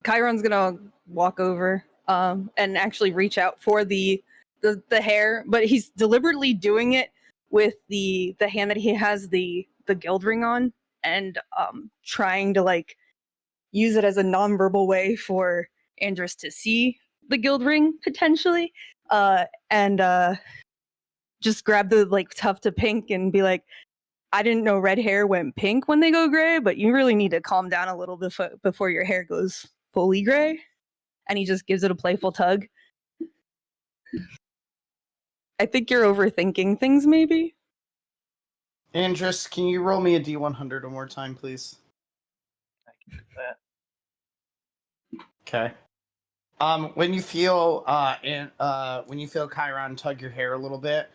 Chiron's gonna walk over and actually reach out for the hair, but he's deliberately doing it with the hand that he has the guild ring on, and trying to like use it as a nonverbal way for Andrus to see the guild ring potentially, and just grab the like tuft of pink and be like, I didn't know red hair went pink when they go gray, but you really need to calm down a little bit before your hair goes fully gray. And he just gives it a playful tug. I think you're overthinking things, maybe. Andrus, can you roll me a D100 one more time, please? I can do that. Okay. When you feel Chiron tug your hair a little bit,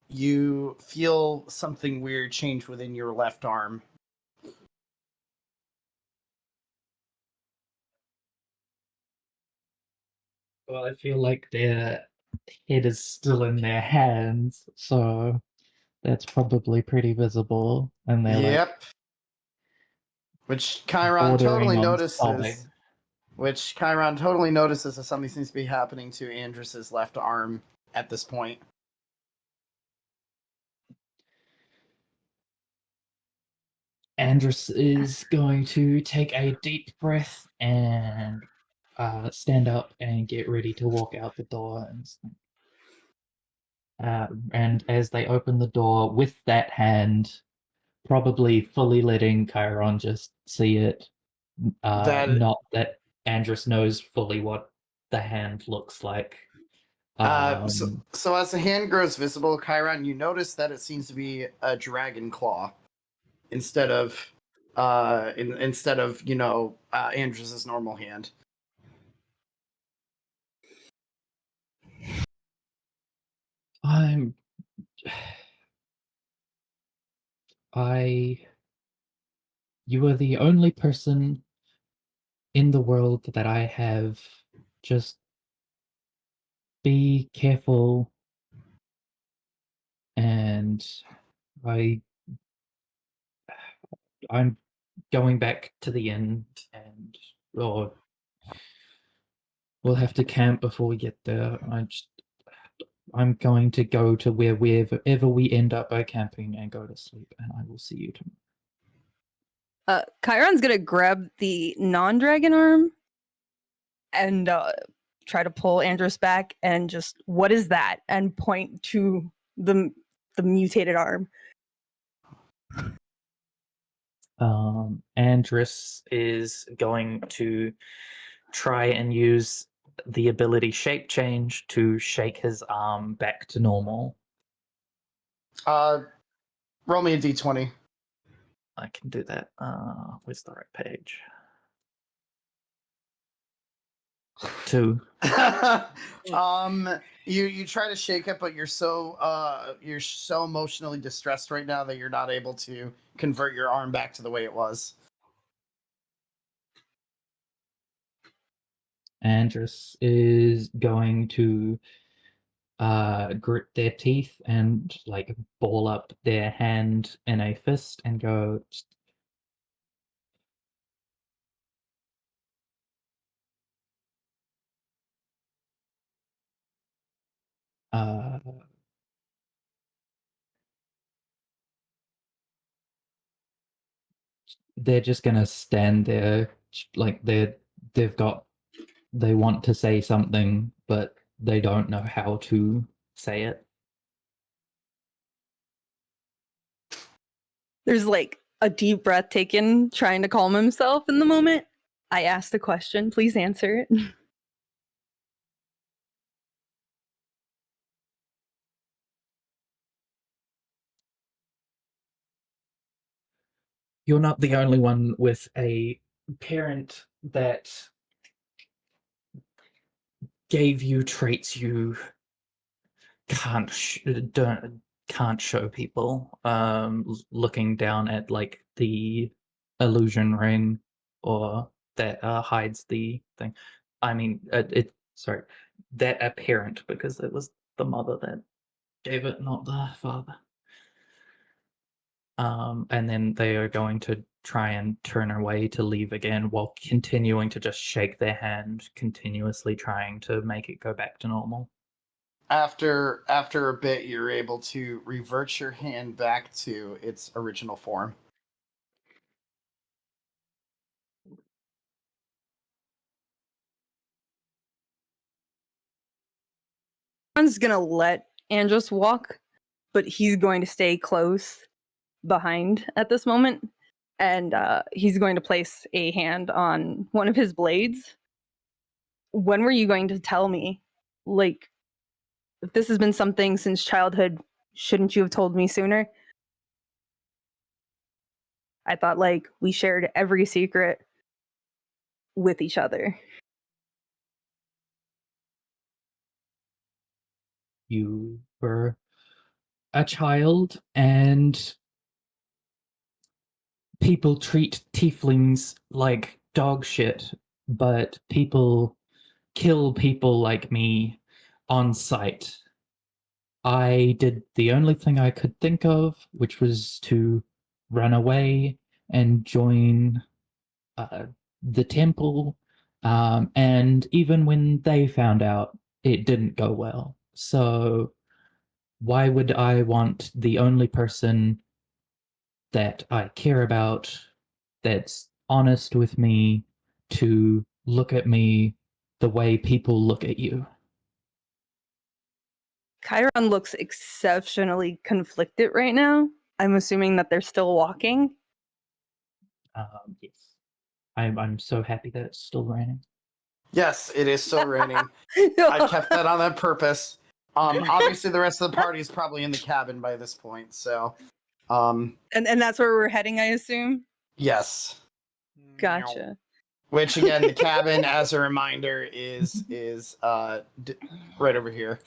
you feel something weird change within your left arm. Well, I feel like their head is still in their hands, so that's probably pretty visible. And they're Yep. Which Chiron bordering totally on notices. sobbing. Which Chiron totally notices that something seems to be happening to Andrus's left arm at this point. Andrus is going to take a deep breath and stand up and get ready to walk out the door. And as they open the door with that hand, probably fully letting Chiron just see it, not that Andrus knows fully what the hand looks like. So as the hand grows visible, Chiron, you notice that it seems to be a dragon claw instead of Andrus's normal hand. You are the only person in the world that I have. Just be careful, and I'm going back to the inn, and or we'll have to camp before we get there. I'm going to go to wherever we end up by camping and go to sleep, and I will see you tomorrow. Chiron's gonna grab the non-dragon arm and try to pull Andrus back and just, what is that? And point to the mutated arm. Andrus is going to try and use the ability Shape Change to shake his arm back to normal. Roll me a D20. I can do that. Where's the right page? 2. You try to shake it, but you're so emotionally distressed right now that you're not able to convert your arm back to the way it was. Andrus is going to grit their teeth and like ball up their hand in a fist and go, they're just gonna stand there like they want to say something, but they don't know how to say it. There's like a deep breath taken, trying to calm himself in the moment. I asked a question, please answer it. you're not the only one with a parent that gave you traits you can't can't show people. Looking down at like the illusion ring, or that hides the thing. I mean, sorry, that a parent, because it was the mother that gave it, not the father. And then they are going to try and turn away to leave again, while continuing to just shake their hand, continuously trying to make it go back to normal. After a bit, you're able to revert your hand back to its original form. Chiron's gonna let Andros walk, but he's going to stay close behind at this moment, and he's going to place a hand on one of his blades. When were you going to tell me? Like, if this has been something since childhood, shouldn't you have told me sooner? I thought, like, we shared every secret with each other. You were a child, and people treat tieflings like dog shit, but people kill people like me on sight. I did the only thing I could think of, which was to run away and join the temple. And even when they found out, it didn't go well. So why would I want the only person that I care about, that's honest with me, to look at me the way people look at you? Chiron looks exceptionally conflicted right now. I'm assuming that they're still walking. Yes. I'm so happy that it's still raining. Yes, it is still raining. I kept that on purpose. Obviously, the rest of the party is probably in the cabin by this point, so. And that's where we're heading, I assume? Yes. Gotcha. Which, again, the cabin, as a reminder, is right over here.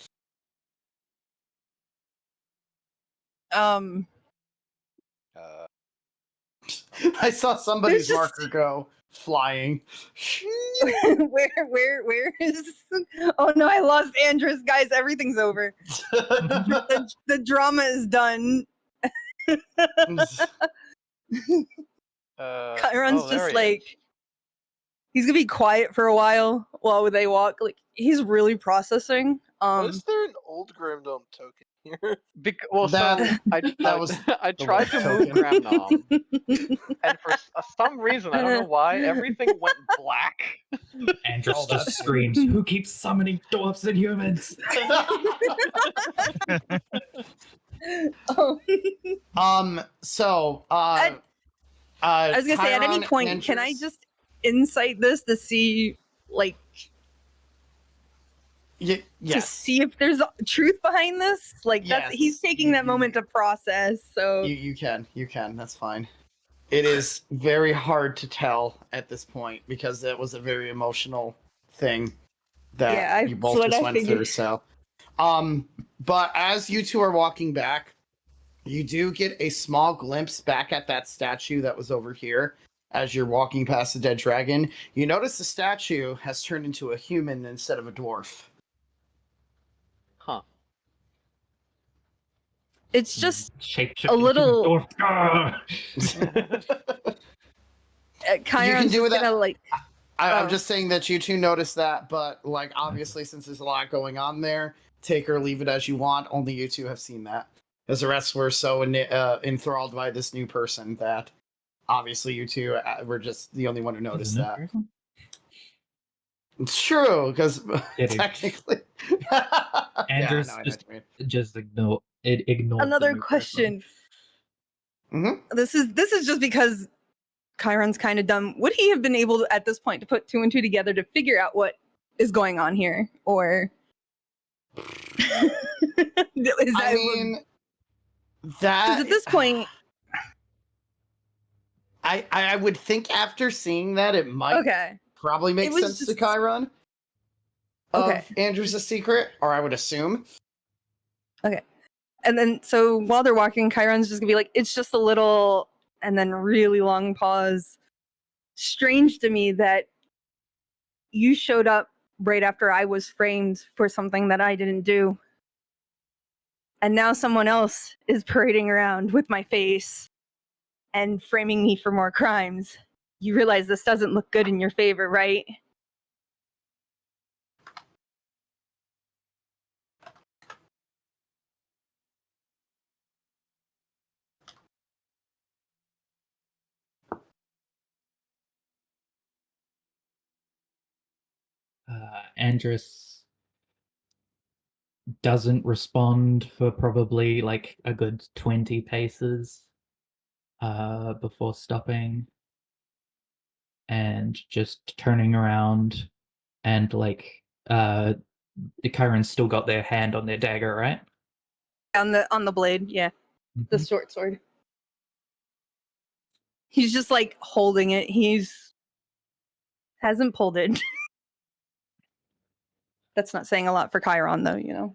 I saw somebody's marker go flying. Where is? Oh no, I lost Andros, guys. Everything's over. the drama is done. Chiron's just like, he's gonna be quiet for a while they walk. Like, he's really processing. Why is there an old Grimdom token here? I tried to move Gramnom, and for some reason, I don't know why, everything went black. Andros just screams, "Who keeps summoning dwarfs and humans?" I was gonna say, at any point, can I just insight this to see, like, to see if there's truth behind this? Like, he's taking that moment to process. So you can. That's fine. It is very hard to tell at this point because it was a very emotional thing that you both just went through. So, but as you two are walking back, you do get a small glimpse back at that statue that was over here. As you're walking past the dead dragon, you notice the statue has turned into a human instead of a dwarf. Huh. It's just a little. Chiron's just gonna, like. I'm just saying that you two noticed that, but like obviously, since there's a lot going on there, take or leave it as you want. Only you two have seen that, because the rest were so enthralled by this new person that obviously you two were just the only one who noticed that. Person? It's true, because technically, Andros just ignore it. Ignore another question. Mm-hmm. This is just because Chiron's kind of dumb. Would he have been able to, at this point, to put two and two together to figure out what is going on here, or at this point, I would think after seeing that it might probably make sense to Chiron of Andrew's secret, or I would assume. Okay. And then so while they're walking, Chiron's just gonna be like, it's just a little, and then really long pause. Strange to me that you showed up right after I was framed for something that I didn't do. And now someone else is parading around with my face and framing me for more crimes. You realize this doesn't look good in your favor, right? Andrus doesn't respond for probably like a good 20 paces before stopping and just turning around, and like Chiron's still got their hand on their dagger, right? On the blade, yeah. The short sword. He's just like holding it. Hasn't pulled it. That's not saying a lot for Chiron, though, you know.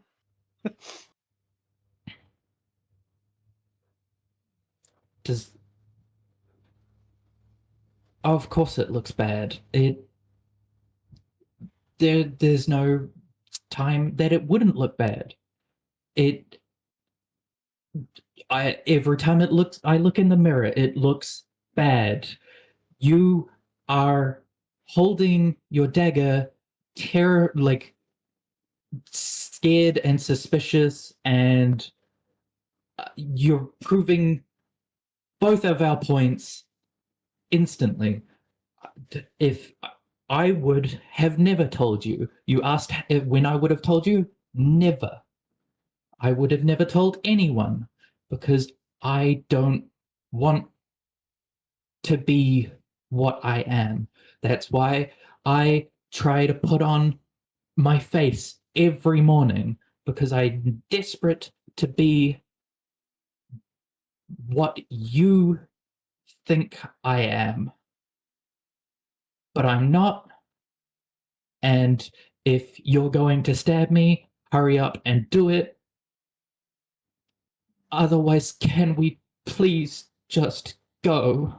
Of course it looks bad. There's no time that it wouldn't look bad. Every time I look in the mirror, it looks bad. You are holding your dagger, scared and suspicious, and you're proving both of our points instantly. If I would have never told you, you asked when I would have told you, never. I would have never told anyone, because I don't want to be what I am. That's why I try to put on my face every morning, because I'm desperate to be what you think I am. But I'm not. And if you're going to stab me, hurry up and do it. Otherwise, can we please just go?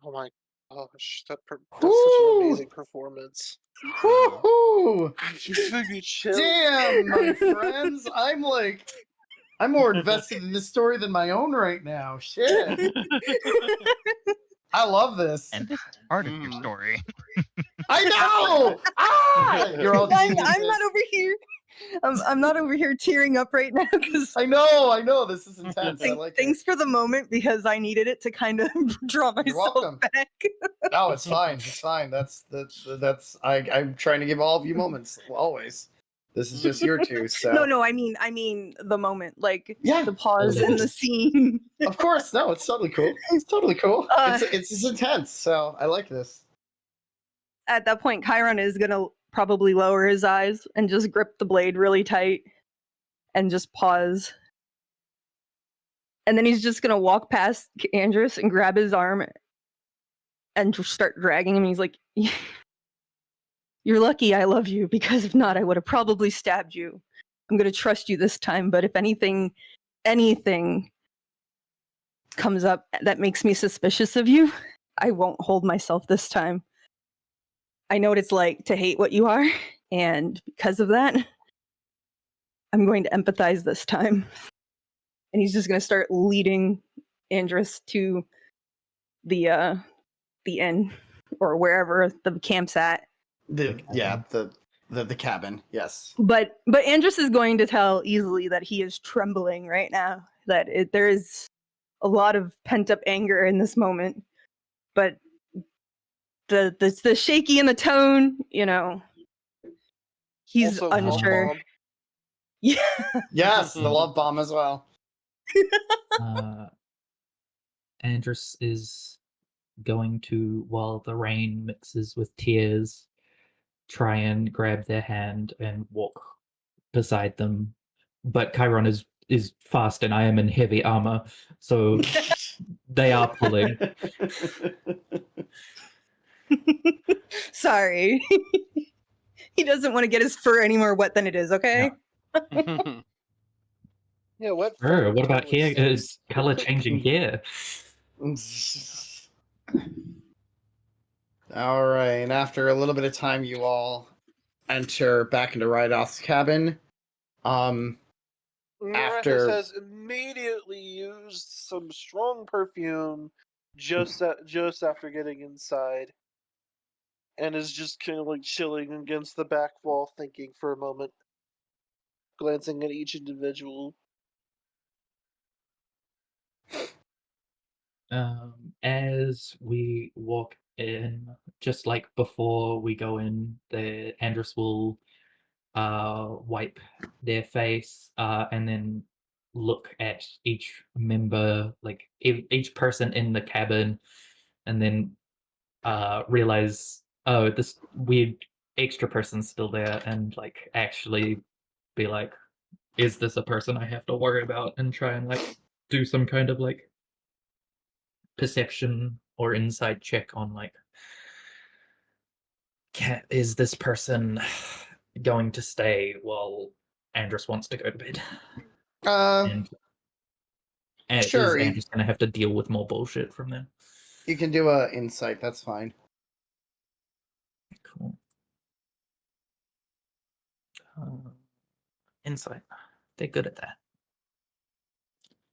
Oh my gosh, that's such an amazing performance. Woohoo! Just make me chill. Damn, my friends, I'm more invested in this story than my own right now. Shit. I love this. And this is part of your story. I know! Ah! You're all I'm not over here. I'm not over here tearing up right now because I know. This is intense. I like thanks for the moment, because I needed it to kind of draw myself back. No, it's fine. It's fine. I'm trying to give all of you moments always. This is just your two. So No. I mean the moment, like yeah, the pause in the scene. Of course, no, it's totally cool. It's totally cool. It's intense. So I like this. At that point, Chiron is gonna probably lower his eyes and just grip the blade really tight and just pause. And then he's just gonna walk past Andrus and grab his arm and start dragging him. He's like, "You're lucky I love you, because if not, I would have probably stabbed you. I'm gonna trust you this time, but if anything comes up that makes me suspicious of you, I won't hold myself this time. I know what it's like to hate what you are, and because of that, I'm going to empathize this time." And he's just going to start leading Andrus to the inn, or wherever the camp's at. The cabin. Yes. But Andrus is going to tell easily that he is trembling right now. That there is a lot of pent up anger in this moment. But the shaky in the tone, you know, he's Also, unsure. Yeah. Yes, the love bomb as well. Andrus is going to, while the rain mixes with tears, try and grab their hand and walk beside them. But Chiron is is fast and I am in heavy armor, so they are pulling. Sorry. He doesn't want to get his fur any more wet than it is, okay? Yeah, what? What about hair? Color changing hair. All right, and after a little bit of time, you all enter back into Rydoth's cabin. Marathis After has immediately used some strong perfume just after getting inside, and is just kind of like chilling against the back wall, thinking for a moment, glancing at each individual. As we walk in, just like before we go in, the Andrus will wipe their face and then look at each member, like each person in the cabin, and then realize, oh, this weird extra person's still there, and like actually be like, is this a person I have to worry about, and try and like do some kind of like perception or insight check on like, is this person going to stay while Andrus wants to go to bed? And sure, is Andrus going to have to deal with more bullshit from them? you can do a insight. That's fine. Cool. Insight. They're good at that.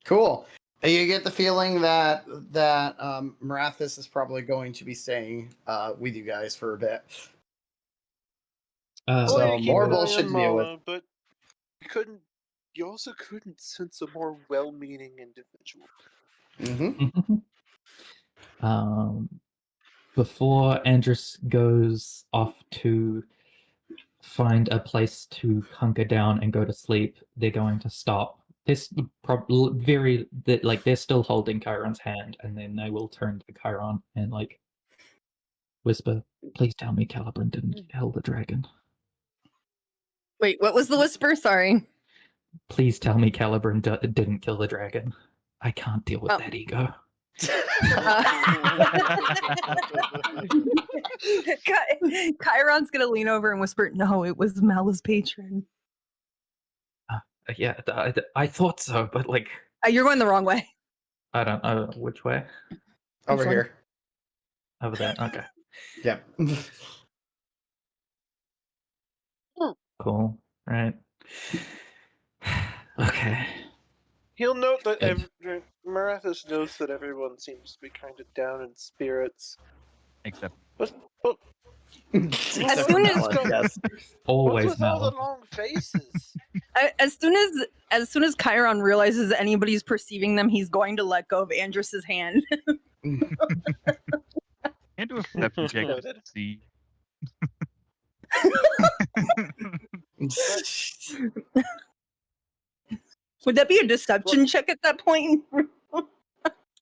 Cool. You get the feeling that Marathis is probably going to be staying with you guys for a bit. So You keep more an eye bullshit on to deal with. Mala, but you also couldn't sense a more well-meaning individual. Before Andrus goes off to find a place to hunker down and go to sleep, they're going to stop. This probably they're still holding Chiron's hand, and then they will turn to Chiron and like whisper, "Please tell me Caliban didn't kill the dragon." Wait, what was the whisper? Sorry. Please tell me Caliban didn't kill the dragon. I can't deal with that ego. Chiron's gonna lean over and whisper, "No, it was Mala's patron." Yeah, I thought so, but like... You're going the wrong way. I don't know which way. Over here. Over there, okay. Yep. Cool, right. Okay. He'll note that Marathis knows that everyone seems to be kind of down in spirits. Except... As soon as always what's with all the long faces? as soon as Chiron realizes that anybody's perceiving them, he's going to let go of Andrus's hand. Can't do a perception check to see. Would that be a deception check at that point?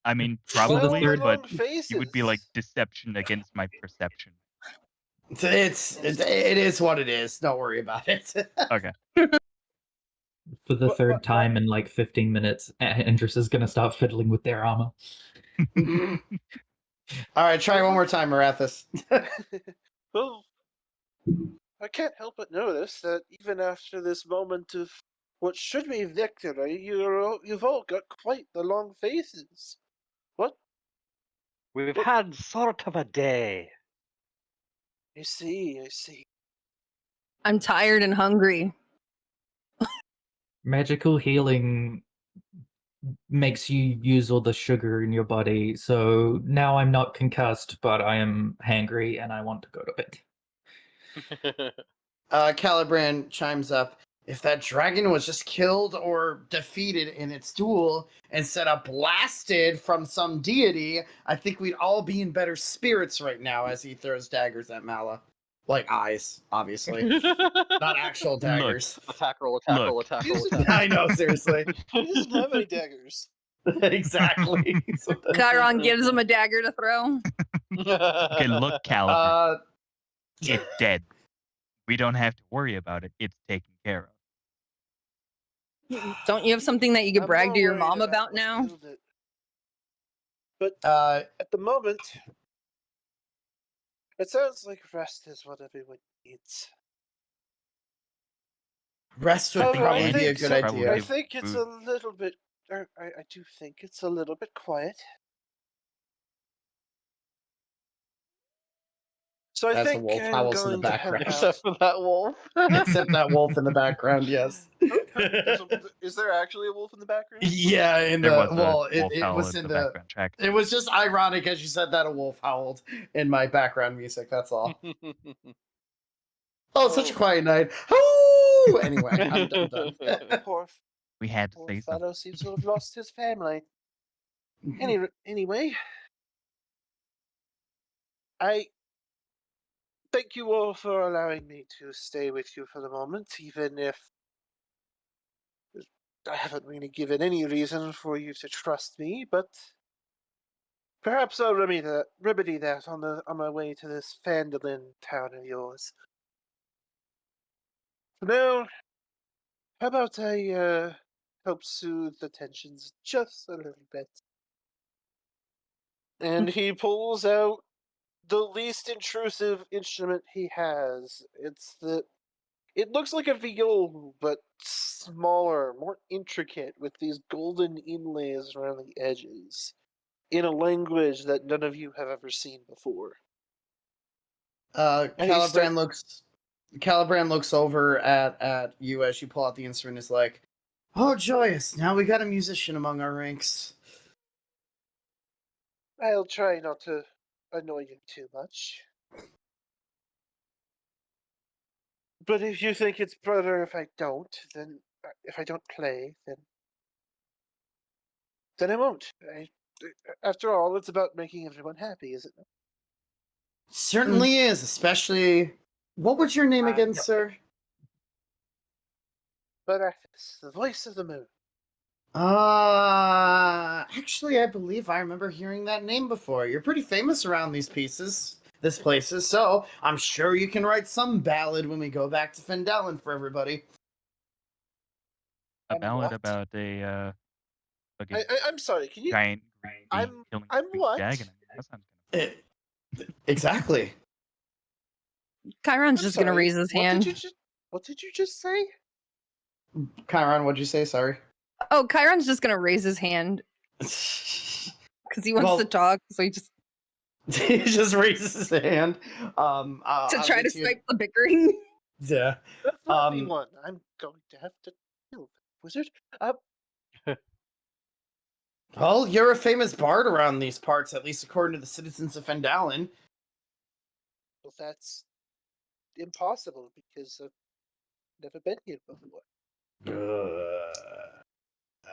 I mean, probably, but faces. it would be like deception against my perception. It is what it is. Don't worry about it. Okay. For the third time in like 15 minutes, Andrus is going to start fiddling with their armor. All right, try one more time, Marathis. Well, I can't help but notice that even after this moment of what should be victory, you've all got quite the long faces. What? We've had sort of a day. I see. I'm tired and hungry. Magical healing makes you use all the sugar in your body, so now I'm not concussed, but I am hangry and I want to go to bed. Caliban chimes up. If that dragon was just killed or defeated in its duel instead of blasted from some deity, I think we'd all be in better spirits right now as he throws daggers at Mala. Like eyes, obviously. Not actual daggers. Attack roll. I know, seriously. He doesn't have any daggers. Exactly. Chiron gives him a dagger to throw. Okay, look, Caliban. It's dead. We don't have to worry about it. It's taken care of. Don't you have something that you could I'm brag more to your worried mom about what now? killed it. But At the moment, it sounds like rest is what everyone needs. Rest would However, probably be a good idea. I think it's a little bit. I do think it's a little bit quiet. So I That's a think wolf I'm howls in the going to head background. out. Except for that wolf. Except that wolf in the background, yes. Is there actually a wolf in the background? Yeah, in There the was a well, wolf it howl was in in the background track. It was just ironic as you said that a wolf howled in my background music. That's all. Oh, such a quiet night. Oh, anyway, I'm done. Poor We had to say something. fellow seems to have lost his family. Anyway, I thank you all for allowing me to stay with you for the moment, even if I haven't really given any reason for you to trust me, but perhaps I'll remedy that on my way to this Phandalin town of yours. For now, how about I help soothe the tensions just a little bit? And he pulls out the least intrusive instrument he has. It looks like a viol, but smaller, more intricate, with these golden inlays around the edges, in a language that none of you have ever seen before. Calibran looks over at you as you pull out the instrument and is like, "Oh, joyous! Now we got a musician among our ranks." I'll try not to annoy you too much. But if you think it's better if I don't, then if I don't play, then I won't. After all, it's about making everyone happy, isn't it? Certainly is, especially. What was your name again, sir? Barathis, the voice of the moon. Actually, I believe I remember hearing that name before. You're pretty famous around these places, so I'm sure you can write some ballad when we go back to Phandalin for everybody. A ballad about a fucking I'm sorry. Can you? giant green being killing I'm a big what? dragon. That sounds kind of Exactly. Chiron's just gonna raise his hand. What did you just say? Chiron, what'd you say? Sorry. Oh, Chiron's just gonna raise his hand because he wants to talk. So he just raises his hand to try to snipe the bickering. Yeah. The fluffy one. I'm going to have to kill the wizard. Well, you're a famous bard around these parts, at least according to the citizens of Phandalin. Well, that's impossible because I've never been here before.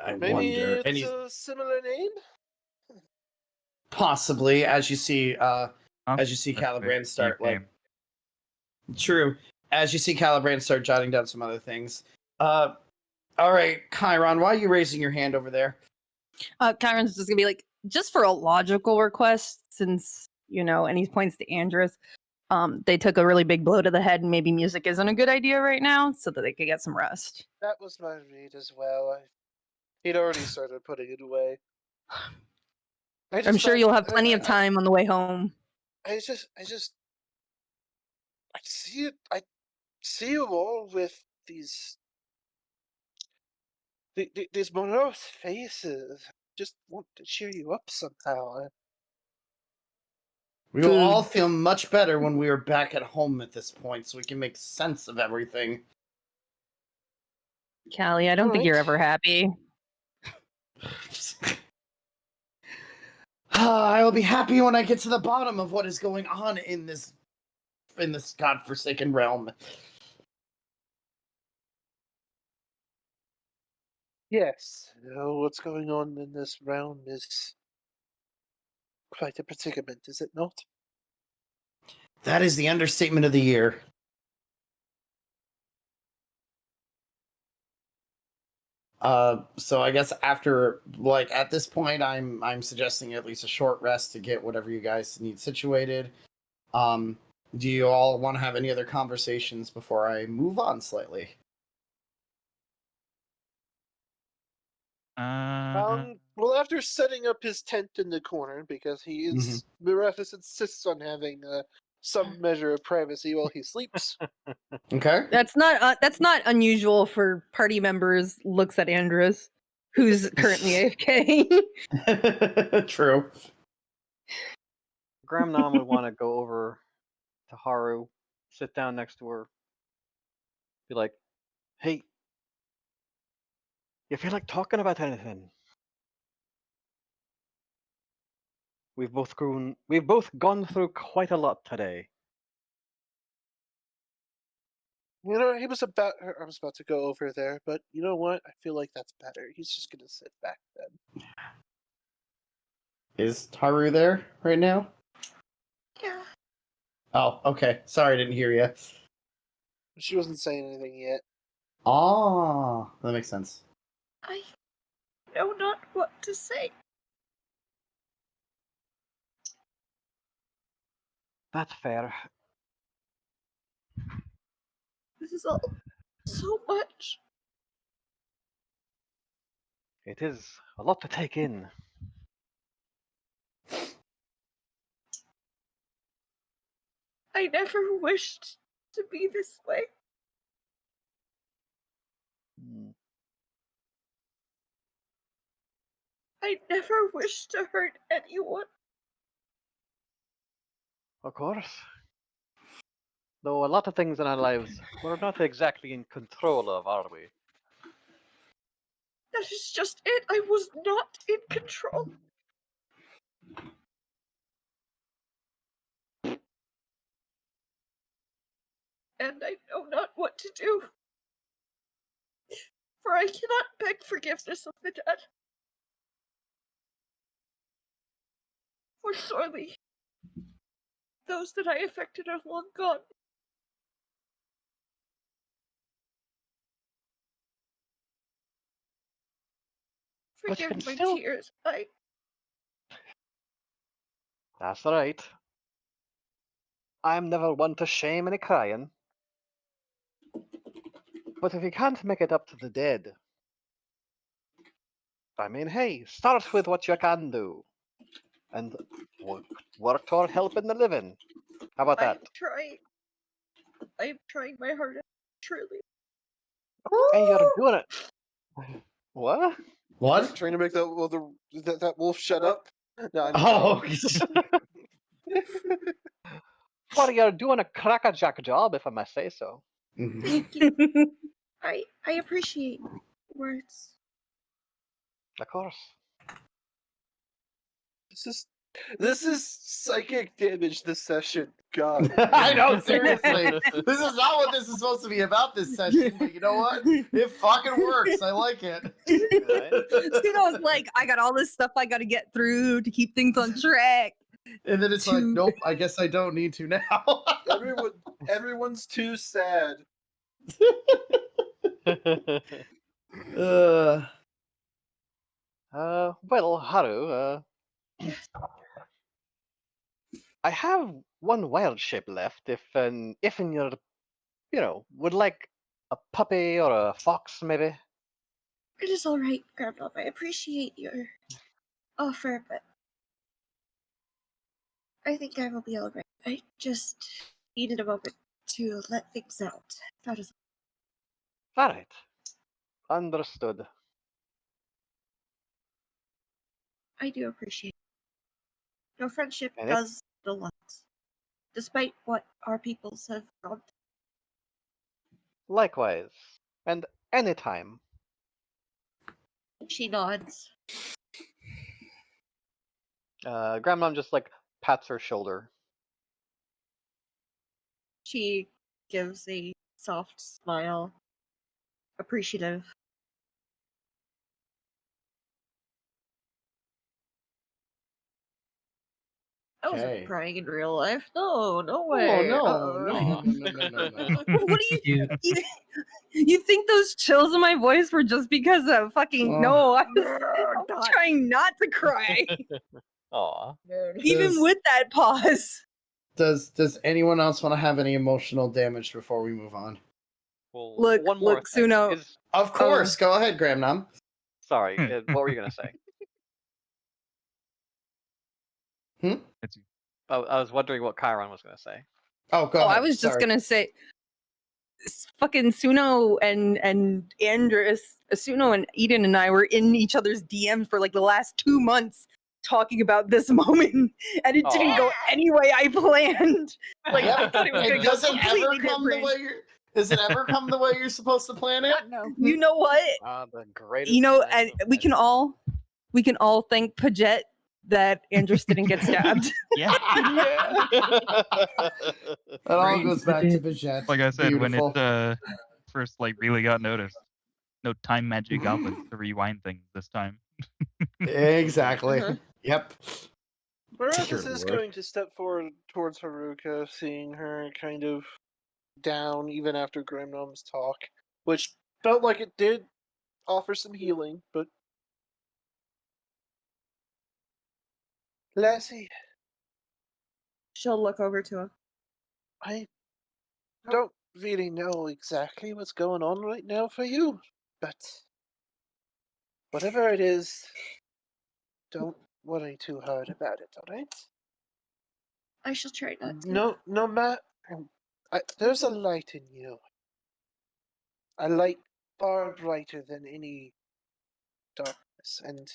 I Maybe wonder. it's a similar name. Possibly, as you see Calibran start True. As you see Calibran start jotting down some other things. All right, Chiron, why are you raising your hand over there? Chiron's just gonna be like, just for a logical request, since and he points to Andrus. They took a really big blow to the head, and maybe music isn't a good idea right now, so that they could get some rest. That was my read as well. He'd already started putting it away. I'm sure you'll have plenty of time on the way home. I see it. I see you all with these morose faces. Just want to cheer you up somehow. We will all feel much better when we are back at home at this point, so we can make sense of everything. Callie, I don't think you're ever happy. I will be happy when I get to the bottom of what is going on in this godforsaken realm. Yes, what's going on in this realm is quite a predicament, is it not? That is the understatement of the year. So I guess after, at this point, I'm suggesting at least a short rest to get whatever you guys need situated. Do you all want to have any other conversations before I move on slightly? Well, after setting up his tent in the corner, because he is Mirathus insists on having some measure of privacy while he sleeps. Okay. That's not unusual for party members. Looks at Andrus, who's currently AFK. True. Gramnom would want to go over to Haru, sit down next to her, be like, "Hey, you feel like talking about anything? We've both gone through quite a lot today." You know, I was about to go over there, but you know what? I feel like that's better. He's just gonna sit back then. Is Haru there right now? Yeah. Oh, okay. Sorry, I didn't hear you. She wasn't saying anything yet. Ah, that makes sense. I know not what to say. That's fair. This is all so much. It is a lot to take in. I never wished to be this way. I never wished to hurt anyone. Of course. Though a lot of things in our lives we're not exactly in control of, are we? That is just it. I was not in control. And I know not what to do. For I cannot beg forgiveness of the dead. For sorely, those that I affected are long gone. But you Forgive can my still- tears. That's right. I'm never one to shame any crying. But if you can't make it up to the dead, I mean, hey, start with what you can do. And work toward helping the living. How about that? I'm trying my hardest, truly. And you're doing it. What? What? Trying to make that wolf shut up? No, I'm Oh. Well, you're doing a crackerjack job, if I must say so. Thank you. I appreciate words. Of course. This is psychic damage this session. God. I know, seriously. This is not what this is supposed to be about this session, but you know what? It fucking works. I like it. Suno's like, I got all this stuff I gotta get through to keep things on track. And then it's like, nope, I guess I don't need to now. Everyone's too sad. Well, Haru, I have one wild shape left. If in your, would like a puppy or a fox, maybe. It is all right, Grandpa. I appreciate your offer, but I think I will be all right. I just needed a moment to let things out. That is All right, understood. I do appreciate it. Your friendship does a lot, despite what our peoples have gone through. Likewise, and anytime. She nods. Grandmom just pats her shoulder. She gives a soft smile, appreciative. I wasn't crying in real life. No way. Oh, no. What do you think those chills in my voice were just because of fucking no, I was trying not to cry. Aw. Even with that pause. Does anyone else want to have any emotional damage before we move on? Well, Look, one more thing. Suno. Of course, go ahead, Gramnom. Sorry, what were you gonna say? That's you. Oh, I was wondering what Chiron was gonna say. Oh, go ahead. I was just Sorry. gonna say, fucking Suno and Andrus, Suno and Eden and I were in each other's DMs for like the last 2 months talking about this moment, and it didn't go any way I planned. Like, I thought it was gonna go Does it ever completely come the different. way you're? Does it ever come the way you're supposed to plan it? No. You know what? The greatest. You know, plan and of we can men. all thank Paget that Andrus didn't get stabbed. Yeah. It all goes back to Bijet. Like I said, Beautiful. when it first like really got noticed, no time magic goblins to rewind things this time. Exactly. Yep. Marathis Dear is Lord. going to step forward towards Haruka, seeing her kind of down even after Grimnom's talk, which felt like it did offer some healing, but Lassie, She'll look over to him. I don't really know exactly what's going on right now for you, but whatever it is, don't worry too hard about it, alright? I shall try not to. No matter. There's a light in you. A light far brighter than any darkness, and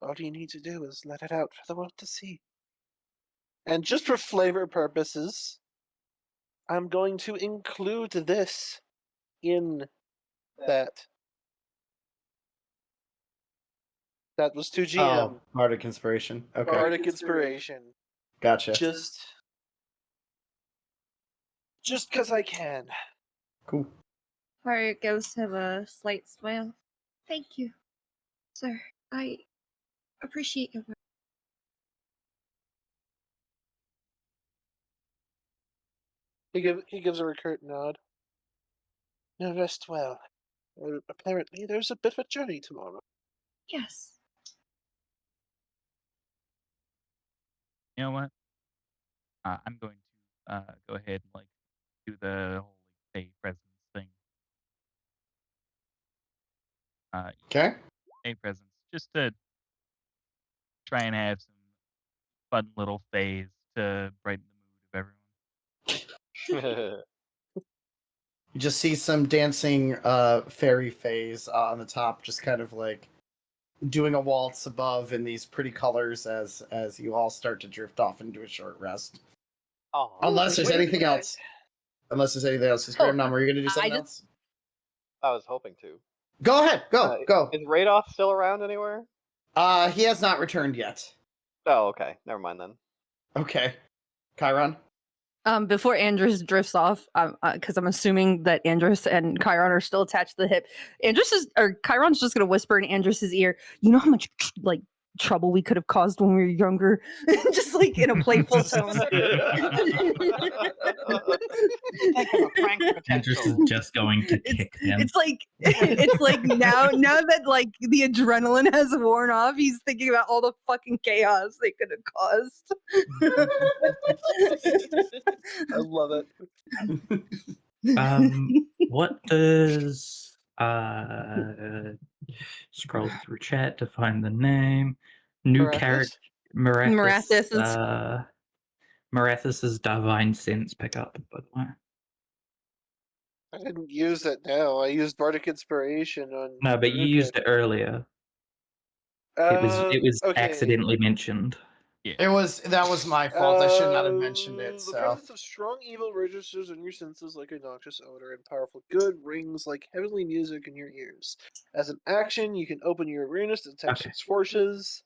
all you need to do is let it out for the world to see. And just for flavor purposes, I'm going to include this in that. That was 2 GM. Oh, Bardic Inspiration. Okay. Bardic Inspiration. Gotcha. Just because I can. Cool. Harriet gives him a slight smile. Thank you, sir. I appreciate your work. He gives her a curt nod. Now rest well. Apparently, there's a bit of a journey tomorrow. Yes. You know what? I'm going to go ahead and like do the whole like, day presence thing. Okay. Day presence, just to try and have some fun little phase to brighten the mood of everyone. You just see some dancing fairy phase on the top, just kind of like doing a waltz above in these pretty colors as you all start to drift off into a short rest. Oh, Unless there's wait a anything minute. else. Unless there's anything else. Is Grimnom, are you gonna do something else? I was hoping to. Go ahead. Go. Is Radoff still around anywhere? He has not returned yet. Oh, okay. Never mind then. Okay. Chiron? Before Andrus drifts off, because I'm assuming that Andrus and Chiron are still attached to the hip. Chiron's just gonna whisper in Andrus's ear, "You know how much like trouble we could have caused when we were younger," just like in a playful tone. Andrus is just going to kick them. It's like now that like the adrenaline has worn off, he's thinking about all the fucking chaos they could have caused. I love it. What does scroll through chat to find the name? New Marathis? character Marathis' Divine Sense pickup, by the way. I didn't use it now. I used Bardic Inspiration on. No, but you Haruka. used it earlier. It was okay. accidentally mentioned. That was my fault. I should not have mentioned it. The So presence of strong evil registers in your senses like a noxious odor, and powerful good rings like heavenly music in your ears. As an action, you can open your awareness to detect its forces.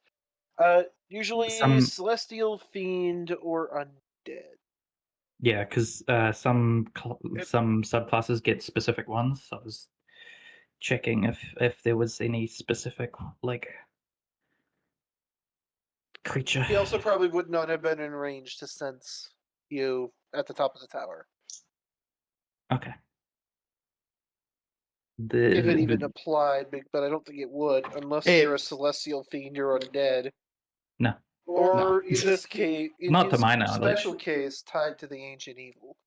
Usually celestial, fiend, or undead. Yeah, because some subclasses get specific ones. So I was checking if there was any specific like creature. He also probably would not have been in range to sense you at the top of the tower. Okay. If it even applied, but I don't think it would, unless you're a celestial fiend or undead. No. Or in this case, in Not his to my knowledge. special case, tied to the ancient evil.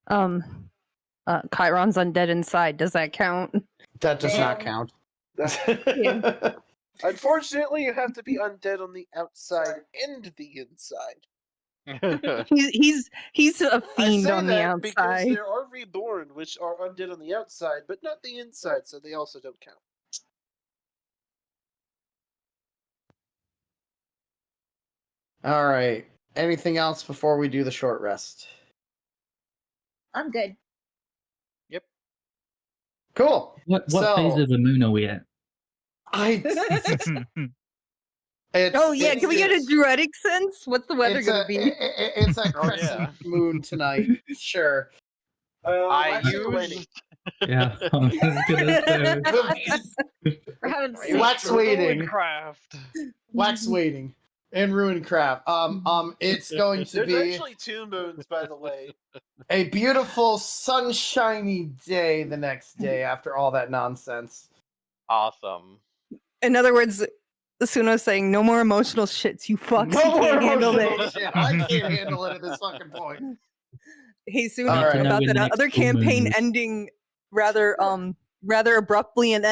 Chiron's undead inside. Does that count? that does not count. Unfortunately, you have to be undead on the outside and the inside. He's a I fiend say on the that because outside. there are reborn, which are undead on the outside, but not the inside, so they also don't count. All right. Anything else before we do the short rest? I'm good. Yep. Cool. What So- phase of the moon are we at? Oh yeah, can we get a druidic sense? What's the weather gonna be? It's a crescent moon tonight. Sure. I Actually, waiting. used Yeah, I was gonna say. We're having Wax waiting. Craft. Wax waiting. And ruin craft. It's going to There's be actually 2 moons, by the way. a beautiful sunshiny day the next day after all that nonsense. Awesome. In other words, Suno's saying no more emotional shits. You fucks. No You more can't handle emotional it. shit. I can't handle it at this fucking point. Hey, Suno, All right. about When the that next other full moon campaign is. ending rather abruptly and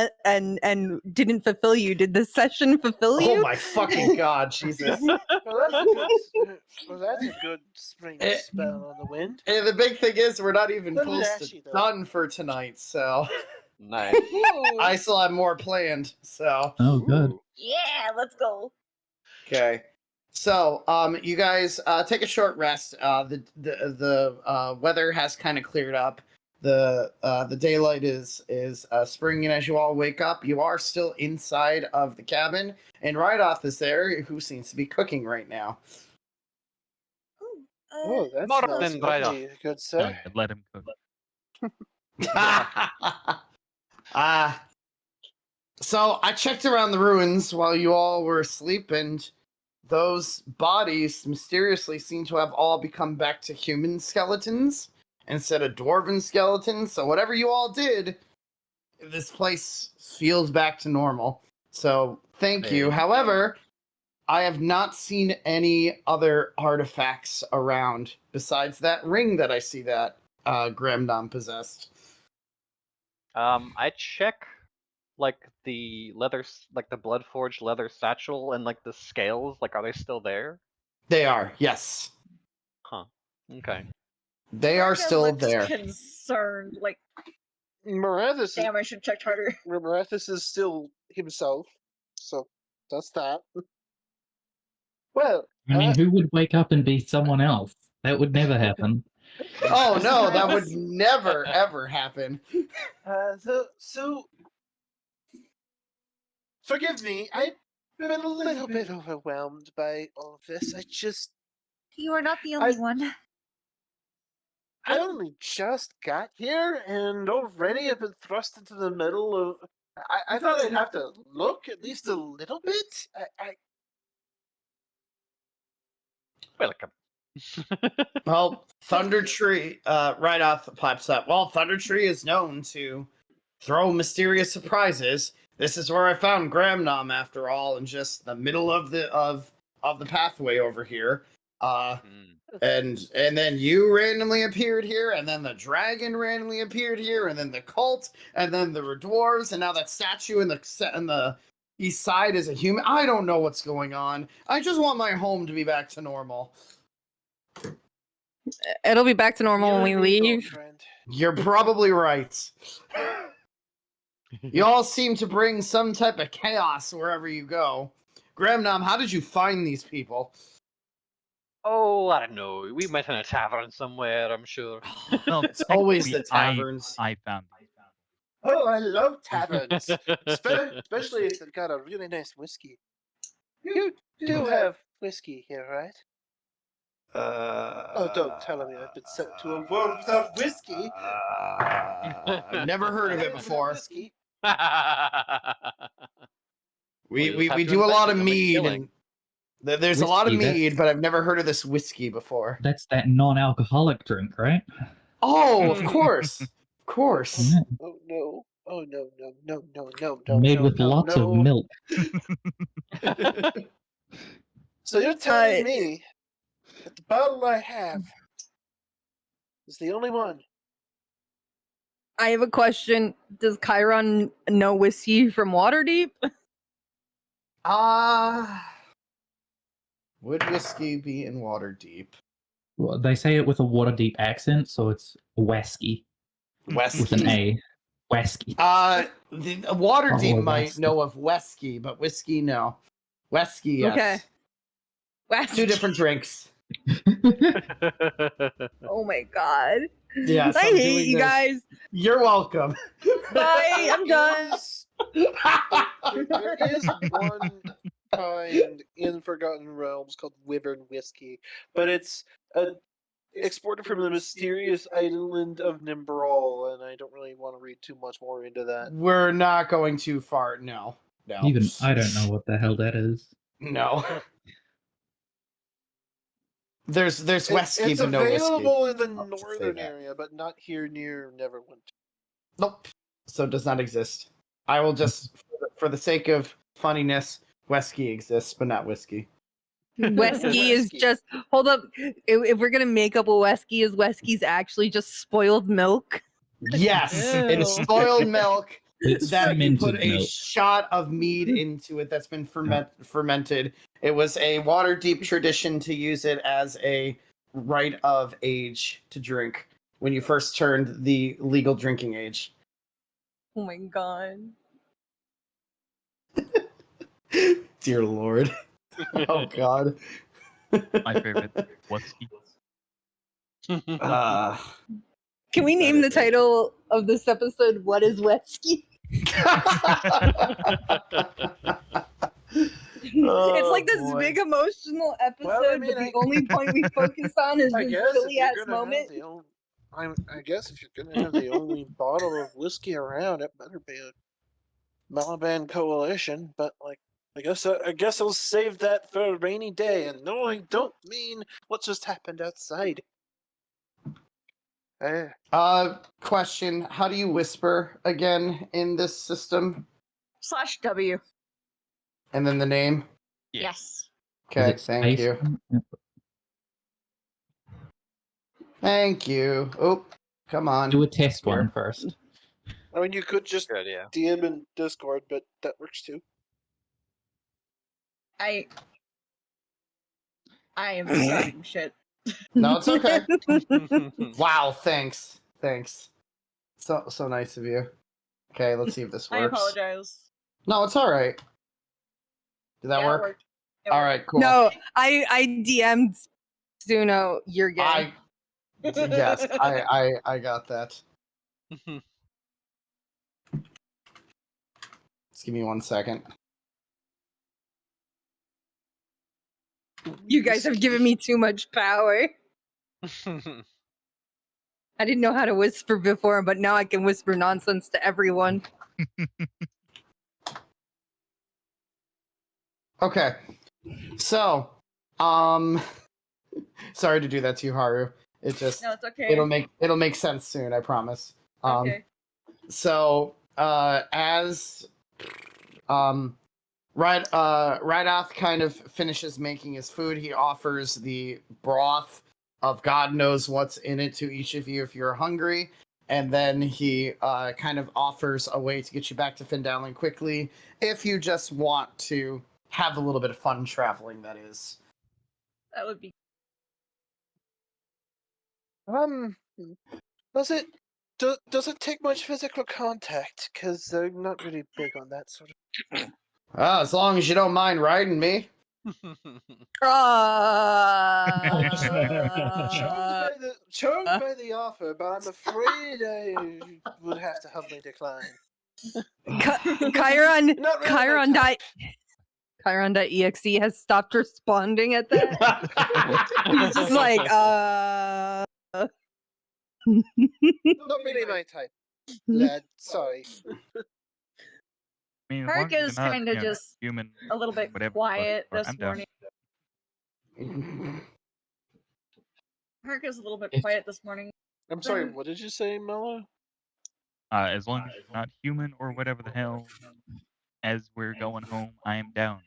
didn't fulfill you. Did the session fulfill Oh you? my fucking god, Jesus. Well, that's a good spring spell on the wind. And the big thing is, we're not even Little close to ashy, though. done for tonight, so Nice. I still have more planned. So Oh, good. Ooh. Yeah, let's go. okay, so you guys take a short rest. The weather has kind of cleared up. The daylight is springing as you all wake up. You are still inside of the cabin, and right off is there who seems to be cooking right now. Oh, that Martin smells Breyer. lovely, good sir. Let him cook. So I checked around the ruins while you all were asleep, and those bodies mysteriously seem to have all become back to human skeletons instead of dwarven skeletons. So whatever you all did, this place feels back to normal. So thank you. Hey. However, I have not seen any other artifacts around besides that ring that I see that Gramdom possessed. I check like the leather, like the Bloodforged leather satchel and like the scales. Like, are they still there? They are, yes. Huh. Okay. They are Marga still looks there. Concerned, like, Marathis, damn, I should check harder. Marathis is still himself, so that's that. Well, I mean, who would wake up and be someone else? That would never happen. Oh no, that would never ever happen. so forgive me. I've been a little bit overwhelmed by all of this. You are not the only one. I only just got here, and already I've been thrust into the middle of. I thought I'd have to look at least a little bit. Welcome. Well, Thunder Tree, right off the pops up. Well, Thunder Tree is known to throw mysterious surprises. This is where I found Gramnom, after all, in just the middle of the pathway over here. And then you randomly appeared here, and then the dragon randomly appeared here, and then the cult, and then the dwarves, and now that statue in the east side is a human. I don't know what's going on. I just want my home to be back to normal. It'll be back to normal when we leave. You're probably right. You all seem to bring some type of chaos wherever you go. Gramnom, how did you find these people? Oh, I don't know. We met in a tavern somewhere, I'm sure. Well, It's always technically, the taverns. I found Oh, I love taverns, especially if they've got a really nice whiskey. You do have whiskey here, right? Oh, don't tell me I've been sent to a world without whiskey. I've never heard of it before. Whiskey. We do a lot of mead, and there's a lot of Whiskey, mead, but I've never heard of this whiskey before. That's that non-alcoholic drink, right? Oh, of course, of course. Yeah. Oh no! Oh no! No! No! No! No! No! Made no, with no, lots no. of milk. So you're telling me that the bottle I have is the only one? I have a question. Does Chiron know whiskey from Waterdeep? Would whiskey be in Waterdeep? Well, they say it with a Waterdeep accent, so it's Wesky with an A. Wesky. The Waterdeep Oh, might Wesky. know of Wesky, but whiskey, no. Wesky, yes. Okay. Two different drinks. Oh my god. Yes, I I'm hate doing you this. guys. You're welcome. Bye. I'm done. There is one kind in Forgotten Realms called Wyvern Whiskey, but it's exported from the mysterious island of Nimbral, and I don't really want to read too much more into that. We're not going too far. No. Even I don't know what the hell that is. No. There's whiskey, It's but no whiskey. available in the I'll just say northern that. area, but not here near Neverwinter. Nope. So it does not exist. I will just, for the sake of funniness, whiskey exists, but not whiskey. Wesky is Wesky. just hold up. If we're gonna make up a Wesky, is Wesky's actually just spoiled milk? Yes, it is Ew. spoiled milk It's that you fermented put a milk. shot of mead into it that's been fermented. It was a Waterdeep tradition to use it as a rite of age to drink when you first turned the legal drinking age. Oh my god. Dear Lord. Oh God. My favorite whiskey. Can we name the title of this episode "What is Wesky"? It's like this boy. big emotional episode, Well, I mean, but the only point we focus on is I this guess if silly ass you're gonna moment. have the only, I guess if you're gonna have the only bottle of whiskey around, it better be a Malaban Coalition. But like, I guess I'll save that for a rainy day. And no, I don't mean what just happened outside. Question: how do you whisper again in this system? /W. And then the name. Yes. Okay, Is it thank you. space? Thank you. Oh, come on. Do a test one first. I mean, you could just Good idea. DM in Discord, but that works too. I am starting shit. No, it's okay. Wow, thanks. So nice of you. Okay, let's see if this I works. apologize. No, it's all right. Did that Yeah, it work? worked. It All worked. right, cool. No, I DM'd Suno. You're gay. Yes, I got that. Just give me 1 second. You guys have given me too much power. I didn't know how to whisper before, but now I can whisper nonsense to everyone. Okay. So, sorry to do that to you, Haru. It just No, it's okay. it'll make sense soon, I promise. Okay. So, as Rydoth kind of finishes making his food, he offers the broth of God knows what's in it to each of you if you're hungry, and then he kind of offers a way to get you back to Findalen quickly if you just want to have a little bit of fun traveling, that is. That would be. Does it take much physical contact? Because they're not really big on that sort of. As long as you don't mind riding me. Charmed by the offer, but I'm afraid I would have to humbly decline. Chiron, Not really my type. Chiron.exe has stopped responding at that. He's just like, Not really my type, lad. Sorry. I mean, as Park long as you're is not, kinda you know, just human, a little bit whatever, quiet but this I'm down. morning. Park is a little bit If- quiet this morning. I'm sorry. What did you say, Mello? As long as you're not human or whatever the hell, as we're going home, I am down.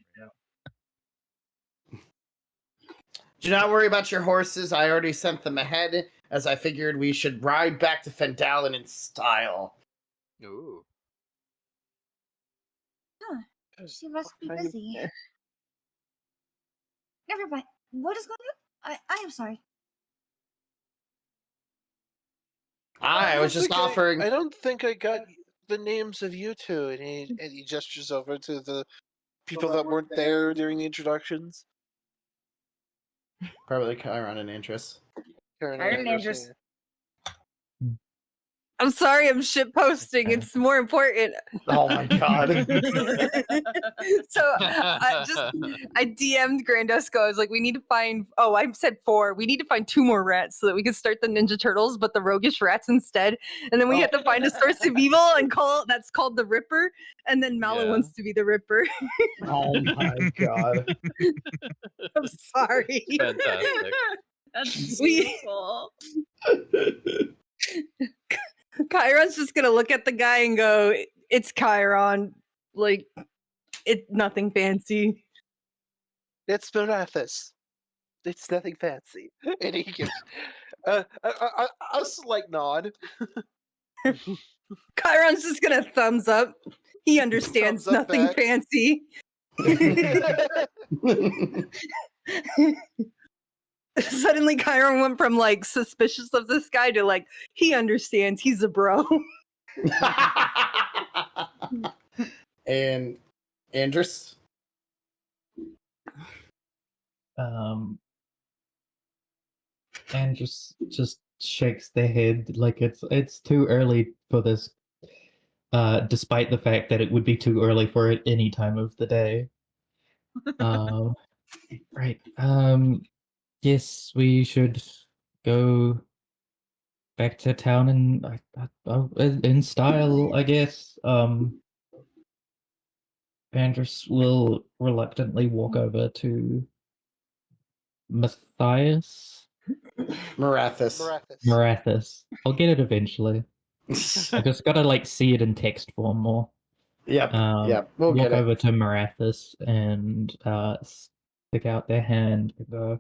Do not worry about your horses. I already sent them ahead. as I figured we should ride back to Fendalen in style. Ooh. Huh. She must be busy. Never mind. What is going on? I am sorry. I was just offering. I don't think I got the names of you two. And he gestures over to the people that weren't there during the introductions. Probably Chiron and Andrus. Chiron and Andrus. I'm sorry, I'm shit posting. It's more important. Oh my god. So I DM'd Grandesco. I was like, we need to find. Oh, I said 4. We need to find 2 more rats so that we can start the Ninja Turtles, but the roguish rats instead. And then we have to find a source of evil and that's called the Ripper. And then Mallow wants to be the Ripper. Oh my god. I'm sorry. Fantastic. That's beautiful. Chiron's just gonna look at the guy and go, "It's Chiron. Like, it's nothing fancy." It's Marathis. It's nothing fancy. And he gives us like nod. Chiron's just gonna thumbs up. He understands Thumbs up nothing back. fancy. Suddenly Chiron went from like suspicious of this guy to like, he understands, he's a bro. And Andrus? And just shakes their head like it's too early for this, despite the fact that it would be too early for it any time of the day. Right. Yes, we should go back to town and in style, I guess. Andrus will reluctantly walk over to Marathis. Marathis. I'll get it eventually. I just gotta like see it in text form more. Yep. We'll walk get it. over to Marathis and stick out their hand and go.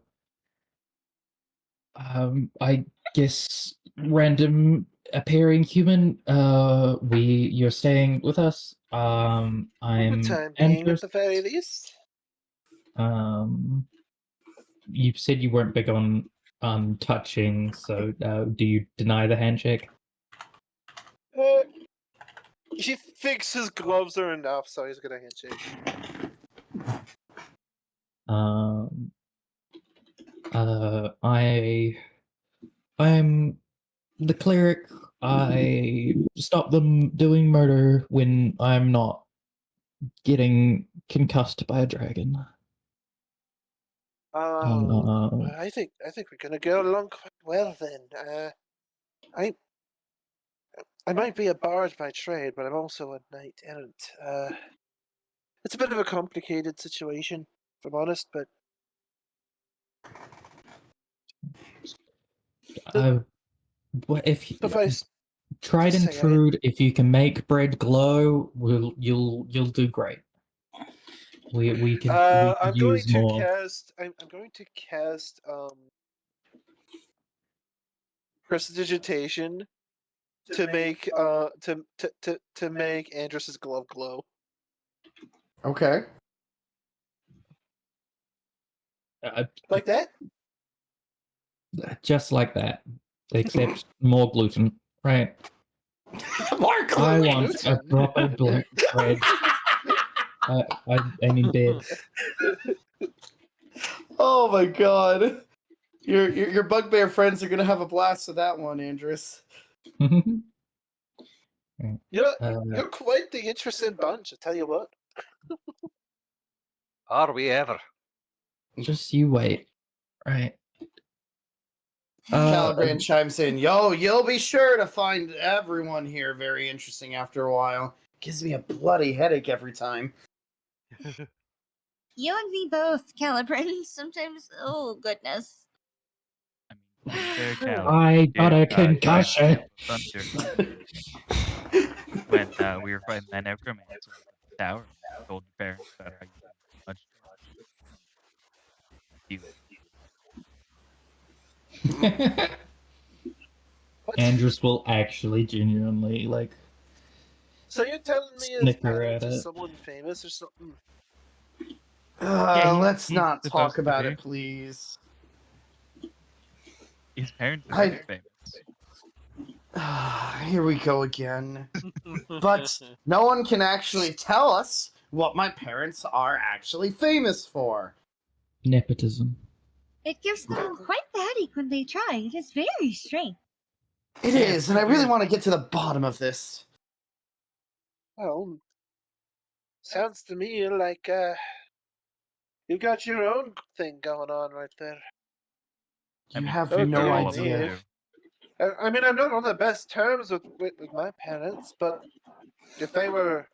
I guess random appearing human. You're staying with us. I'm time being at Andrus. the very least. You said you weren't big on touching, so do you deny the handshake? He thinks his gloves are enough, so he's gonna handshake. I'm the cleric. I stop them doing murder when I'm not getting concussed by a dragon. I think we're gonna go along quite well then. I might be a bard by trade, but I'm also a knight errant. It's a bit of a complicated situation, if I'm honest, but What if suffice tried and true? If you can make bread glow, you'll do great. We can. I'm going use to more. cast. I'm going to cast prestidigitation to make to make Andrus's glove glow. Okay. Like that? Just like that, except more gluten, right? More gluten. I want a proper bread. I mean bed. Oh my god. Your bugbear friends are gonna have a blast with that one, Andrus. You're quite the interesting bunch, I tell you what. Are we ever? Just you wait. Right. Calibrand chimes in, yo, you'll be sure to find everyone here very interesting after a while. Gives me a bloody headache every time. You and me both, Calibran. Sometimes, oh goodness. I got a concussion. When we were fighting that necromancer in the tower, I told your parents about how you much. Andrews will actually genuinely like. So you're telling me his Snicker parents at are it. someone famous or something? Yeah, Let's he's not supposed talk to about be. it, please. His parents are I- very famous. Here we go again. But no one can actually tell us what my parents are actually famous for. Nepotism. It gives them quite the headache when they try. It is very strange. It Yeah, is, and I really want to get to the bottom of this. Well, sounds to me like you got your own thing going on right there. You I mean, have Don't no kill all of me. them idea. do. I mean, I'm not on the best terms with my parents, but if they were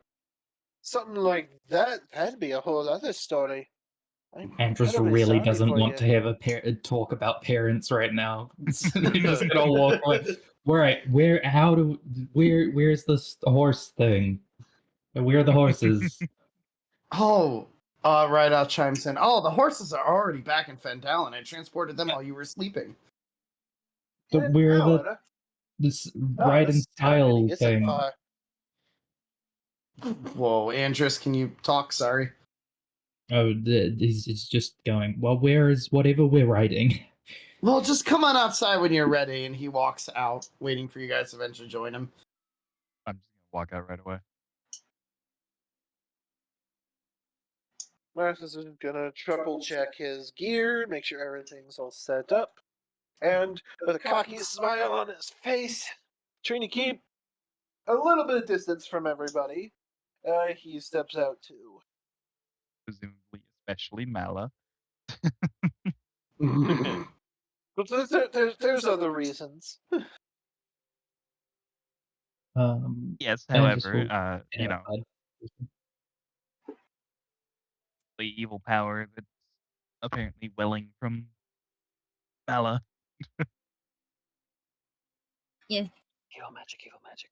something like that, that'd be a whole other story. I'm Andrews incredibly really sorry doesn't for want you. to have a talk about parents right now. They're just gonna walk away. Right, where's this horse thing? Where are the horses? Oh, Rideoff chimes in. Oh, the horses are already back in Fandalen. I transported them while you were sleeping. But where are No, this no, ride and this town really style isn't thing? far. Whoa, Andrus, can you talk? Sorry. Oh, he's just going. Well, where is whatever we're riding? Well, just come on outside when you're ready, and he walks out, waiting for you guys to eventually join him. I'm just gonna walk out right away. Marcus is gonna triple check his gear, make sure everything's all set up, and with a cocky smile on his face, trying to keep a little bit of distance from everybody, he steps out too. Presumably, especially Mala. But there's other reasons. Yes, Andrus however, will head you know, outside. the evil power that's apparently welling from Mala. Yeah. Evil magic, evil magic.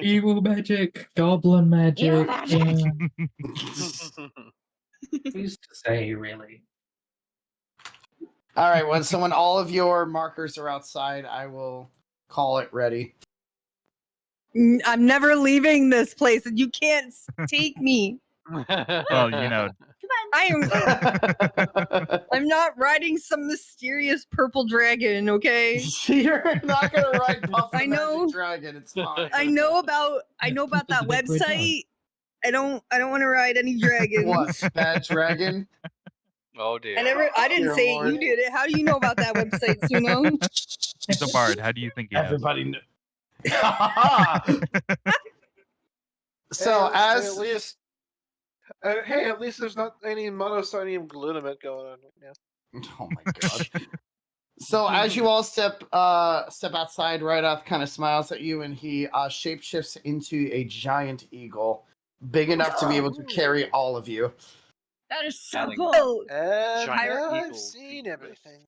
Evil magic, goblin magic. magic. Yeah. Who's to say, really? All right, so when all of your markers are outside, I will call it ready. I'm never leaving this place, and you can't take me. Well, you know, I'm not riding some mysterious purple dragon, okay? You're not gonna ride Puff the I know. Magic Dragon. It's fine. I know about that The big red dog. website. I don't want to ride any dragons. What? Bad Dragon? Oh dear. I didn't Dear say Lord. it, you did it. How do you know about that website, Suno? he's a bard. How do you think he knows? Everybody knows. So Hey, as at least there's not any monosodium glutamate going on right now. oh my god. So as you all step outside, Rideoff kind of smiles at you, and he shapeshifts into a giant eagle, big enough to be able to carry all of you. That is so Sounding- cool. And Giant now I've eagle. seen everything.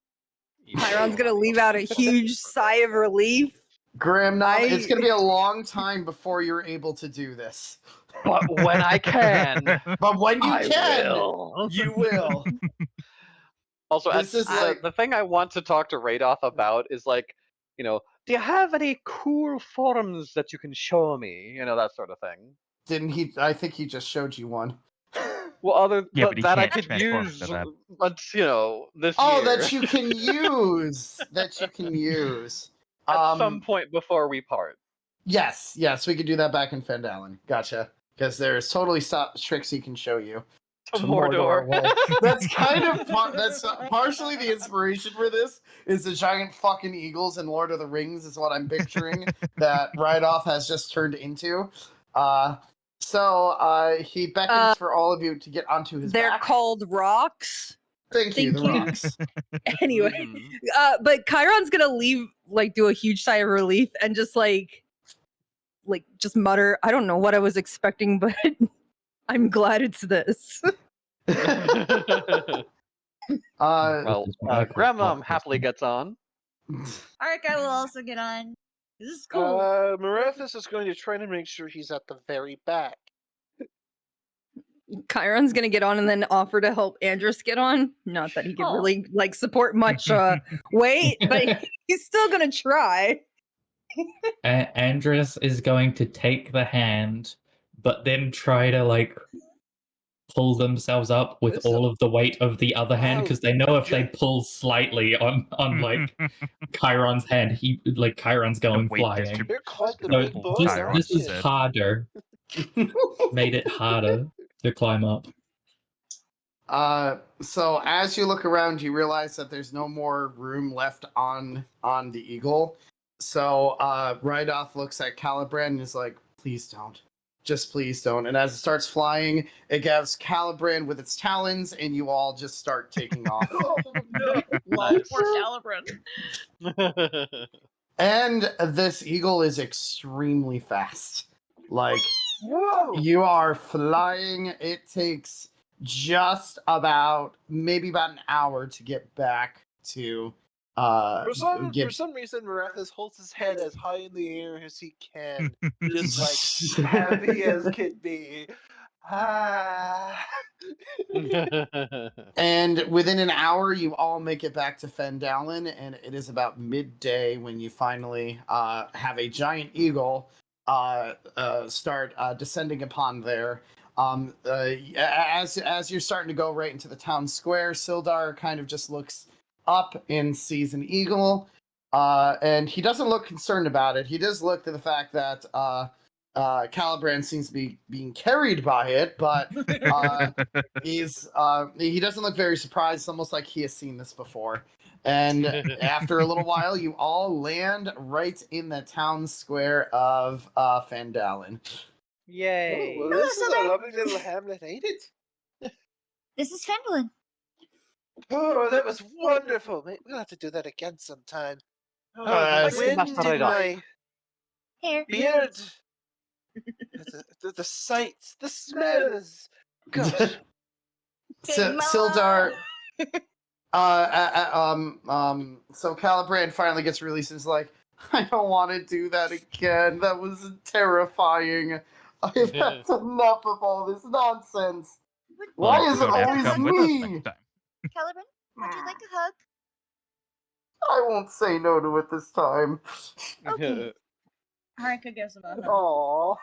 Chiron's gonna leave out a huge sigh of relief. Grim, it's going to be a long time before you're able to do this. But when I can, But when you I can, will. you will. Also, This is like- the thing I want to talk to Radoff about is like, you know, do you have any cool forms that you can show me? You know, that sort of thing. Didn't he? I think he just showed you one. Well, Yeah, but but he that I can't could transform use, into that. but you know, this Oh, year. that you can use. That you can use. At some point before we part. Yes, we could do that back in Fandalen. Gotcha. Because there's totally tricks he can show you. To Mordor. Well, that's kind of that's partially the inspiration for this. Is the giant fucking eagles in Lord of the Rings is what I'm picturing that Rideoff has just turned into. So he beckons for all of you to get onto his They're back. called rocks. Thank you, the Thank you. rocks. Anyway, Mhm. but Chiron's gonna leave, like, do a huge sigh of relief and just just mutter, I don't know what I was expecting, but I'm glad it's this. Well, Grandma happily gets on. Arca will also get on. This is cool. Marathis is going to try to make sure he's at the very back. Chiron's gonna get on and then offer to help Andrus get on. Not that he could really like support much weight, but he's still gonna try. Andrus is going to take the hand, but then try to like pull themselves up with all of the weight of the other hand, because they know if they pull slightly on like Chiron's hand, Chiron's going flying. You're quite the So big boy, aren't this is you? harder. Made it harder to climb up. So as you look around, you realize that there's no more room left on the eagle. So Rydoth looks at Caliban and is like, "Please don't. Just please don't." And as it starts flying, it gives Caliban with its talons, and you all just start taking off. Oh no! Nice. Poor Caliban. And this eagle is extremely fast. Like, Whoa! you are flying. It takes just maybe about an hour to get back to For some reason, Marathas holds his head as high in the air as he can, just like happy as can be. And within an hour, you all make it back to Fendalen, and it is about midday when you finally have a giant eagle start descending upon there. As you're starting to go right into the town square, Sildar kind of just looks up and sees an eagle, and he doesn't look concerned about it. He does look to the fact that Caliban seems to be being carried by it, but he doesn't look very surprised. It's almost like he has seen this before. And after a little while, you all land right in the town square of Fendalen. Yay! Oh, well, this is a lovely little hamlet, ain't it? This is Fendalen. Oh, that was wonderful. We'll have to do that again sometime. Oh, Uh, the wind in my Here. beard. The sights, the smells. Gosh. Sildar. So Caliban finally gets released and is like, "I don't want to do that again. That was terrifying. I've had enough of all this nonsense. Why is it always me? Caliban, would you like a hug? I won't say no to it this time." Okay. Harika gives him a hug. Aww.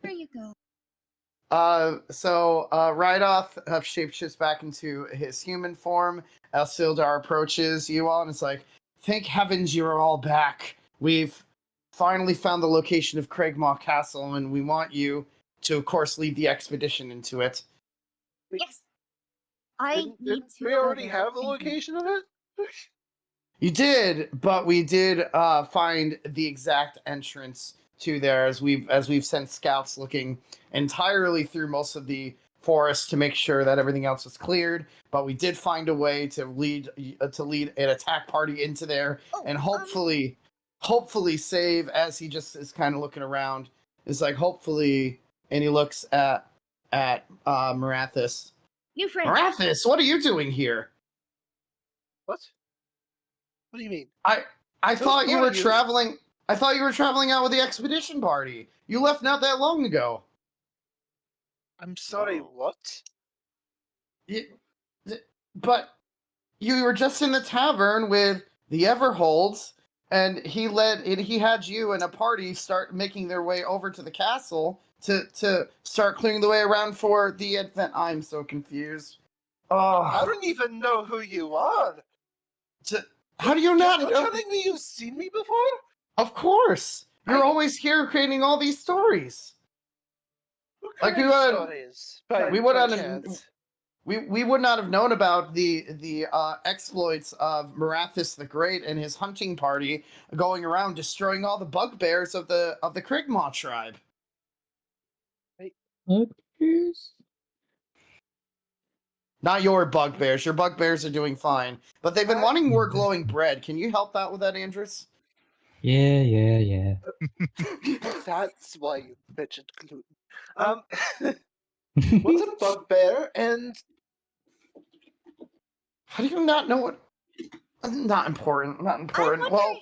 Here you go. So Rydoth shapeshifts back into his human form as Sildar approaches you all, and it's like, "Thank heavens you're all back. We've finally found the location of Craigmaw Castle, and we want you to, of course, lead the expedition into it." Yes. I need to. We already have the location of it? You did, but we did find the exact entrance to there as we've sent scouts looking entirely through most of the forest to make sure that everything else was cleared. But we did find a way to lead an attack party into there, and hopefully save. As he just is kind of looking around, is like hopefully, and he looks at Marathas. New friend. Marathas, what are you doing here? What? What do you mean? I thought you were traveling. I thought you were traveling out with the expedition party. You left not that long ago. I'm sorry, what? But you were just in the tavern with the Everholds, and he had you and a party start making their way over to the castle to start clearing the way around for the event. I'm so confused. Oh, I don't even know who you are. How do you not You're know? telling me you've seen me before? Of course. You're always here creating all these stories. What Like kind we of would, stories? we would not have, we would not have known about the exploits of Marathas the Great and his hunting party going around destroying all the bugbears of the Krigmaw tribe. Bugbears? Not your bugbears. Your bugbears are doing fine, but they've been wanting more glowing bread. Can you help out with that, Andrus? Yeah. That's why you mentioned gluten. What's a bugbear, and how do you not know what? Not important. I wonder Well,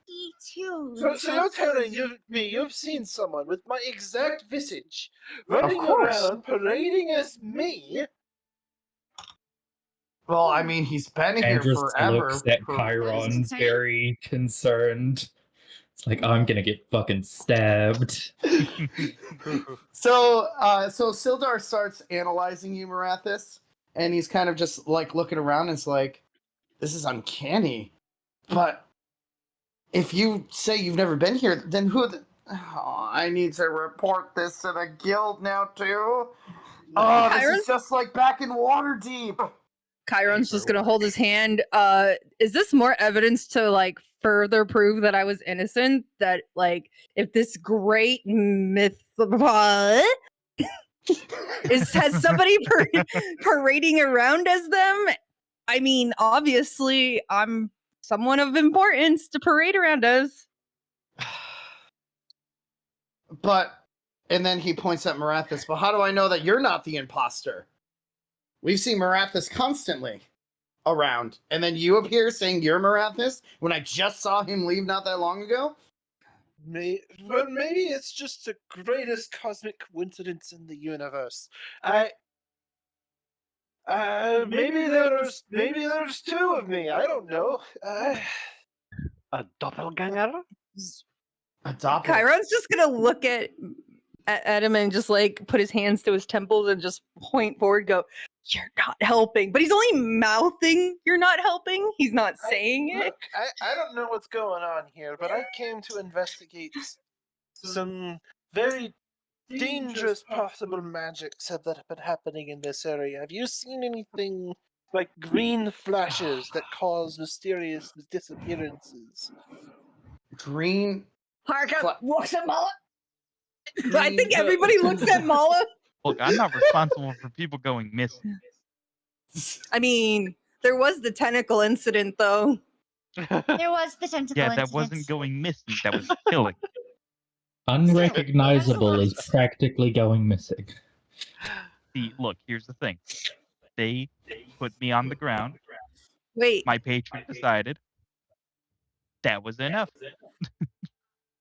he too. So you're telling me you've seen someone with my exact visage running around parading as me? Well, I mean, he's been here Andrus forever. looks at for- Chiron insane. very concerned. It's like, I'm gonna get fucking stabbed. So Sildar starts analyzing you, Marathis, and he's kind of just like looking around and it's like, this is uncanny. But if you say you've never been here, then I need to report this to the guild now too. Oh, this is just like back in Waterdeep. Chiron's just gonna hold his hand. Is this more evidence to like further prove that I was innocent? That like if this great myth has somebody parading around as them? I mean, obviously, I'm someone of importance to parade around as. And then he points at Marathis, but how do I know that you're not the imposter? We've seen Marathis constantly around, and then you appear saying you're Marathis when I just saw him leave not that long ago? Maybe it's just the greatest cosmic coincidence in the universe. Maybe there's two of me. I don't know. A doppelganger? A doppelganger. Chiron's just gonna look at him and just like put his hands to his temples and just point forward, go, "You're not helping." But he's only mouthing, "You're not helping." He's not saying it. Look, I don't know what's going on here, but I came to investigate some very dangerous possible magics that have been happening in this area. Have you seen anything like green flashes that cause mysterious disappearances? Green. Harka, what's a mullet? I think everybody looks at Mala. Look, I'm not responsible for people going missing. I mean, there was the tentacle incident, though. There was the tentacle Yeah, that incident. wasn't going missing. That was killing. Unrecognizable is practically going missing. See, look, here's the thing. They put me on the ground. Wait, My patron decided that was enough.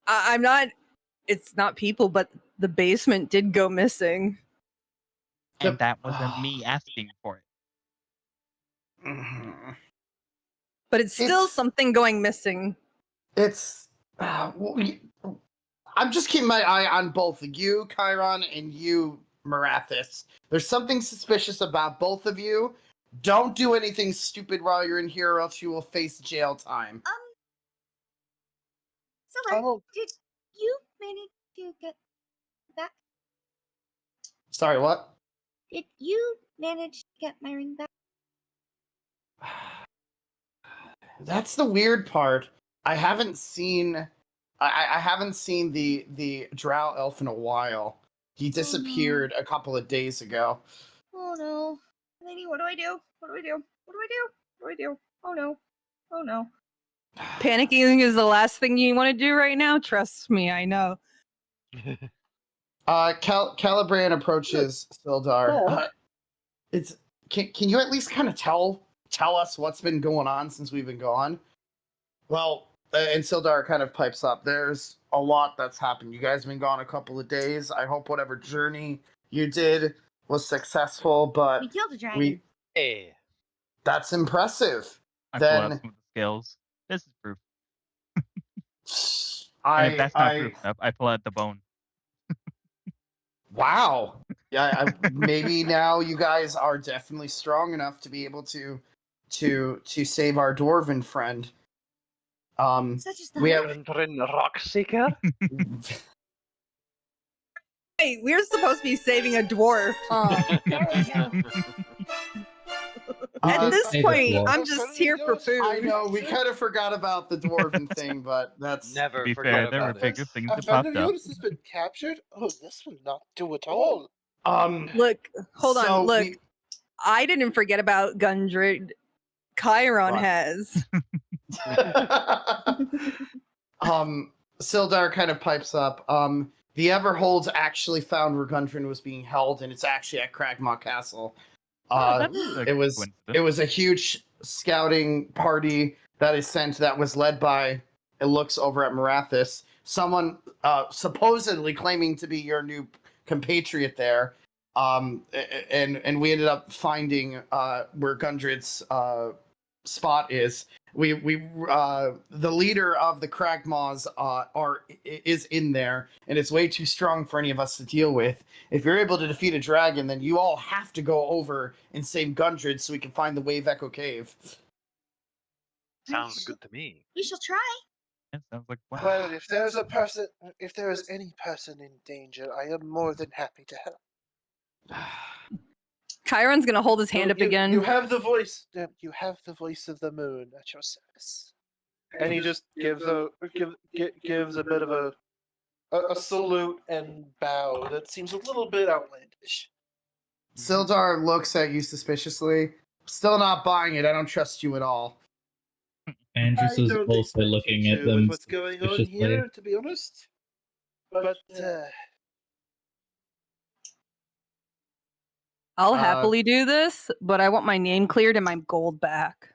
I'm not. It's not people, but the basement did go missing. And that wasn't me asking for it. But it's still something going missing. I'm just keeping my eye on both you, Chiron, and you, Marathis. There's something suspicious about both of you. Don't do anything stupid while you're in here, or else you will face jail time. So, did you manage to get back? Sorry, what? Did you manage to get my ring back? That's the weird part. I haven't seen the drow elf in a while. He disappeared a couple of days ago. Oh no. Lady, what do I do? What do I do? What do I do? What do I do? Oh no. Oh no. Panicking is the last thing you want to do right now. Trust me, I know. Calibrain approaches Sildar. Can you at least kind of tell us what's been going on since we've been gone? Well, and Sildar kind of pipes up. There's a lot that's happened. You guys have been gone a couple of days. I hope whatever journey you did was successful, but We killed a dragon. That's impressive. I pull out some of the scales. This is proof. And if that's not proof enough, I pull out the bone. Wow. Yeah, maybe now you guys are definitely strong enough to be able to save our dwarven friend. Such as We have Rockseeker? Hey, we're supposed to be saving a dwarf. There we go. At this Save a point, dwarf. I'm just here for food. I know we kind of forgot about the dwarven thing, but that's Never To be forget fair, there were about bigger this. things A that popped up. Venomfang has been captured? Oh, this will not do at all. Look, hold so on. Look, I didn't forget about Gundred. Chiron Right. has. Sildar kind of pipes up. The Everholds actually found where Gundren was being held, and it's actually at Cragmaw Castle. It was a huge scouting party that is sent that was led by it looks over at Marathis. Someone supposedly claiming to be your new compatriot there. And we ended up finding where Gundred's spot is. We the leader of the Kragmaws is in there, and it's way too strong for any of us to deal with. If you're able to defeat a dragon, then you all have to go over and save Gundred so we can find the Wave Echo Cave. Sounds good to me. We shall try. It sounds like fun. Well, if there is any person in danger, I am more than happy to help. Chiron's gonna hold his hand up again. You have the voice. You have the voice of the moon at your service. And he just gives a bit of a salute and bow that seems a little bit outlandish. Sildar looks at you suspiciously. Still not buying it. I don't trust you at all. Andrews is also looking at them. What's going on here, to be honest? But I'll happily do this, but I want my name cleared and my gold back.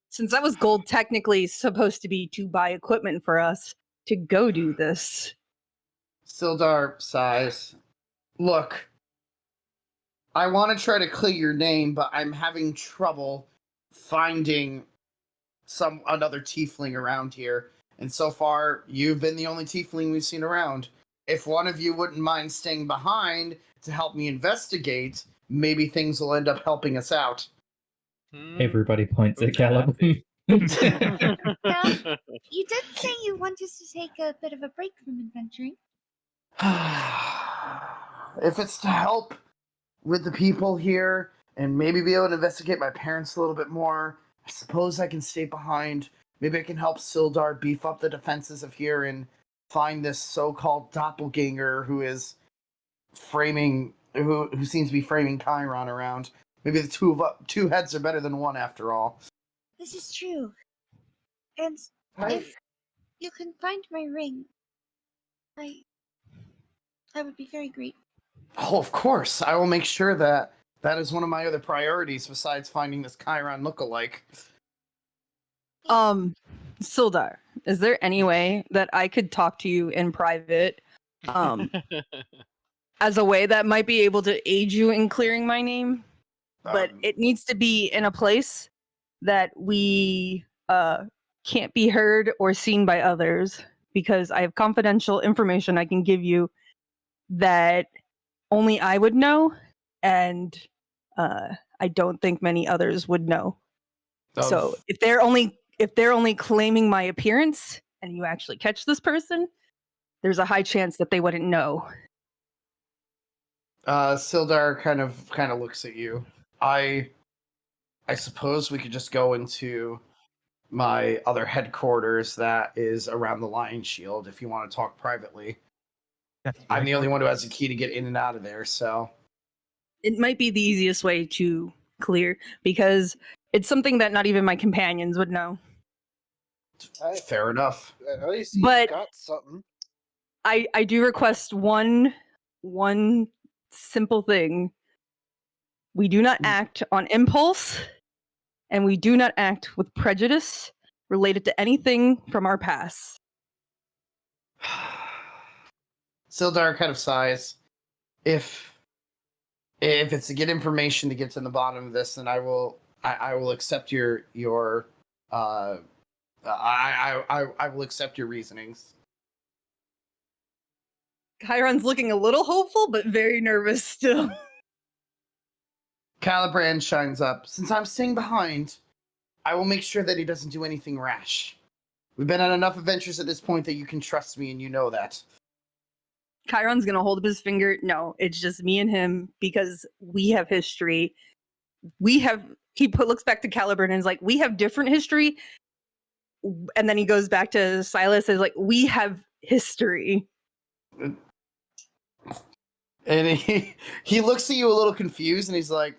Since that was gold technically supposed to be to buy equipment for us to go do this. Sildar sighs. Look, I want to try to clear your name, but I'm having trouble finding another tiefling around here. And so far, you've been the only tiefling we've seen around. If one of you wouldn't mind staying behind to help me investigate, maybe things will end up helping us out. Everybody points at Callum. Now, you did say you wanted to take a bit of a break from adventuring. If it's to help with the people here and maybe be able to investigate my parents a little bit more, I suppose I can stay behind. Maybe I can help Sildar beef up the defenses of here and find this so-called doppelganger who is who seems to be framing Chiron around. Maybe the two heads are better than one after all. This is true. And if you can find my ring, I would be very grateful. Oh, of course. I will make sure that is one of my other priorities besides finding this Chiron lookalike. Sildar, is there any way that I could talk to you in private? As a way that might be able to aid you in clearing my name? But it needs to be in a place that we can't be heard or seen by others, because I have confidential information I can give you that only I would know, and I don't think many others would know. So if they're only claiming my appearance and you actually catch this person, there's a high chance that they wouldn't know. Sildar kind of looks at you. I suppose we could just go into my other headquarters that is around the Lion Shield if you want to talk privately. I'm the only one who has a key to get in and out of there, so... It might be the easiest way to clear, because it's something that not even my companions would know. Fair enough. At least you But got something. I do request one simple thing. We do not act on impulse, and we do not act with prejudice related to anything from our past. Sildar kind of sighs. If it's to get information to get to the bottom of this, then I will accept your I will accept your reasonings. Chiron's looking a little hopeful, but very nervous still. Calibrand shines up. Since I'm staying behind, I will make sure that he doesn't do anything rash. We've been on enough adventures at this point that you can trust me, and you know that. Chiron's gonna hold up his finger. No, it's just me and him, because we have history. Looks back to Caliber and is like, we have different history. And then he goes back to Silas and is like, we have history. And he looks at you a little confused, and he's like,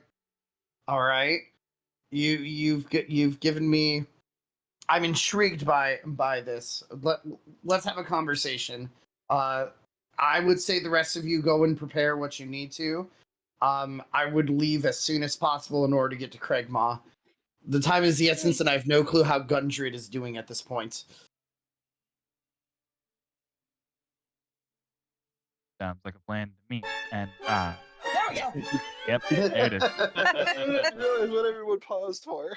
"All right, you've given me. I'm intrigued by this. Let's have a conversation. I would say the rest of you go and prepare what you need to. I would leave as soon as possible in order to get to Kragmaw. The time is the essence, and I have no clue how Gundred is doing at this point." sounds like a plan to me. And There we go. yep, there it is. I didn't realize what everyone paused for.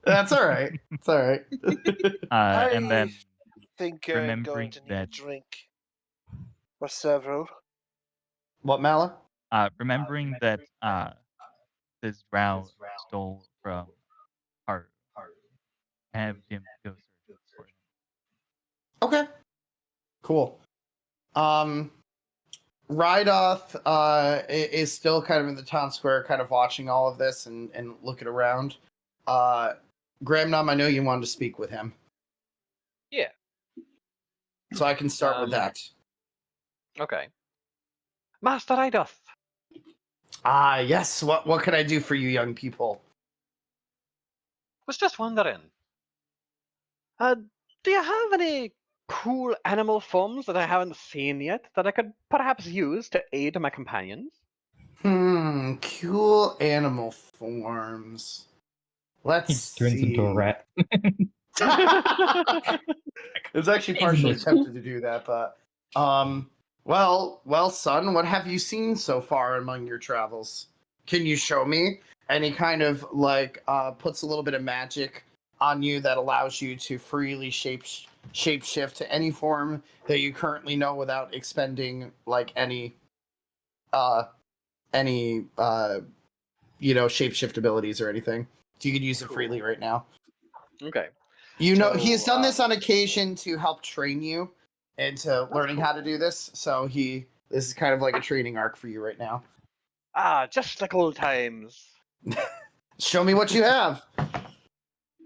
That's all right. It's all right. And then Think I'm going remembering to need that a drink or several. What, Mala? remembering that this drow stole from Haru, have him go search for him. Okay. Cool. Rydoth is still kind of in the town square, kind of watching all of this and looking around. Gramnum, I know you wanted to speak with him. Yeah. So I can start with that. Okay. Master Rydoth. Yes. What can I do for you young people? Was just wondering. Do you have any cool animal forms that I haven't seen yet that I could perhaps use to aid my companions? Cool animal forms. Let's He turns into a see. rat. It's actually partially tempted to do that, but well, son, what have you seen so far among your travels? Can you show me? And he kind of like puts a little bit of magic on you that allows you to freely shapeshift to any form that you currently know without expending like any shapeshift abilities or anything. So you can use it freely right now. Okay. You know, So, he's done this on occasion to help train you into learning how to do this. So this is kind of like a training arc for you right now. Just like old times. Show me what you have.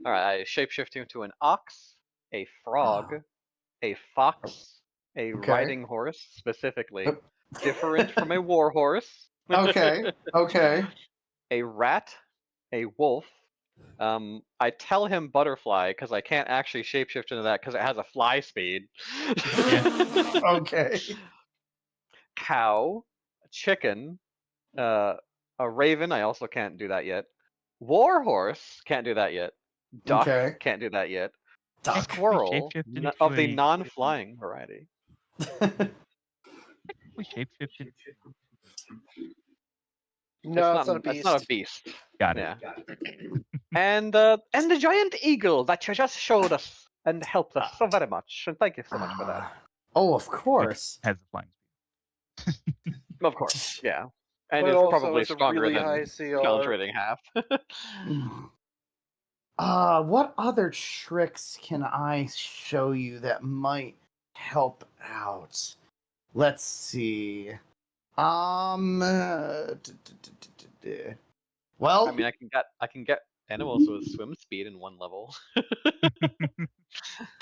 Alright, I shapeshift into an ox, a frog, a fox, a Okay. riding horse, specifically. Different from a war horse. Okay. A rat, a wolf. I tell him butterfly because I can't actually shapeshift into that because it has a fly speed. Okay. Cow, a chicken, a raven. I also can't do that yet. War horse, can't do that yet. Duck, Okay. can't do that yet. Duck. Squirrel, Shapeshifted into of the a- non-flying variety. We shapeshifted. No, it's not a beast. It's not a beast. Got it. Yeah. And the giant eagle that you just showed us and helped us so very much. And thank you so much for that. Oh, of course. Has a flying speed. Of course, yeah. And But it's also probably it's a stronger really than high CR. penetrating half. What other tricks can I show you that might help out? Let's see. Well, I mean, I can get animals with swim speed in one level.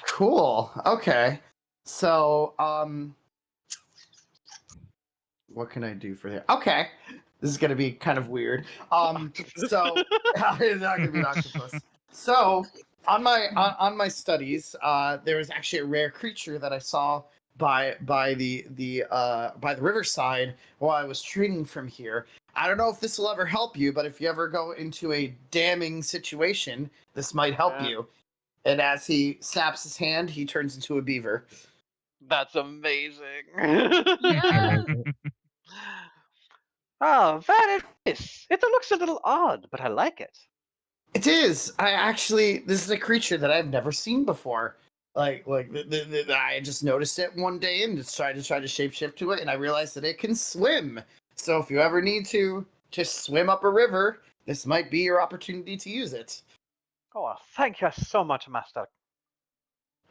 cool. Okay. So, what can I do for that? Okay. This is gonna be kind of weird. So it's not gonna be an octopus. So on my studies, there was actually a rare creature that I saw by the riverside while I was training from here. I don't know if this will ever help you, but if you ever go into a damning situation, this might help you. And as he snaps his hand, he turns into a beaver. That's amazing. Yeah. Oh, very nice. It looks a little odd, but I like it. It is. This is a creature that I've never seen before. I just noticed it one day and just tried to shapeshift to it, and I realized that it can swim. So if you ever need to just swim up a river, this might be your opportunity to use it. Oh, thank you so much, Master.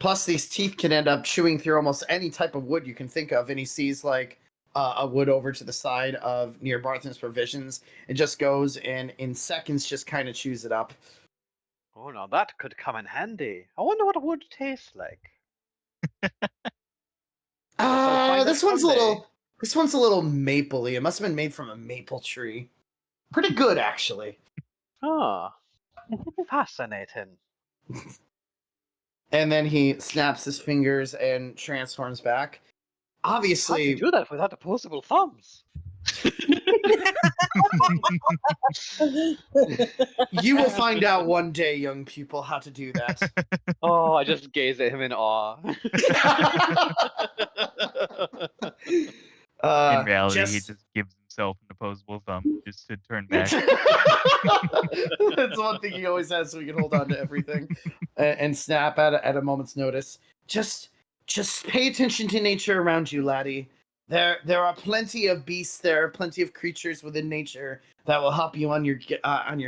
Plus, these teeth can end up chewing through almost any type of wood you can think of, and he sees like a wood over to the side of near Barthen's provisions. It just goes and in seconds just kind of chews it up. Oh, now that could come in handy. I wonder what wood tastes like. This one's a little mapley. It must have been made from a maple tree. Pretty good, actually. Ah, fascinating. And then he snaps his fingers and transforms back. How do Obviously, you do that without opposable thumbs? you will find out one day, young people, how to do that. Oh, I just gaze at him in awe. In reality, he just just gives himself an opposable thumb just to turn back. that's one thing he always has, so he can hold on to everything and snap at a moment's notice. Just pay attention to nature around you, laddie. There are plenty of beasts. There are plenty of creatures within nature that will help you on your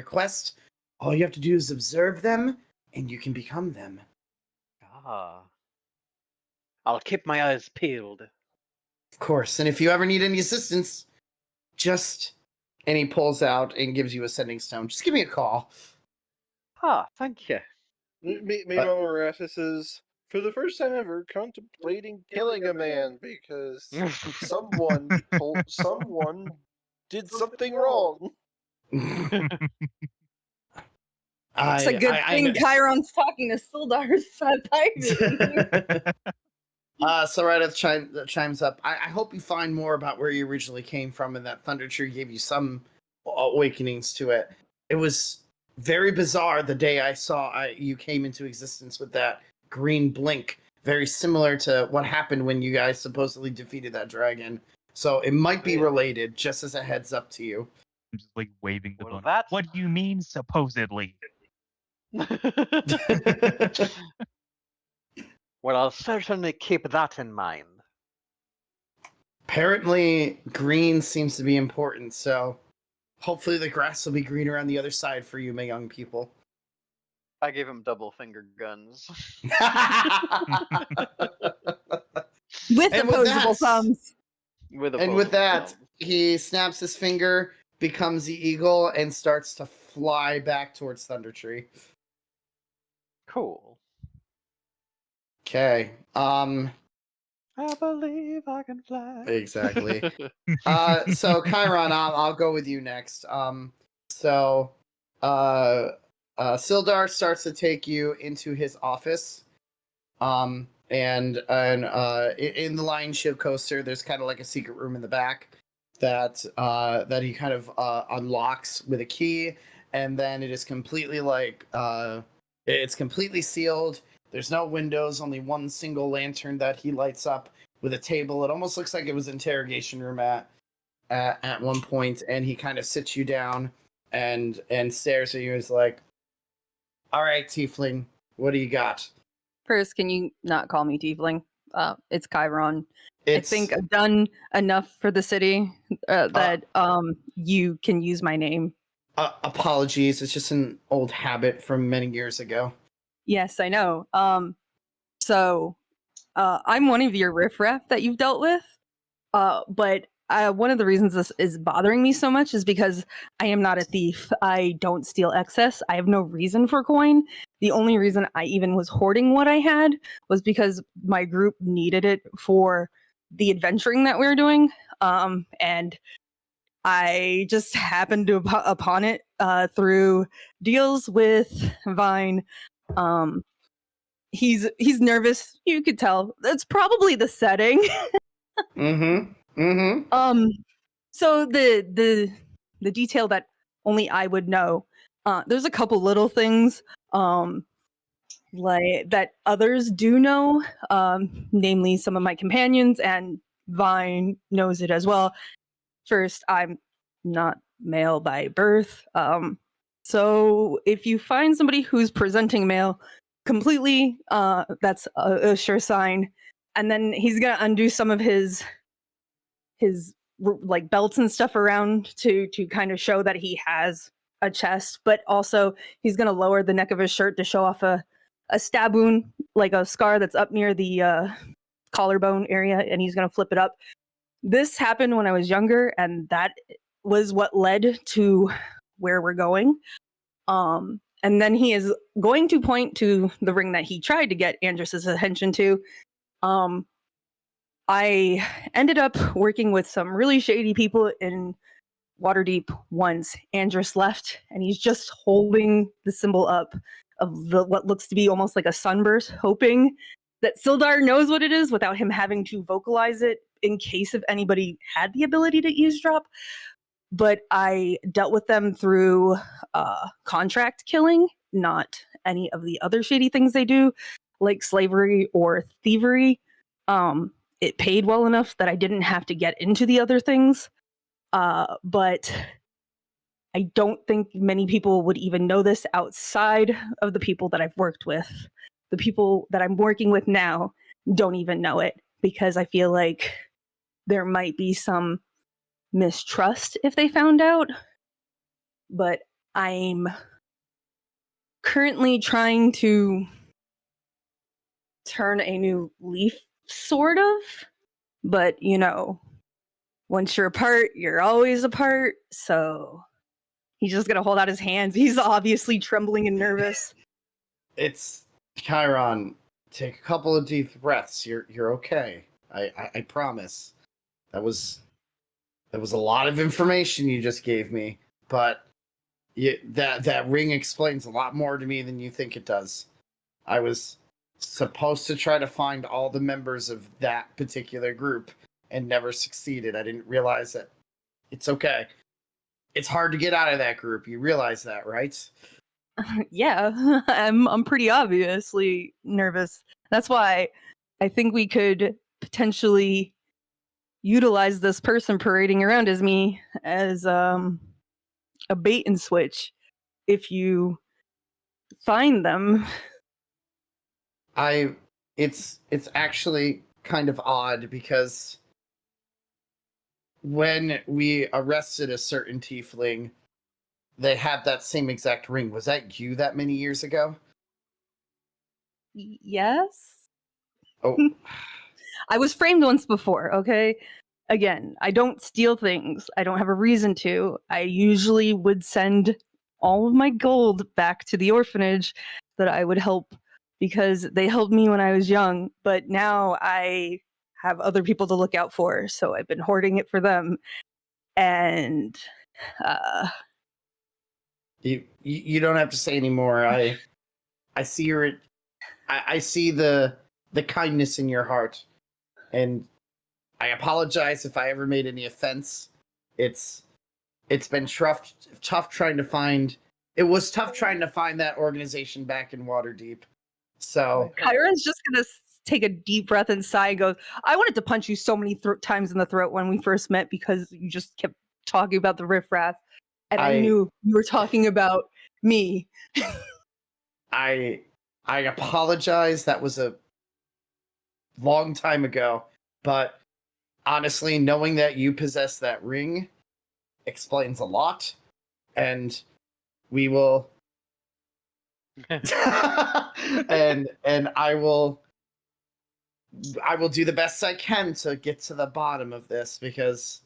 quest. All you have to do is observe them, and you can become them. Ah. I'll keep my eyes peeled. Of course. And if you ever need any assistance, and he pulls out and gives you a sending stone. Just give me a call. Ah, thank you. Meanwhile, Erastus is, for the first time ever, contemplating killing a man because someone did something wrong. It's a good thing Chiron's talking to Sildar's Tavern. So right as the chimes up, I hope you find more about where you originally came from, and that Thunder Tree gave you some awakenings to it. It was very bizarre the day I saw you came into existence with that green blink, very similar to what happened when you guys supposedly defeated that dragon. So it might be related, just as a heads up to you. I'm just like waving the Well, bone. What do you mean, supposedly? Well, I'll certainly keep that in mind. Apparently, green seems to be important, so hopefully the grass will be greener on the other side for you, my young people. I gave him double finger guns. With opposable thumbs. With that, he snaps his finger, becomes the eagle, and starts to fly back towards Thunder Tree. Cool. Okay. I believe I can fly. Exactly. So Chiron, I'll go with you next. Sildar starts to take you into his office. And in the Lion Shield coaster, there's kind of like a secret room in the back that he kind of unlocks with a key, and then it is completely it's completely sealed. There's no windows, only one single lantern that he lights up with a table. It almost looks like it was interrogation room at one point, and he kind of sits you down and stares at you. He's like, "All right, Tiefling, what do you got?" First, can you not call me Tiefling? It's Chiron. I think I've done enough for the city that you can use my name. Apologies, it's just an old habit from many years ago. Yes, I know. So I'm one of your riffraff that you've dealt with, but one of the reasons this is bothering me so much is because I am not a thief. I don't steal excess. I have no reason for coin. The only reason I even was hoarding what I had was because my group needed it for the adventuring that we were doing, and I just happened to upon it through deals with Vine. He's nervous. You could tell. That's probably the setting. So the detail that only I would know. There's a couple little things like that others do know. Namely, some of my companions, and Vine knows it as well. First, I'm not male by birth. So if you find somebody who's presenting male completely, that's a sure sign. And then he's gonna undo some of his like belts and stuff around to kind of show that he has a chest, but also he's gonna lower the neck of his shirt to show off a stab wound, like a scar that's up near the collarbone area, and he's gonna flip it up. This happened when I was younger, and that was what led to where we're going. And then he is going to point to the ring that he tried to get Andrus's attention to. I ended up working with some really shady people in Waterdeep once. Andrus left, and he's just holding the symbol up of what looks to be almost like a sunburst, hoping that Sildar knows what it is without him having to vocalize it in case if anybody had the ability to eavesdrop. But I dealt with them through contract killing, not any of the other shady things they do, like slavery or thievery. it paid well enough that I didn't have to get into the other things. But I don't think many people would even know this outside of the people that I've worked with. The people that I'm working with now don't even know it because I feel like there might be some mistrust if they found out. But I'm currently trying to turn a new leaf, sort of. But, you know, once you're apart, you're always apart. So he's just going to hold out his hands. He's obviously trembling and nervous. It's Chiron. Take a couple of deep breaths. You're okay. I promise. That was a lot of information you just gave me, but that ring explains a lot more to me than you think it does. I was supposed to try to find all the members of that particular group and never succeeded. I didn't realize that. It's okay. It's hard to get out of that group. You realize that, right? Yeah, I'm pretty obviously nervous. That's why I think we could potentially utilize this person parading around as me as a bait and switch if you find them. It's actually kind of odd because when we arrested a certain tiefling, they had that same exact ring. Was that you that many years ago? Yes. Oh. I was framed once before, okay? Again, I don't steal things. I don't have a reason to. I usually would send all of my gold back to the orphanage that I would help because they helped me when I was young, but now I have other people to look out for, so I've been hoarding it for them. And you don't have to say anymore. I see your I see the kindness in your heart, and I apologize if I ever made any offense. It's been tough trying to find. It was tough trying to find that organization back in Waterdeep. So Chiron's just gonna take a deep breath and sigh and goes, I wanted to punch you so many times in the throat when we first met because you just kept talking about the riffraff, and I knew you were talking about me. I apologize. That was a long time ago, but honestly, knowing that you possess that ring explains a lot, and we will and I will do the best I can to get to the bottom of this, because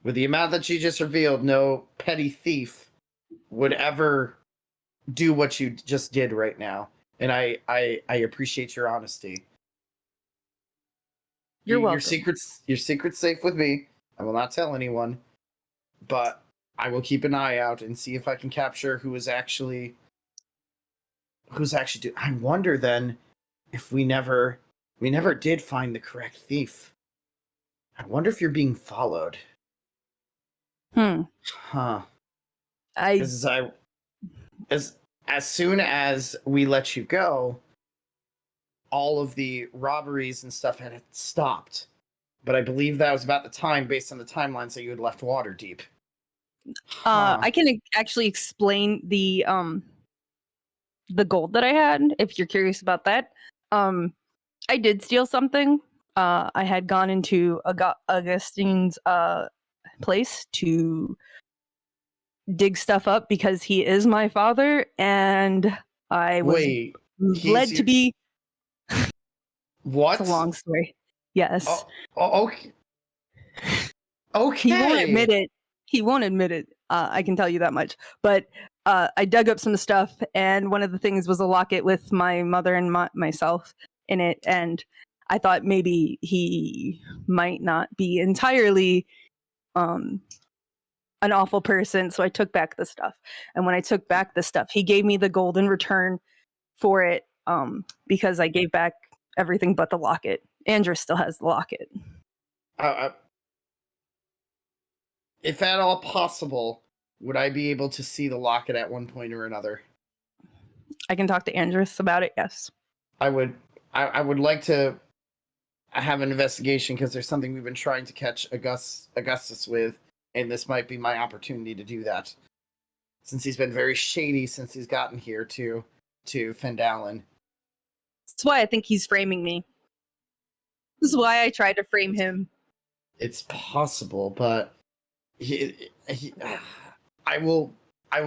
with the amount that you just revealed, no petty thief would ever do what you just did right now. And I appreciate your honesty. You're welcome. Your secret's safe with me. I will not tell anyone, but I will keep an eye out and see if I can capture who's actually doing. I wonder then if we never did find the correct thief. I wonder if you're being followed. Huh. As soon as we let you go, all of the robberies and stuff had stopped. But I believe that was about the time, based on the timelines, that you had left Waterdeep. I can actually explain the gold that I had if you're curious about that. I did steal something. I had gone into Augustine's place to dig stuff up because he is my father, and I was led to be. What? It's a long story. Yes. Okay. Okay. He won't admit it. I can tell you that much. But I dug up some stuff, and one of the things was a locket with my mother and myself in it, and I thought maybe he might not be entirely an awful person, so I took back the stuff. And when I took back the stuff, he gave me the gold in return for it, because I gave back everything but the locket. Andrew still has the locket. If at all possible, would I be able to see the locket at one point or another? I can talk to Andrus about it, yes. I would like to have an investigation because there's something we've been trying to catch Augustus with, and this might be my opportunity to do that. Since he's been very shady since he's gotten here to Fendalen. That's why I think he's framing me. This is why I tried to frame him. It's possible, but I will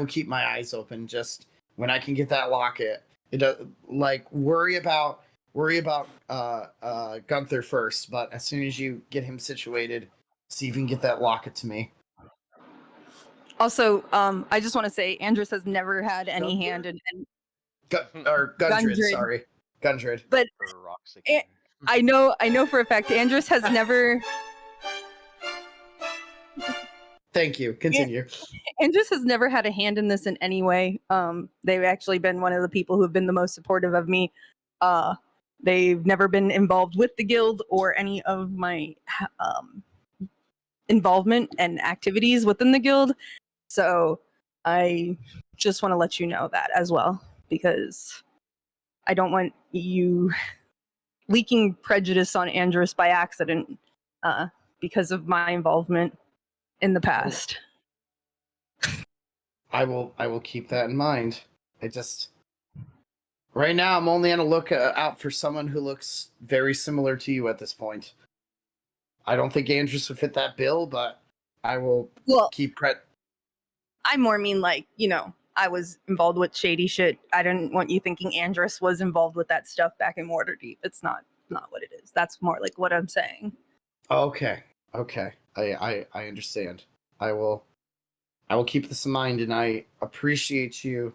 keep my eyes open. Just when I can get that locket, it does, like worry about Gunther first. But as soon as you get him situated, see if you can get that locket to me. Also, I just want to say, Andrus has never had any hand in. Gundred, sorry, Gundred. But I know for a fact, Andrus has never. Thank you. Continue. Andrus has never had a hand in this in any way. They've actually been one of the people who have been the most supportive of me. They've never been involved with the guild or any of my involvement and activities within the guild. So I just want to let you know that as well, because I don't want you leaking prejudice on Andrus by accident because of my involvement in the past. I will keep that in mind. Right now I'm only on a look out for someone who looks very similar to you at this point. I don't think Andrus would fit that bill, but I will keep I more mean like, I was involved with shady shit. I didn't want you thinking Andrus was involved with that stuff back in Waterdeep. It's not what it is. That's more like what I'm saying. Okay. I understand. I will keep this in mind, and I appreciate you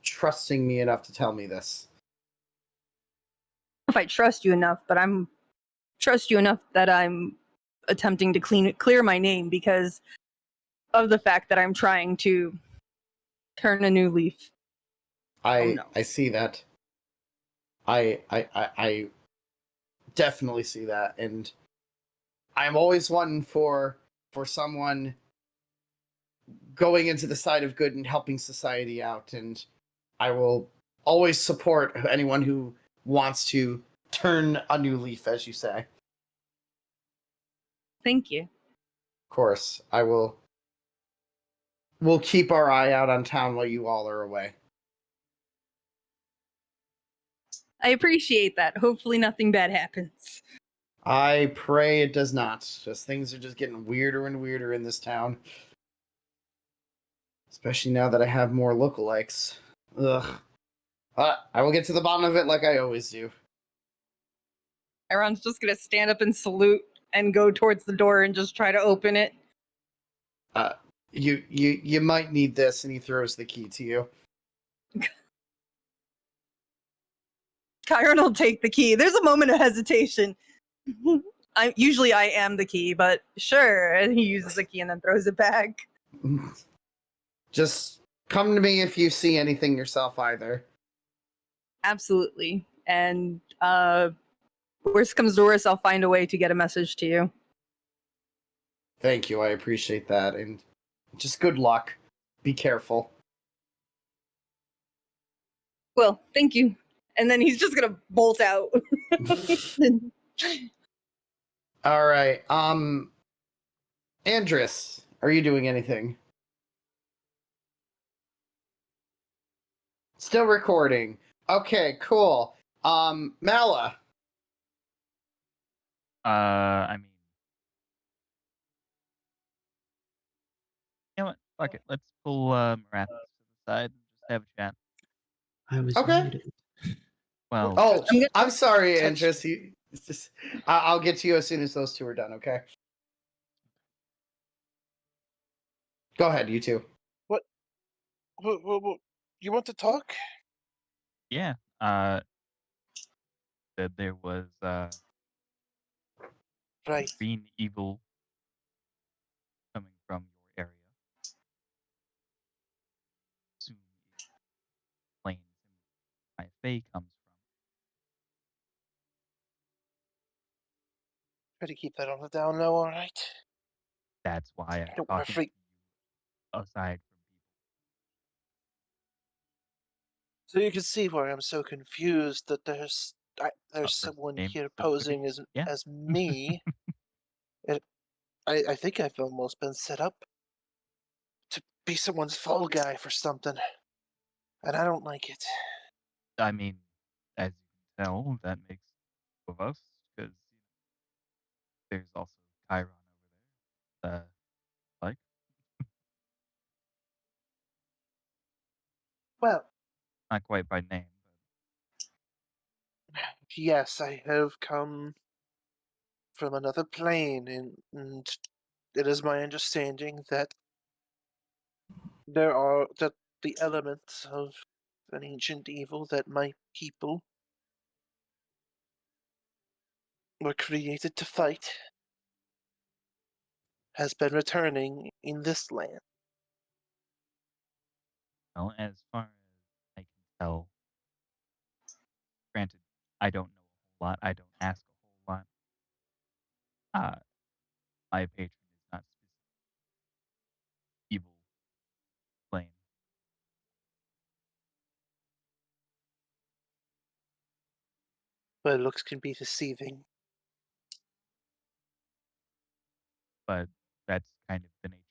trusting me enough to tell me this. If I trust you enough, but trust you enough that I'm attempting to clear my name because of the fact that I'm trying to turn a new leaf. I see that. I definitely see that, and I'm always one for someone going into the side of good and helping society out, and I will always support anyone who wants to turn a new leaf, as you say. Thank you. Of course, we'll keep our eye out on town while you all are away. I appreciate that. Hopefully nothing bad happens. I pray it does not. Just things are just getting weirder and weirder in this town. Especially now that I have more lookalikes. Ugh. But I will get to the bottom of it like I always do. Aaron's just gonna stand up and salute and go towards the door and just try to open it. You might need this, and he throws the key to you. Chiron will take the key. There's a moment of hesitation. Usually I am the key, but sure. And he uses the key and then throws it back. Just come to me if you see anything yourself either. Absolutely. And worst comes to worst, I'll find a way to get a message to you. Thank you. I appreciate that. And just good luck. Be careful. Well, thank you. And then he's just gonna bolt out. All right. Andrus, are you doing anything? Still recording. Okay, cool. Mala. I mean, you know what? Fuck it. Let's pull Marathis to the side and just have a chat. I was Okay. muted. Well, Oh, I'm sorry, Andrus. I'll get to you as soon as those two are done, okay? Go ahead, you two. What? You want to talk? yeah. Said there was Right. green evil coming from your area. Soon, plains my fae comes from. Try to keep that on the down low, all right? That's why I'm Don't wanna talking to freak. you aside from people. So you can see why I'm so confused that there's there's first someone name here specifically? posing as Yeah. as me. I think I've almost been set up to be someone's fall guy for something, and I don't like it. I mean, as you can tell, that makes two of us, because there's also Chiron over there. Like, Well, not quite by name, but yes, I have come from another plane, and it is my understanding that that the elements of an ancient evil that my people were created to fight has been returning in this land. well, as far as I can tell, granted, I don't know a whole lot. I don't ask a whole lot. My patron is not specifically evil plane. But looks can be deceiving. But that's kind of the nature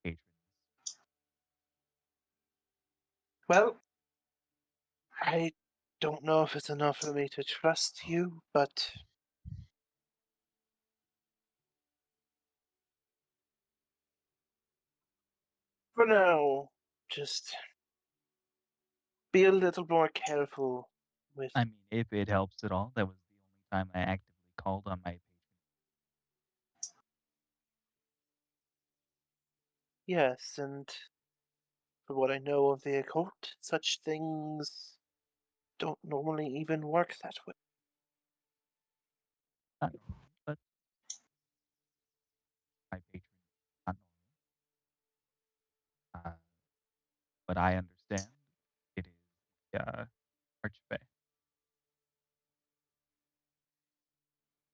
of patrons. Well, I don't know if it's enough for me to trust you, but for now, just be a little more careful with. I mean, if it helps at all, that was the only time I actively called on my patron. Yes, and from what I know of the occult, such things don't normally even work that way. Not normal, but my patron is not normal. But I understand it is Archfey.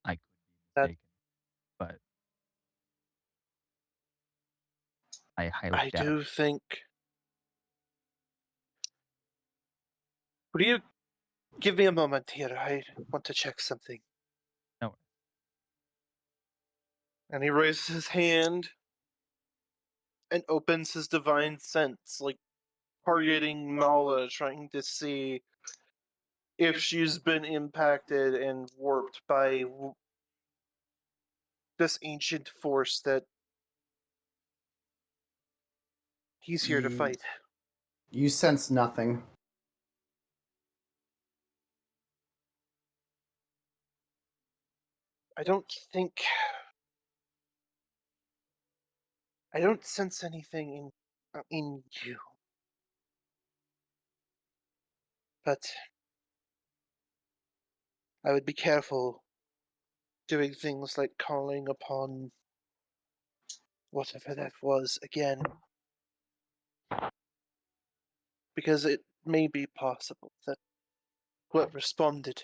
I could be That mistaken, but I highly I doubt do it. think. Would you give me a moment here? I want to check something. No worries. And he raises his hand and opens his divine sense, like targeting Mala, trying to see if she's been impacted and warped by this ancient force that he's here to fight. You sense nothing. I don't sense anything in you. But I would be careful doing things like calling upon whatever that was again. Because it may be possible that what responded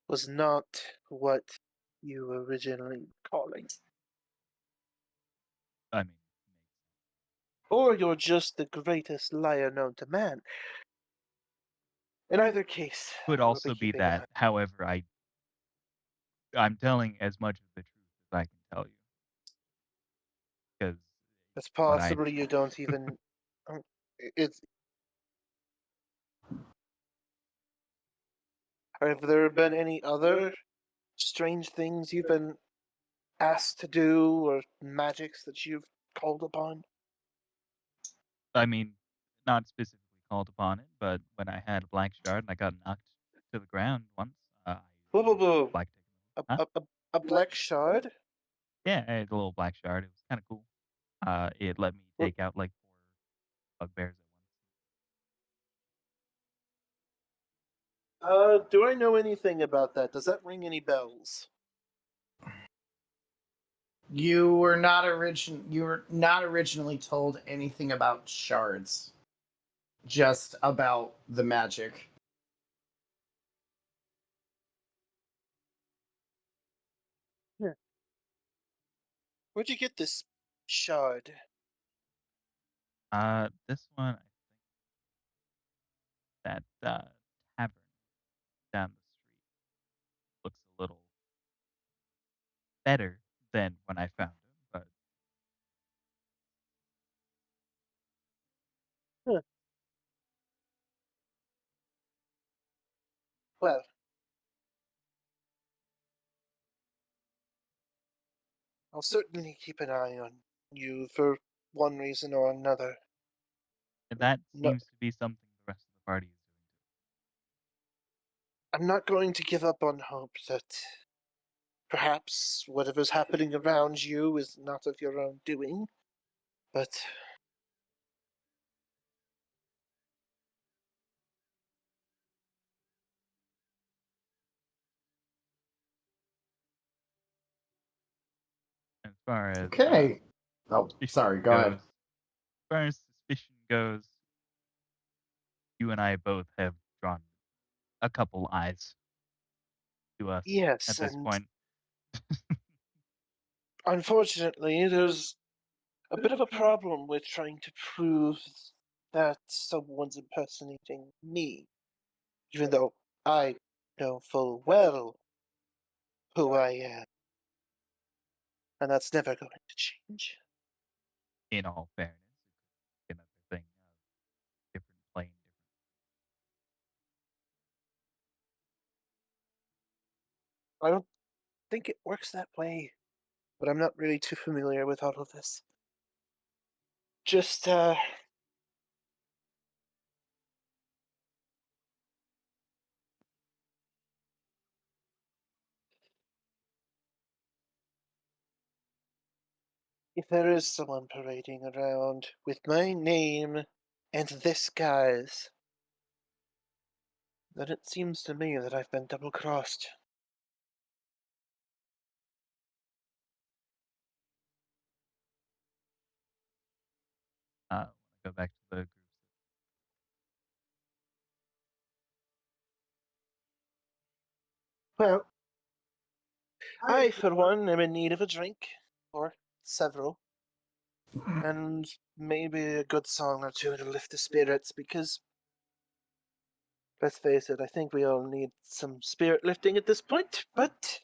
was not what you were originally calling. I mean, Or you're just the greatest liar known to man. In either case, could I will also be keeping an that. eye. However, I'm telling as much of the truth as I can tell you, because It's what I possible you don't even. It's. Have there been any other strange things you've been asked to do, or magics that you've called upon? I mean, not specifically called upon it, but when I had a black shard and I got knocked to the ground once, I Whoa, whoa, whoa. black A, huh? a black shard? Yeah, I had a little black shard. It was kind of cool. It let me take out like 4 bugbears at once. Do I know anything about that? Does that ring any bells? You were not originally told anything about shards. Just about the magic. Where'd you get this shard? This one, that tavern down the street looks a little better than when I found him, but Well, I'll certainly keep an eye on you for one reason or another. that No, seems to be something the rest of the party is doing. I'm not going to give up on hope that perhaps whatever's happening around you is not of your own doing, but As far as Okay. Oh, suspicion sorry. Go goes, ahead. as far as suspicion goes, you and I both have drawn a couple eyes to us yes, at this and point. unfortunately, there's a bit of a problem with trying to prove that someone's impersonating me, even though I know full well who I am, and that's never going to change. In all fairness, another thing, different plane, I don't think it works that way, but I'm not really too familiar with all of this. Just, if there is someone parading around with my name and this guy's, then it seems to me that I've been double-crossed. go back to the groups. Well, I, for one, am in need of a drink, or several, and maybe a good song or two to lift the spirits, because, let's face it, I think we all need some spirit lifting at this point, but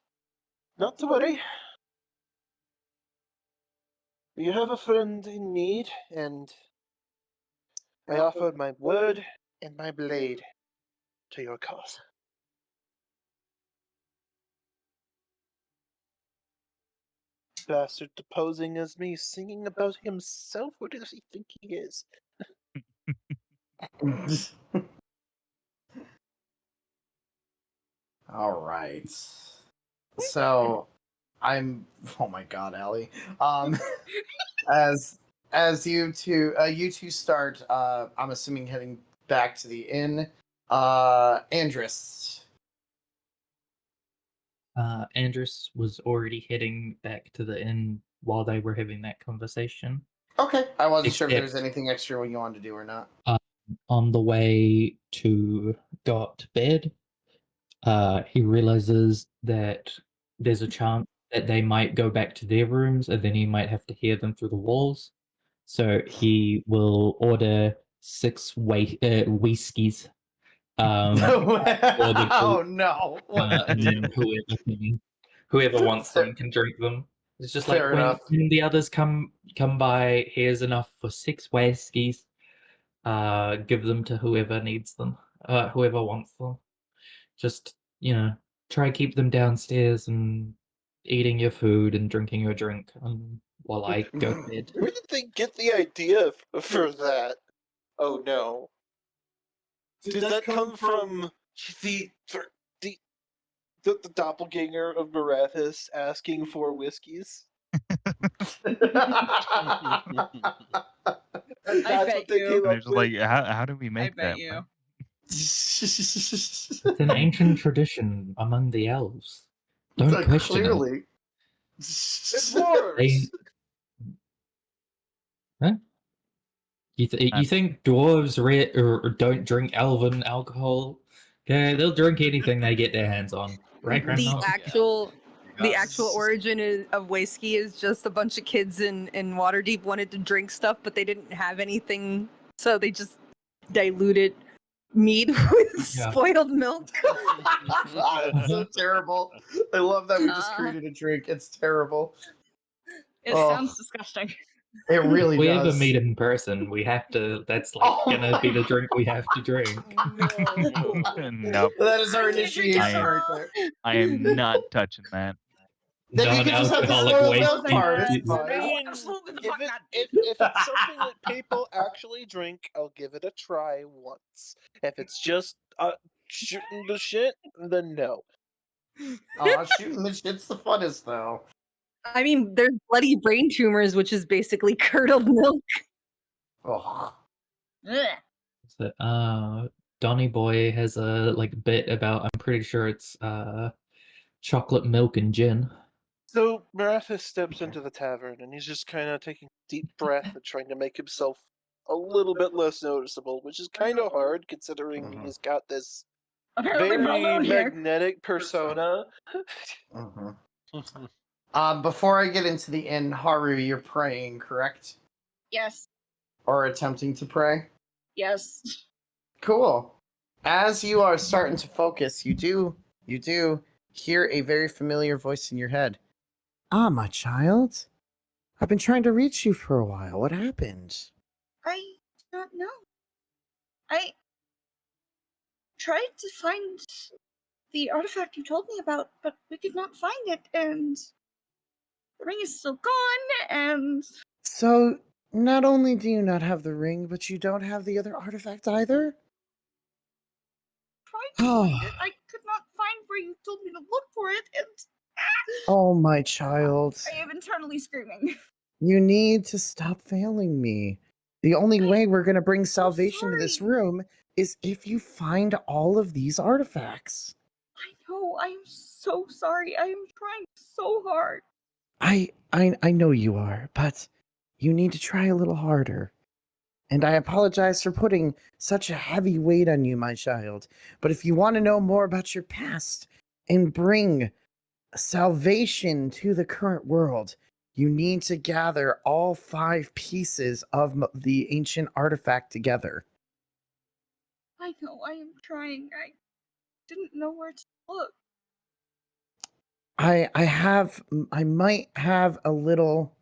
not to worry. You have a friend in need, and I offer my word and my blade to your cause. Bastard posing as me, singing about himself. Who does he think he is? All right. So I'm. Oh my God, Allie. As you two start. I'm assuming heading back to the inn. Andrus. Andrus was already heading back to the inn while they were having that conversation. Okay, I wasn't sure if there was Except- anything extra you wanted to do or not. On the way to go up to bed, he realizes that there's a chance that they might go back to their rooms and then he might have to hear them through the walls. So he will order 6 whiskeys. Oh no! And then whoever wants them can drink them. It's just like Fair when enough. the others come by, here's enough for 6 whiskeys. Give them to whoever needs them, whoever wants them. Just, try keep them downstairs and eating your food and drinking your drink while I go to bed. Where did they get the idea for that? Oh no. Did that come from the doppelganger of Barathas asking for whiskeys? And I that's bet what they you. came And up they're just with? like, how do we I make bet that? you. It's an ancient tradition among the elves. Don't question it. Clearly. It's dwarves! They- Huh? You think dwarves or don't drink elven alcohol? Okay, they'll drink anything they get their hands on. Right, The Grandma? actual origin of whiskey is just a bunch of kids in Waterdeep wanted to drink stuff, but they didn't have anything, so they just diluted mead with spoiled milk. It's so terrible. I love that we just created a drink. It's terrible. It sounds disgusting. It really If we does. ever meet in person, we have to. That's like gonna be the drink we have to drink. Nope. That is our initiation right there. I am not touching that. Then you can just have the Non-alcoholic spoiled waste. milk part. It's I fine. mean, Absolutely the if, fuck it, not. if it's something that people actually drink, I'll give it a try once. If it's just shooting the shit, then no. Aw, shooting the shit's the funnest, though. I mean, there's bloody brain tumors, which is basically curdled milk. Oh. So, Donny Boy has a bit about. I'm pretty sure it's chocolate milk and gin. So Marathis steps into the tavern, and he's just kind of taking a deep breath and trying to make himself a little bit less noticeable, which is kind of hard considering he's got this Apparently we're very alone here. magnetic persona. Before I get into the inn, Haru, you're praying, correct? Yes. Or attempting to pray? Yes. Cool. As you are starting to focus, you do hear a very familiar voice in your head. Ah, my child. I've been trying to reach you for a while. What happened? I do not know. I tried to find the artifact you told me about, but we could not find it, and the ring is still gone, and... So, not only do you not have the ring, but you don't have the other artifact either? Tried to find it. I could not find where you told me to look for it, and... Oh, my child. I am internally screaming. You need to stop failing me. The only way we're going to bring salvation to this room is if you find all of these artifacts. I know, I am so sorry. I am trying so hard. I know you are, but you need to try a little harder. And I apologize for putting such a heavy weight on you, my child. But if you want to know more about your past and bring salvation to the current world, you need to gather all 5 pieces of the ancient artifact together. I know, I am trying. I didn't know where to look. I might have a little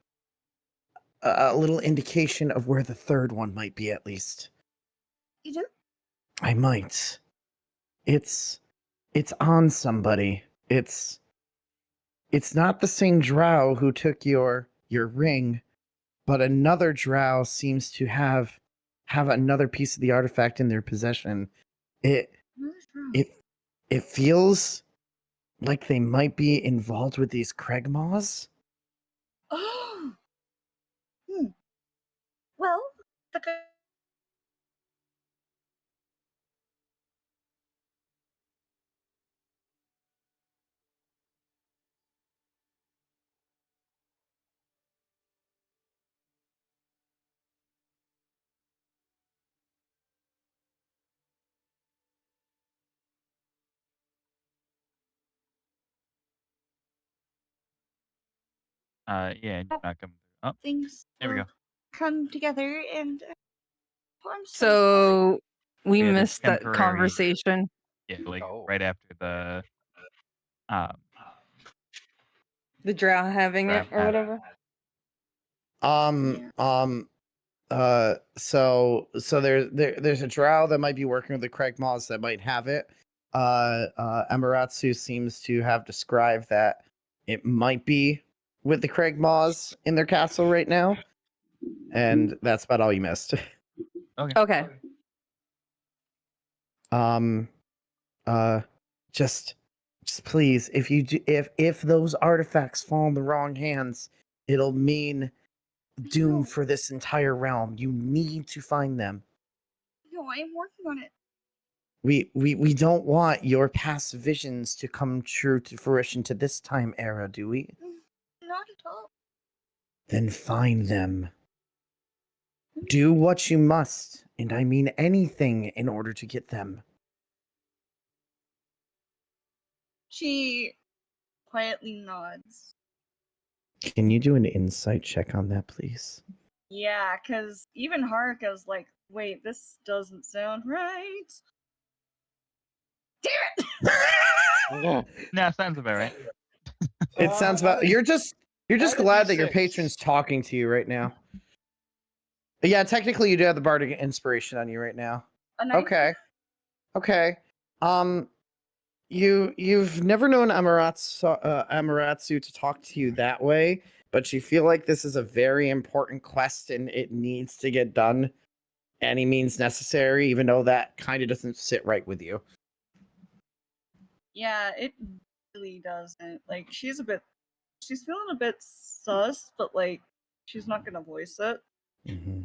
indication of where the third one might be, at least. You do? I might. It's on somebody. It's not the same drow who took your ring, but another drow seems to have another piece of the artifact in their possession. It feels like they might be involved with these Kregmaws. Oh. Well, the Yeah, you're not coming through. Oh, things there we go. come together, and I'm So we had a missed that temporary- conversation. Yeah, like right after the The drow having it or whatever. So there's a drow that might be working with the Kregmaws that might have it. Amaratsu seems to have described that it might be with the Kregmaws in their castle right now, and that's about all you missed. Okay. Just please, if you do, if those artifacts fall in the wrong hands, it'll mean doom for this entire realm. You need to find them. No, I am working on it. We don't want your past visions to come true to fruition to this time era, do we? Not at all. Then find them. Do what you must, and I mean anything, in order to get them. She quietly nods. Can you do an insight check on that, please? Yeah, because even Haruka's like, wait, this doesn't sound right. Damn it! Nah, sounds about right. It sounds about you're just glad that your D6. patron's talking to you right now. But yeah, technically you do have the bardic inspiration on you right now. A knife? Okay. Okay. You've never known Amaterasu to talk to you that way, but you feel like this is a very important quest and it needs to get done any means necessary, even though that kind of doesn't sit right with you. Yeah, it really doesn't. Like, she's feeling a bit sus, but like, she's not gonna voice it. Mm-hmm.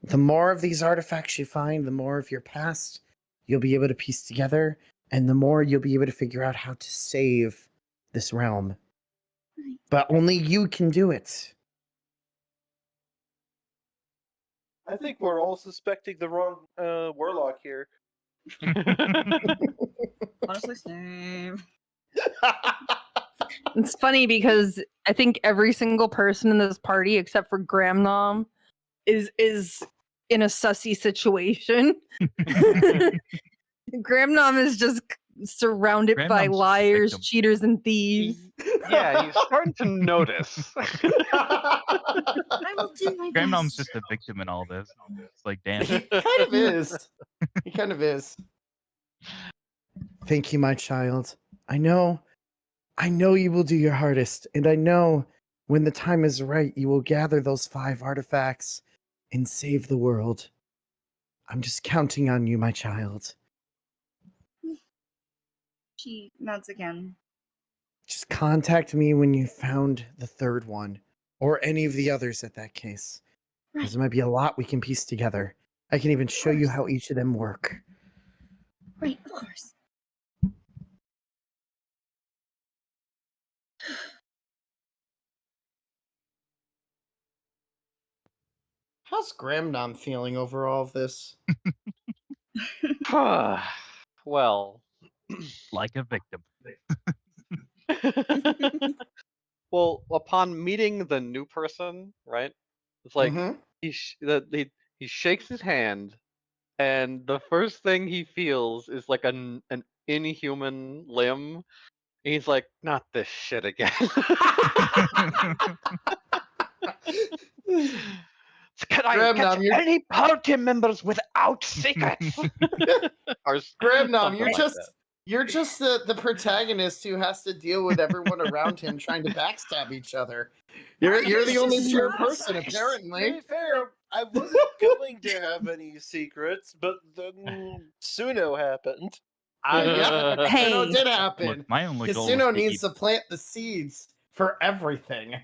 The more of these artifacts you find, the more of your past you'll be able to piece together, and the more you'll be able to figure out how to save this realm. Right. But only you can do it. I think we're all suspecting the wrong warlock here. Honestly, same. It's funny because I think every single person in this party, except for Gramnom, is in a sussy situation. Gramnom is just surrounded by Gramnom's liars, victim. cheaters, and thieves. Yeah, he's starting to notice. I will do my Gramnom's best. just a victim in all this. It's like, damn. He kind of is. He kind of is. Thank you, my child. I know you will do your hardest, and I know when the time is right, you will gather those 5 artifacts and save the world. I'm just counting on you, my child. She nods again. Just contact me when you found the 3rd one, or any of the others at that case. Right. There might be a lot we can piece together. I can even show you how each of them work. Right, of course. How's Gramnom feeling over all of this? Well, Like a victim. well, upon meeting the new person, right? It's like Mhm. he shakes his hand, and the first thing he feels is like an inhuman limb. And he's like, "Not this shit again." Can I Gramnom, get you're- any party members without secrets? Or Gramnom, you're something like just that. you're just the protagonist who has to deal with everyone around him trying to backstab each other. You're the only pure person, To be apparently. fair, I wasn't going to have any secrets, but then Suno happened. Yeah, Hey. Suno did Look, happen. my only Because goal was Suno to needs eat. to plant the seeds for everything.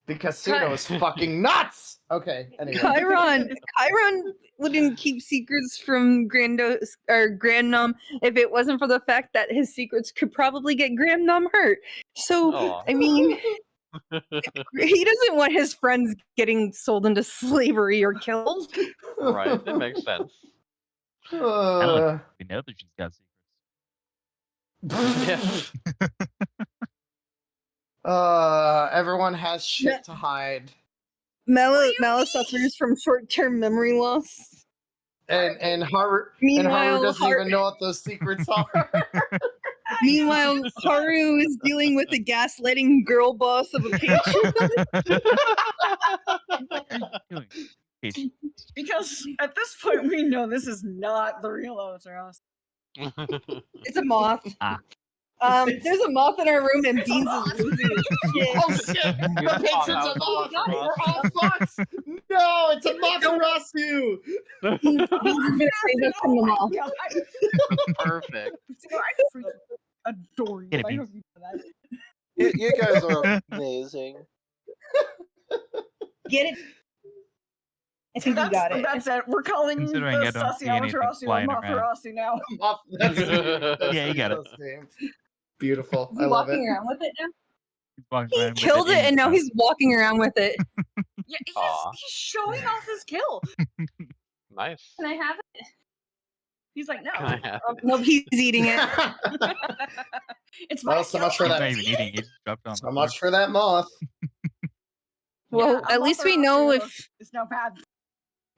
Because Suno is fucking nuts. Okay, anyway. Chiron wouldn't keep secrets from Grandnom if it wasn't for the fact that his secrets could probably get Grandnom hurt. So, Aw. I mean, he doesn't want his friends getting sold into slavery or killed. Right, that makes sense. Uh, We know that she's got everyone has shit to hide. Mala suffers from short-term memory loss. And Haru Meanwhile, doesn't even know what those secrets are. Meanwhile, Haru is dealing with the gaslighting girl boss of a patron. What are you doing? Patient. Because at this point, we know this is not the real Amaterasu. It's a moth. Ah. There's a moth in our room, and Beans is losing his shit. Oh shit! The patrons are moth. We're all fucked. No, it's a Matarasu. Beans is gonna save us from the moth. Perfect. I freaking adore you. Get it, I Beans. hope you know that. You guys are amazing. Get it? I think you got it. That's it. We're calling the Considering I don't Sussy see anything Amaterasu flying around. Amaterasu now. That's Yeah, you got it. Beautiful. Is I he love walking it. around with it now? He's walking He around with killed it, in and now his he's walking around with it. Yeah, Aw. he's showing off his kill. Nice. Can I have it? He's like, no. Can I have it? Nope, he's eating it. It's my Well, so kill. much for He's that. not even eating. He just dropped it on So the much for that moth. Well, at least we know if it's no bad.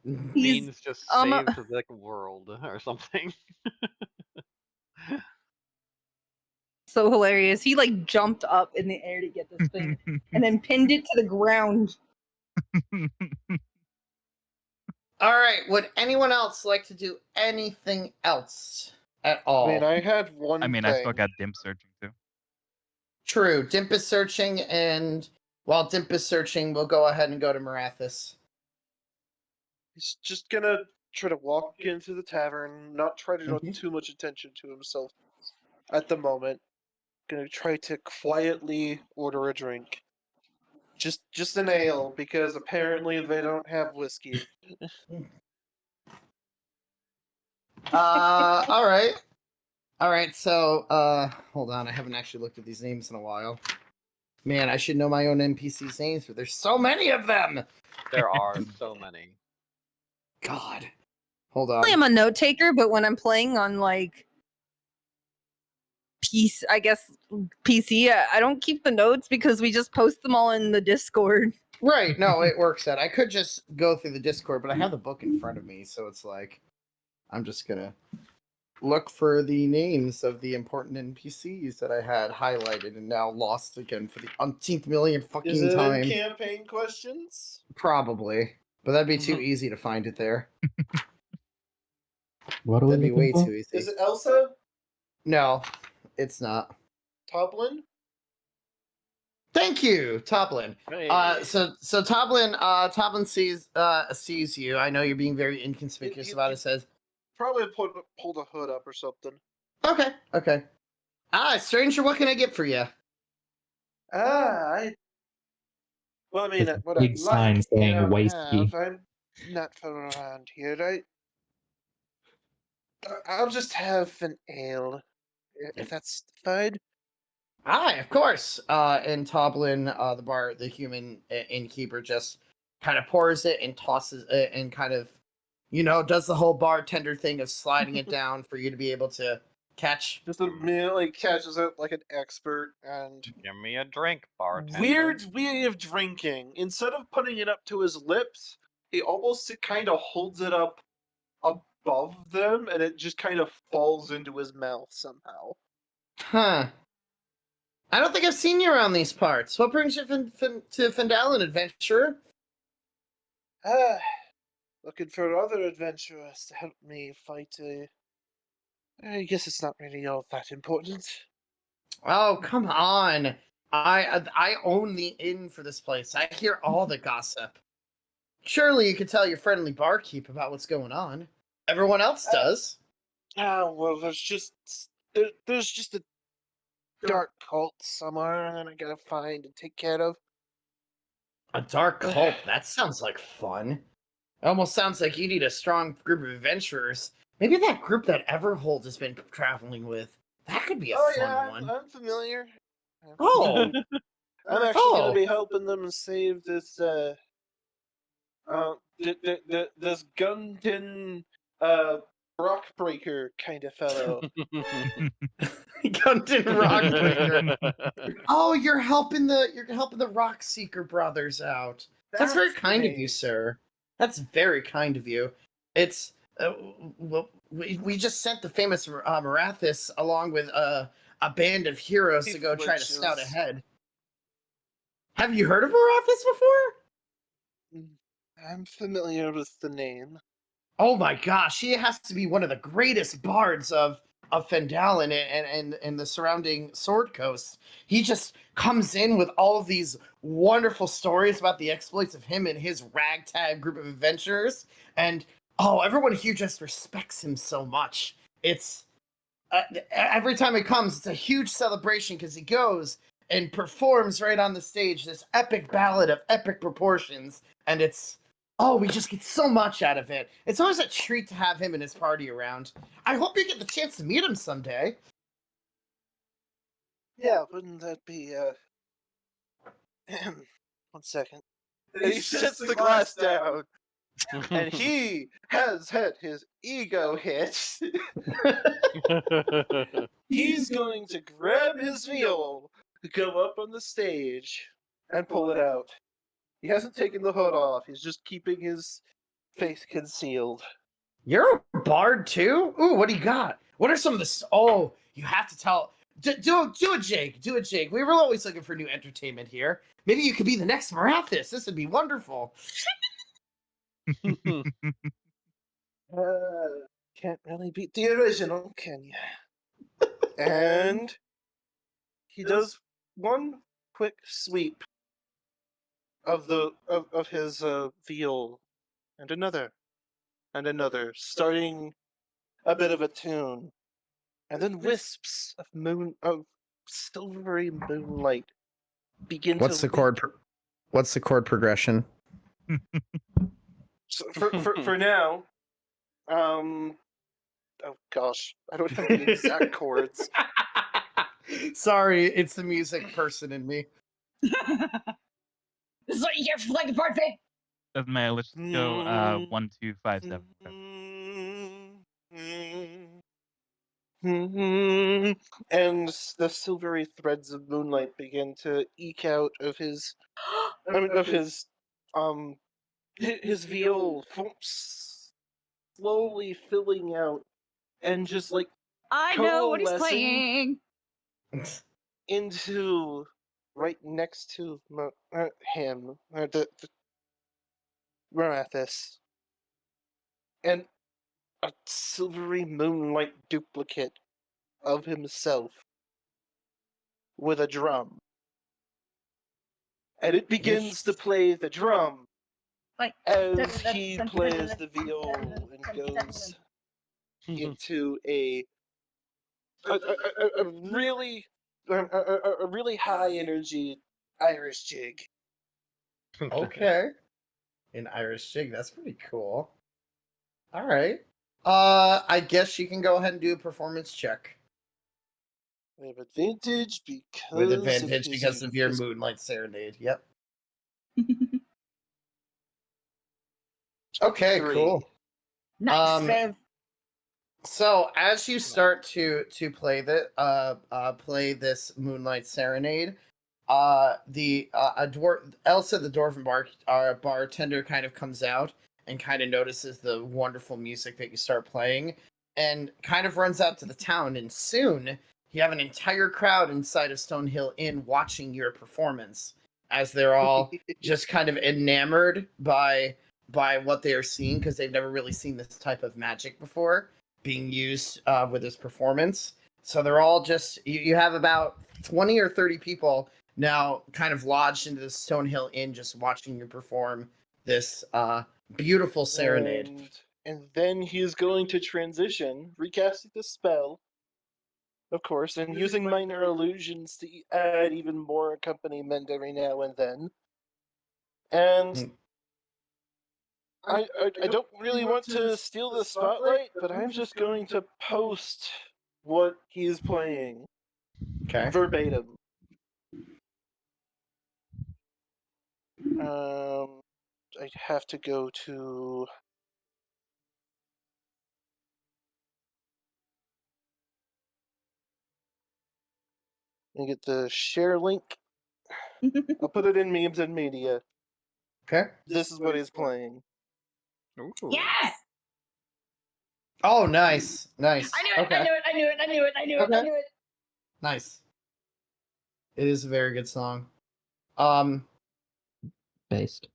he's Beans just um, saved the world or something. so hilarious. He like jumped up in the air to get this thing and then pinned it to the ground. All right. Would anyone else like to do anything else at all? I mean, I had one. I mean, thing. I still got Dimp searching too. True. Dimp is searching, and while Dimp is searching, we'll go ahead and go to Marathis. He's just gonna try to walk into the tavern, not try to draw too much attention to himself at the moment. Gonna try to quietly order a drink. Just an ale, because apparently they don't have whiskey. All right. All right, so, hold on. I haven't actually looked at these names in a while. Man, I should know my own NPC's names, but there's so many of them! There are so many. God. Hold on. I'm a note taker, but when I'm playing on like PC, I don't keep the notes because we just post them all in the Discord. Right, no, it works out. I could just go through the Discord, but I have the book in front of me, so it's like, I'm just gonna look for the names of the important NPCs that I had highlighted and now lost again for the umpteenth million fucking Is it time. in campaign questions? Probably, but that'd be too easy to find it there. What are we That'd be way looking for? too easy. Is it Elsa? No, it's not. Toblin? Thank you, Toblin. Hey. So Toblin sees you. I know you're being very inconspicuous about it. Says, Probably pulled a hood up or something. okay. Stranger, what can I get for you? Well, I mean, There's a what big I sign like saying and whiskey. have, I'm not from around here, right? I'll just have an ale, if that's fine. Of course. And Toblin, the human innkeeper, just kind of pours it and tosses it and kind of, does the whole bartender thing of sliding it down for you to be able to catch. Just immediately catches it like an expert and Give me a drink, bartender. weird way of drinking. Instead of putting it up to his lips, he almost kind of holds it up above them, and it just kind of falls into his mouth somehow. Huh. I don't think I've seen you around these parts. What brings you to Fendalen, adventurer? Looking for other adventurers to help me fight I guess it's not really all that important. Oh, come on. I own the inn for this place. I hear all the gossip. Surely you could tell your friendly barkeep about what's going on. Everyone else does. Well, there's just a dark cult somewhere that I gotta find and take care of. A dark cult? That sounds like fun. It almost sounds like you need a strong group of adventurers. Maybe that group that Everhold has been traveling with. That could be a fun one. I'm familiar. Oh! I'm actually gonna be helping them save this this Gundin rockbreaker kind of fellow. Gundin Rockbreaker. Oh, you're helping the Rockseeker brothers out. That's very kind of you, sir. That's very kind of you. It's well, we just sent the famous Marathis along with a band of heroes to go try to scout ahead. Have you heard of Marathis before? I'm familiar with the name. Oh my gosh, he has to be one of the greatest bards of Fendalen and the surrounding Sword Coast. He just comes in with all of these wonderful stories about the exploits of him and his ragtag group of adventurers, and everyone here just respects him so much. It's every time he comes, it's a huge celebration because he goes and performs right on the stage this epic ballad of epic proportions, and we just get so much out of it. It's always a treat to have him and his party around. I hope you get the chance to meet him someday. Yeah, wouldn't that be, 1 second. And he sets the glass down, and he has had his ego hit. He's going to grab his viol, go up on the stage, and pull it out. He hasn't taken the hood off. He's just keeping his face concealed. You're a bard too? Ooh, what do you got? What are some of the... you have to tell... Do it, Jake. Do it, Jake. We were always looking for new entertainment here. Maybe you could be the next Marathis. This would be wonderful. Can't really beat the original, can you? And he does one quick sweep of his viol, and another, starting a bit of a tune, and then wisps of silvery moonlight begin What's to. the chord? What's the chord progression? So for now, oh gosh, I don't have the exact chords. Sorry, it's the music person in me. This is what you get for like a birthday. Doesn't matter. Let's just go 1, 2, 5, 7. And the silvery threads of moonlight begin to eke out of his, his viol, slowly filling out, and just like I know what he's coalescing playing. into right next to him, the Marathis, and a silvery moonlight duplicate of himself with a drum. And it begins to play the drum Like as he plays the viol and goes into a really high energy Irish jig. Okay. An Irish jig. That's pretty cool. All right. I guess you can go ahead and do a performance check. We have advantage because With advantage of because of your his Moonlight Serenade. Yep. Okay, 3. cool. Nice, Viv. So as you start to play play this Moonlight Serenade, Elsa the dwarven bartender kind of comes out and kind of notices the wonderful music that you start playing, and kind of runs out to the town. And soon you have an entire crowd inside of Stonehill Inn watching your performance, as they're all just kind of enamored by what they are seeing, because they've never really seen this type of magic before being used with this performance. So they're all just, you have about 20 or 30 people now kind of lodged into the Stonehill Inn just watching you perform this beautiful serenade. And then he is going to transition, recasting the spell, of course, and using minor illusions to add even more accompaniment every now and then. And I don't really want to steal the spotlight, but I'm just going to post what he's playing. Okay. Verbatim. I'd have to go to... and get the share link. I'll put it in memes and media. Okay. This is what he's playing. Ooh. Yes! Oh, nice. Nice. I knew it, Okay. I knew it, I knew it, I knew it, I knew it, I Okay. knew it. Nice. It is a very good song. Based.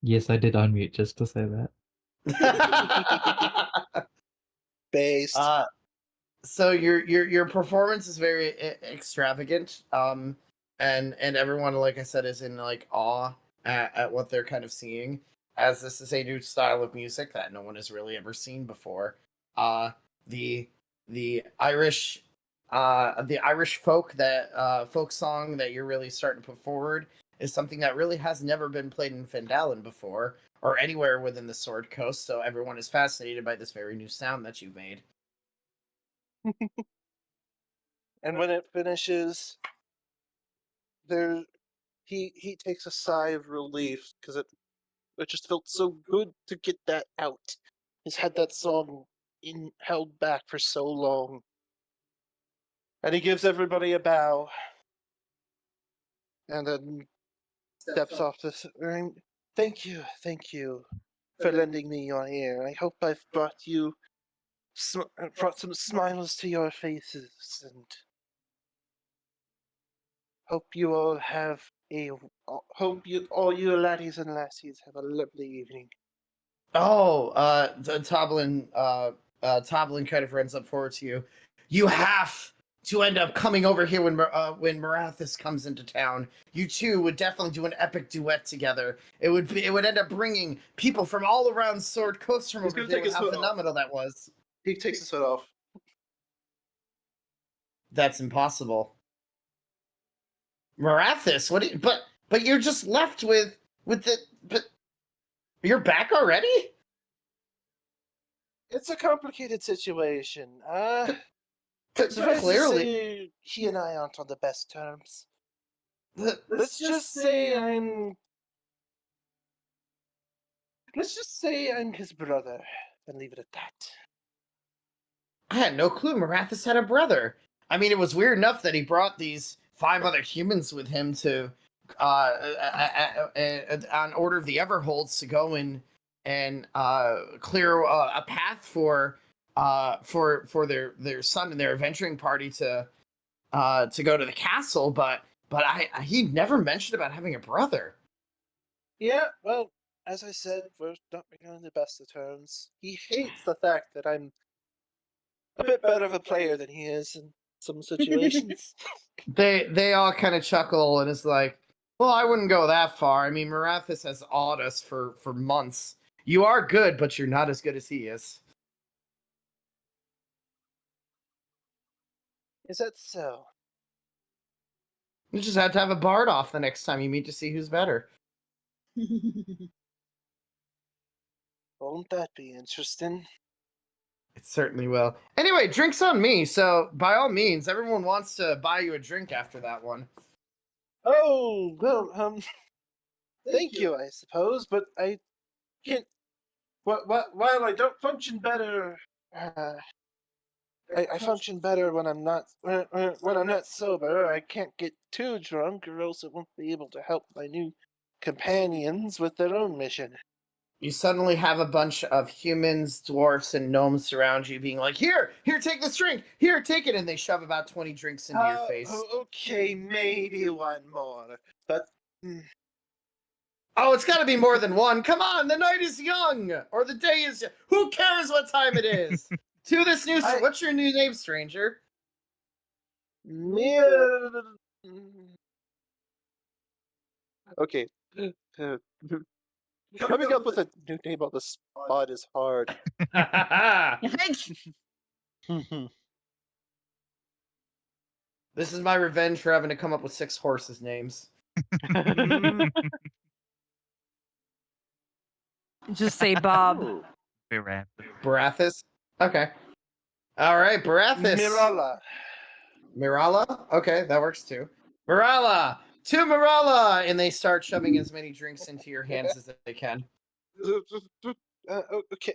Yes, I did unmute just to say that. Based. So your performance is very extravagant. And everyone, like I said, is in like awe at what they're kind of seeing, as this is a new style of music that no one has really ever seen before. The Irish folk song that you're really starting to put forward is something that really has never been played in Fandalin before, or anywhere within the Sword Coast. So everyone is fascinated by this very new sound that you've made. And when it finishes, he takes a sigh of relief, because it just felt so good to get that out. He's had that song held back for so long. And he gives everybody a bow, and then steps off this ring. Thank you for lending me your ear. I hope I've brought you brought some smiles to your faces, and hope you all have all you laddies and lassies have a lovely evening. Oh, Toblin kind of runs up forward to you. You have to end up coming over here when Marathis comes into town. You two would definitely do an epic duet together. It would end up bringing people from all around Sword Coast from over here. How phenomenal that was! He takes his hood off. That's impossible. Marathis, what? But you're just left with the. But you're back already? It's a complicated situation. Clearly, he and I aren't on the best terms. Let's just say I'm his brother, and leave it at that. I had no clue Marathis had a brother. I mean, it was weird enough that he brought these 5 other humans with him to, on order of the Everholds, to go and clear a path for their son and their adventuring party to go to the castle. But he never mentioned about having a brother. Yeah, well, as I said, we're not really on the best of terms. He hates the fact that I'm a bit better of a player than he is in some situations. They all kind of chuckle, and it's like, well, I wouldn't go that far. I mean, Marathis has awed us for months. You are good, but you're not as good as he is. Is that so? You just have to have a bard off the next time you meet to see who's better. Won't that be interesting? It certainly will. Anyway, drinks on me, so by all means, everyone wants to buy you a drink after that one. Oh, well, thank you, I suppose, but I can't. While I don't function better, I function better when I'm not sober. I can't get too drunk, or else I won't be able to help my new companions with their own mission. You suddenly have a bunch of humans, dwarfs, and gnomes surround you, being like, here, take this drink, here, take it, and they shove about 20 drinks into your face. Okay, maybe one more, but... Oh, it's got to be more than one. Come on, the night is young, or the day is young. Who cares what time it is? To this new... What's your new name, stranger? Okay. Coming up with a new name on the spot is hard. This is my revenge for having to come up with 6 horses' names. Just say Bob. Barathis? Okay. Alright, Barathis. Mirala? Okay, that works too. Mirala! To Mirala! And they start shoving as many drinks into your hands as they can. Okay.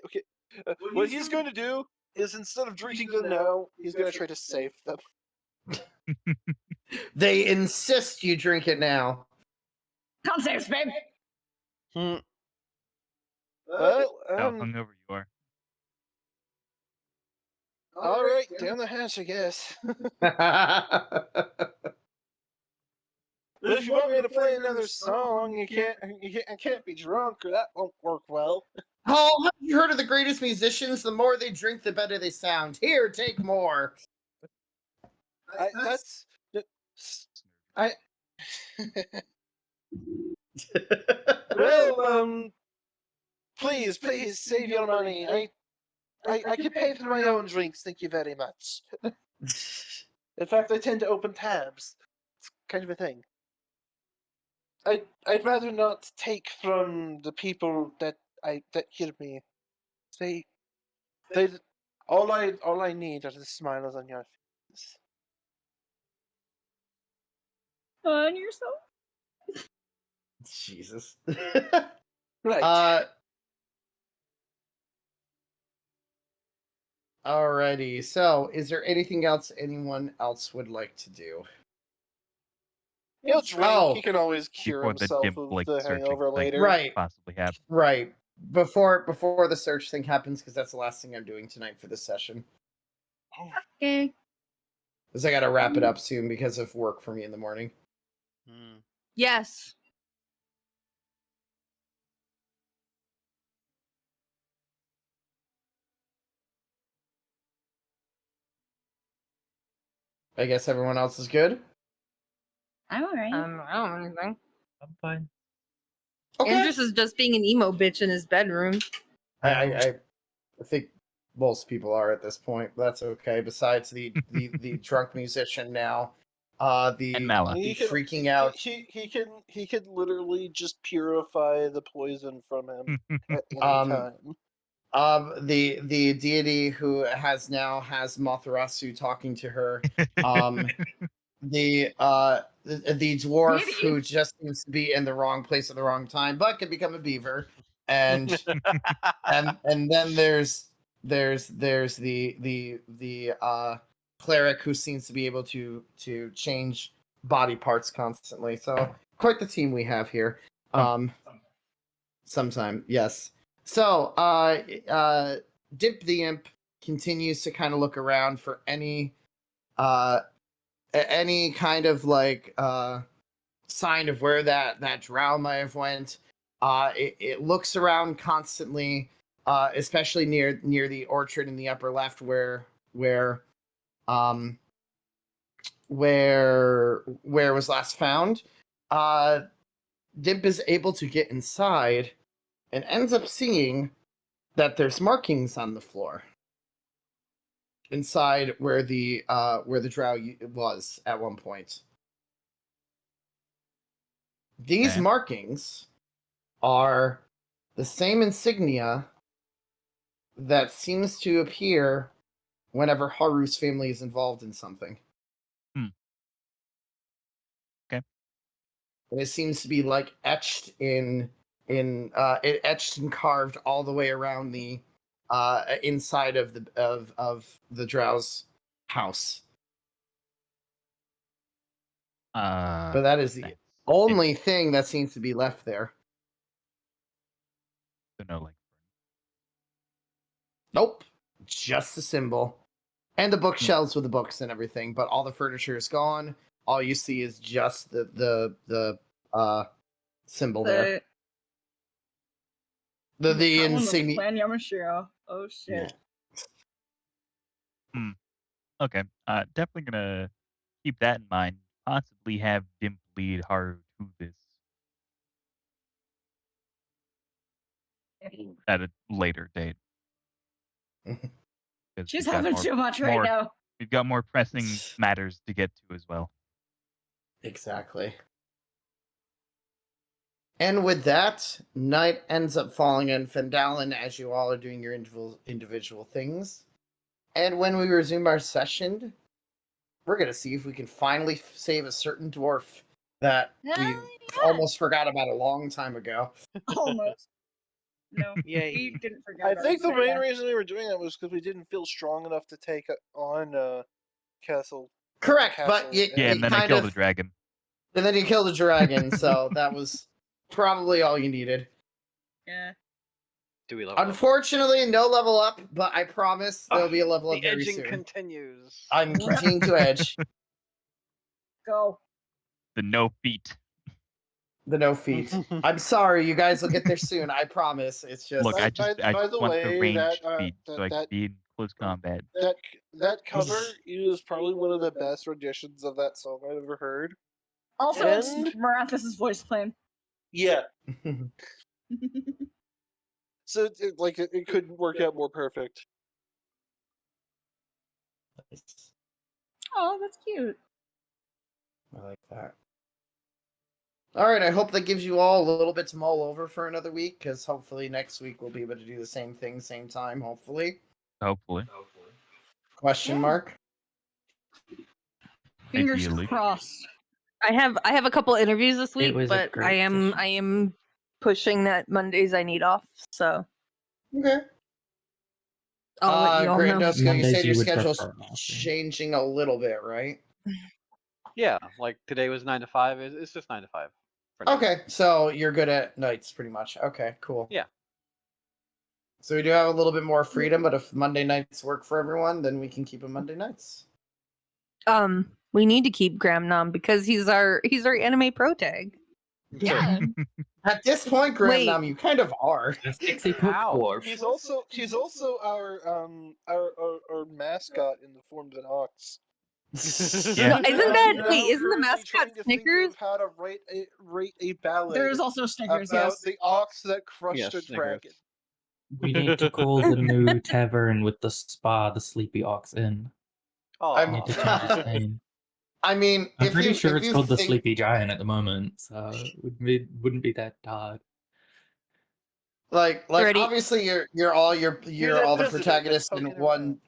What he's going to do is, instead of drinking them now, he's going to try to save them. They insist you drink it now. Can't save us, babe. Well, How hungover you are. Alright, down the hatch, I guess. But if you want me to play another song, I can't be drunk, or that won't work well. Oh, have you heard of the greatest musicians? The more they drink, the better they sound. Here, take more. Well, please save your money. I can pay for my own drinks, thank you very much. In fact, I tend to open tabs. It's kind of a thing. I'd rather not take from the people that hear me. All I need are the smiles on your faces. On yourself. Jesus. Right. Alrighty. So, is there anything else anyone else would like to do? He'll drink. Oh. He can always cure Before the himself dim, of like, the searching hangover thing later. Right. possibly happen. Right. before the search thing happens, because that's the last thing I'm doing tonight for this session. Okay. Because I got to wrap it up soon because of work for me in the morning. Yes. I guess everyone else is good. I'm alright. I don't know anything. I'm fine. Okay. Andrews is just being an emo bitch in his bedroom. I think most people are at this point. But that's okay. Besides the drunk musician now, the And Mala. He can- freaking out. He can literally just purify the poison from him at any time. The deity who has Motharasu talking to her. The dwarf Deity? who just seems to be in the wrong place at the wrong time, but can become a beaver, and and then there's the cleric who seems to be able to change body parts constantly. So quite the team we have here. Sometime, yes. So Dip the Imp continues to kind of look around for any kind of like sign of where that drow might have went. It looks around constantly, especially near the orchard in the upper left where was last found. Dimp is able to get inside and ends up seeing that there's markings on the floor inside where the drow was at one point. These Okay. markings are the same insignia that seems to appear whenever Haru's family is involved in something. Okay. And it seems to be like etched etched and carved all the way around the inside of the drow's house. But that is the Thanks. only thing that seems to be left there. So no, like, Nope, just the symbol and the bookshelves with the books and everything, but all the furniture is gone. All you see is just the symbol there. The insignia. Clan Yamashiro. Oh shit. okay. Definitely gonna keep that in mind. Possibly have Dimp lead Haru to this at a later date. 'Cause She's we've got having too much right more- now. We've got more pressing matters to get to as well. Exactly. And with that, night ends up falling on Fendalin as you all are doing your individual things. And when we resume our session, we're going to see if we can finally save a certain dwarf that we almost forgot about a long time ago. Almost. No, Yay. we didn't forget. I about think the it. main reason we were doing that was because we didn't feel strong enough to take on Castle. Correct, Castle but you Yeah, and then I kind killed of, the dragon. and then you killed a dragon, so that was probably all you needed. Yeah. Do we level up? Unfortunately, no level up, but I promise there'll be a level up The very edging soon. continues. I'm continuing to edge. Go. The no feet. The no feet. I'm sorry, you guys will get there soon. I promise. It's just Look, I By just the want way, the ranged that, feet so I can that- be in close combat. that cover is probably one of the best renditions of that song I've ever heard. Also, And- it's Marathis' voice playing. Yeah, so it couldn't work out more perfect. Oh, that's cute. I like that. All right, I hope that gives you all a little bit to mull over for another week, because hopefully next week we'll be able to do the same thing, same time, hopefully. Hopefully. Question mark? Fingers Ideally. crossed. I have a couple interviews this week, was a but great I am pushing that Mondays I need off. So Okay. I'll let you all know. Grandos, you Mondays said you your would schedule's prefer off, yeah. changing a little bit, right? Yeah, like today was 9 to 5. It's just 9 to 5. for now. Okay, so you're good at nights, pretty much. Okay, cool. Yeah. So we do have a little bit more freedom, but if Monday nights work for everyone, then we can keep them Monday nights. We need to keep Gramnom because he's our anime pro tag. Yeah. At this point, Gramnom, you kind of are. A sexy cook Ow. dwarf. He's also our mascot in the form of an ox. Yeah. Isn't the mascot Snickers? How to write a ballad? There is also Snickers, about yes. the ox that crushed Yes, a Snickers. dragon. We need to call the new tavern with the spa the Sleepy Ox Inn. Aw. We need to change its name. I mean, I'm if pretty you, sure if it's you called the think- Sleepy Giant at the moment, so it wouldn't be that hard. Like Ready? obviously you're all the president protagonists that's in poking one. around.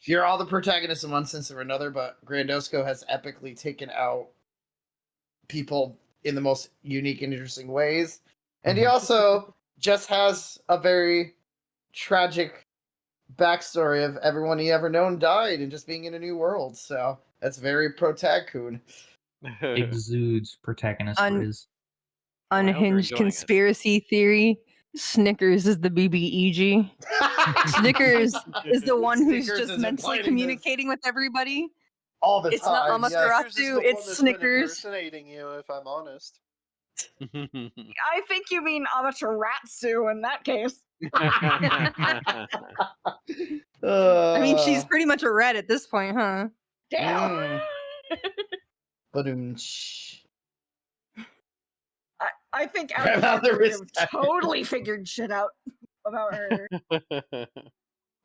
You're all the protagonists in one sense or another, but Grandosco has epically taken out people in the most unique and interesting ways, and he also just has a very tragic backstory of everyone he ever known died and just being in a new world. So that's very protag-coon. Exudes protagonist Un- riz. I hope you're Unhinged enjoying it. conspiracy theory. Snickers is the BBEG. Snickers is the one who's Snickers just is mentally implanting communicating with everybody. all the It's not time. Amaterasu, yes. Snickers is the it's one that's been Snickers. impersonating you, if I'm honest. I think you mean Amaterasu in that case. I mean, she's pretty much a red at this point, huh? Damn. Ba-doom-tsh. I think Grandmother Alexander is dead. totally figured shit out about her.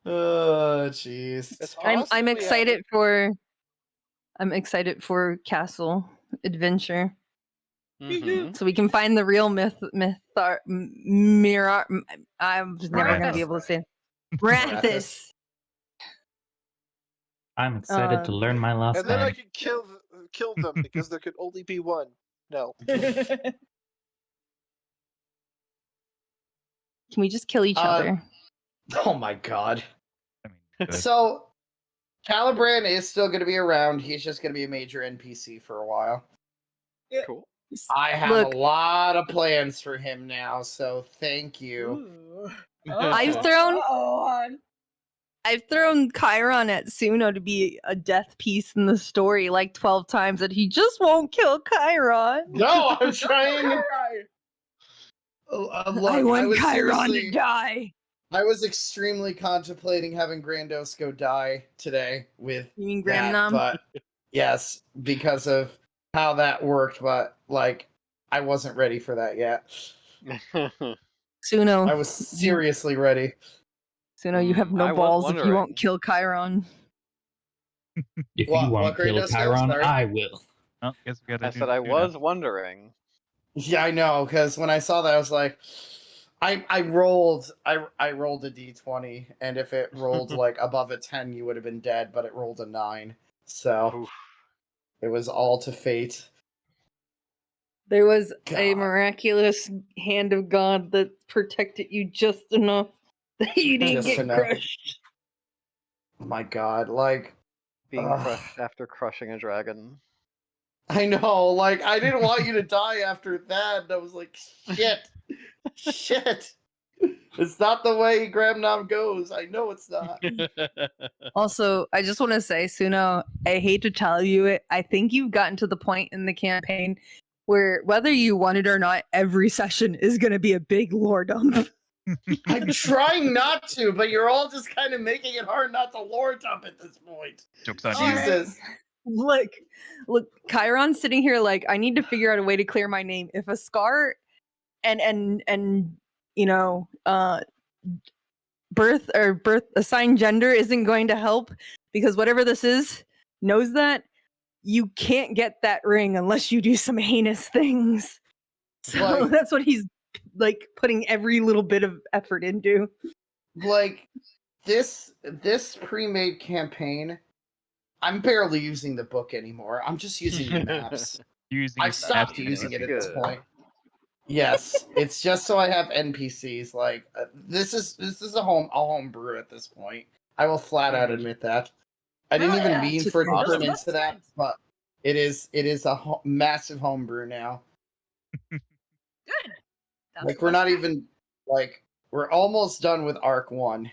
Oh, jeez. It's I'm possibly excited for Castle Adventure. Mhm. So we can find the real mirror. I'm just never gonna be able to say it. Rathis. I'm excited to learn my last And then I name. could kill them because there could only be one. No. Can we just kill each other? Oh my god. I mean, good. So, Caliban is still going to be around. He's just going to be a major NPC for a while. Cool. I have Look. a lot of plans for him now, so thank you. Ooh. I've thrown Uh-oh. Chiron at Suno to be a death piece in the story like 12 times, and he just won't kill Chiron. No, I'm trying. Look, I want was Chiron to seriously- die. I was extremely contemplating having Grandosco die today with You mean that, Gramnom? but yes, because of how that worked, but like I wasn't ready for that yet. Suno. I was seriously ready. Suno, you have no I was balls if you wondering. won't kill Chiron. If What- you what won't kill Grandosco? Chiron, Sorry. I will. Oh, guess we gotta I do said I two now. was wondering. Yeah, I know, because when I saw that, I was like, I rolled a d20, and if it rolled like above a 10, you would have been dead, but it rolled a 9, so Oof. it was all to fate. There was a God. miraculous hand of God that protected you just enough that you didn't Just get enough. crushed. Oh my god, like Being Ugh. crushed after crushing a dragon. I know, like I didn't want you to die after that. And I was like, shit, shit. It's not the way Gramnom goes. I know it's not. Also, I just want to say, Suno, I hate to tell you it. I think you've gotten to the point in the campaign where whether you want it or not, every session is going to be a big lore dump. I'm trying not to, but you're all just kind of making it hard not to lore dump at this point. Joke's on you. Jesus. Look, Chiron's sitting here like, I need to figure out a way to clear my name. If a scar and you know, birth assigned gender isn't going to help because whatever this is knows that you can't get that ring unless you do some heinous things. So Like- that's what he's like putting every little bit of effort into. Like this pre-made campaign, I'm barely using the book anymore. I'm just using the maps. Using I've it to stopped navigate. using it at this Good. point. Yes, it's just so I have NPCs. Like this is a home brew at this point. I will flat out admit that. I didn't Hell even yeah. mean It's for it to awesome. turn into that, but it is a massive homebrew now. Good. That's Like we're not even We're almost done with Arc 1.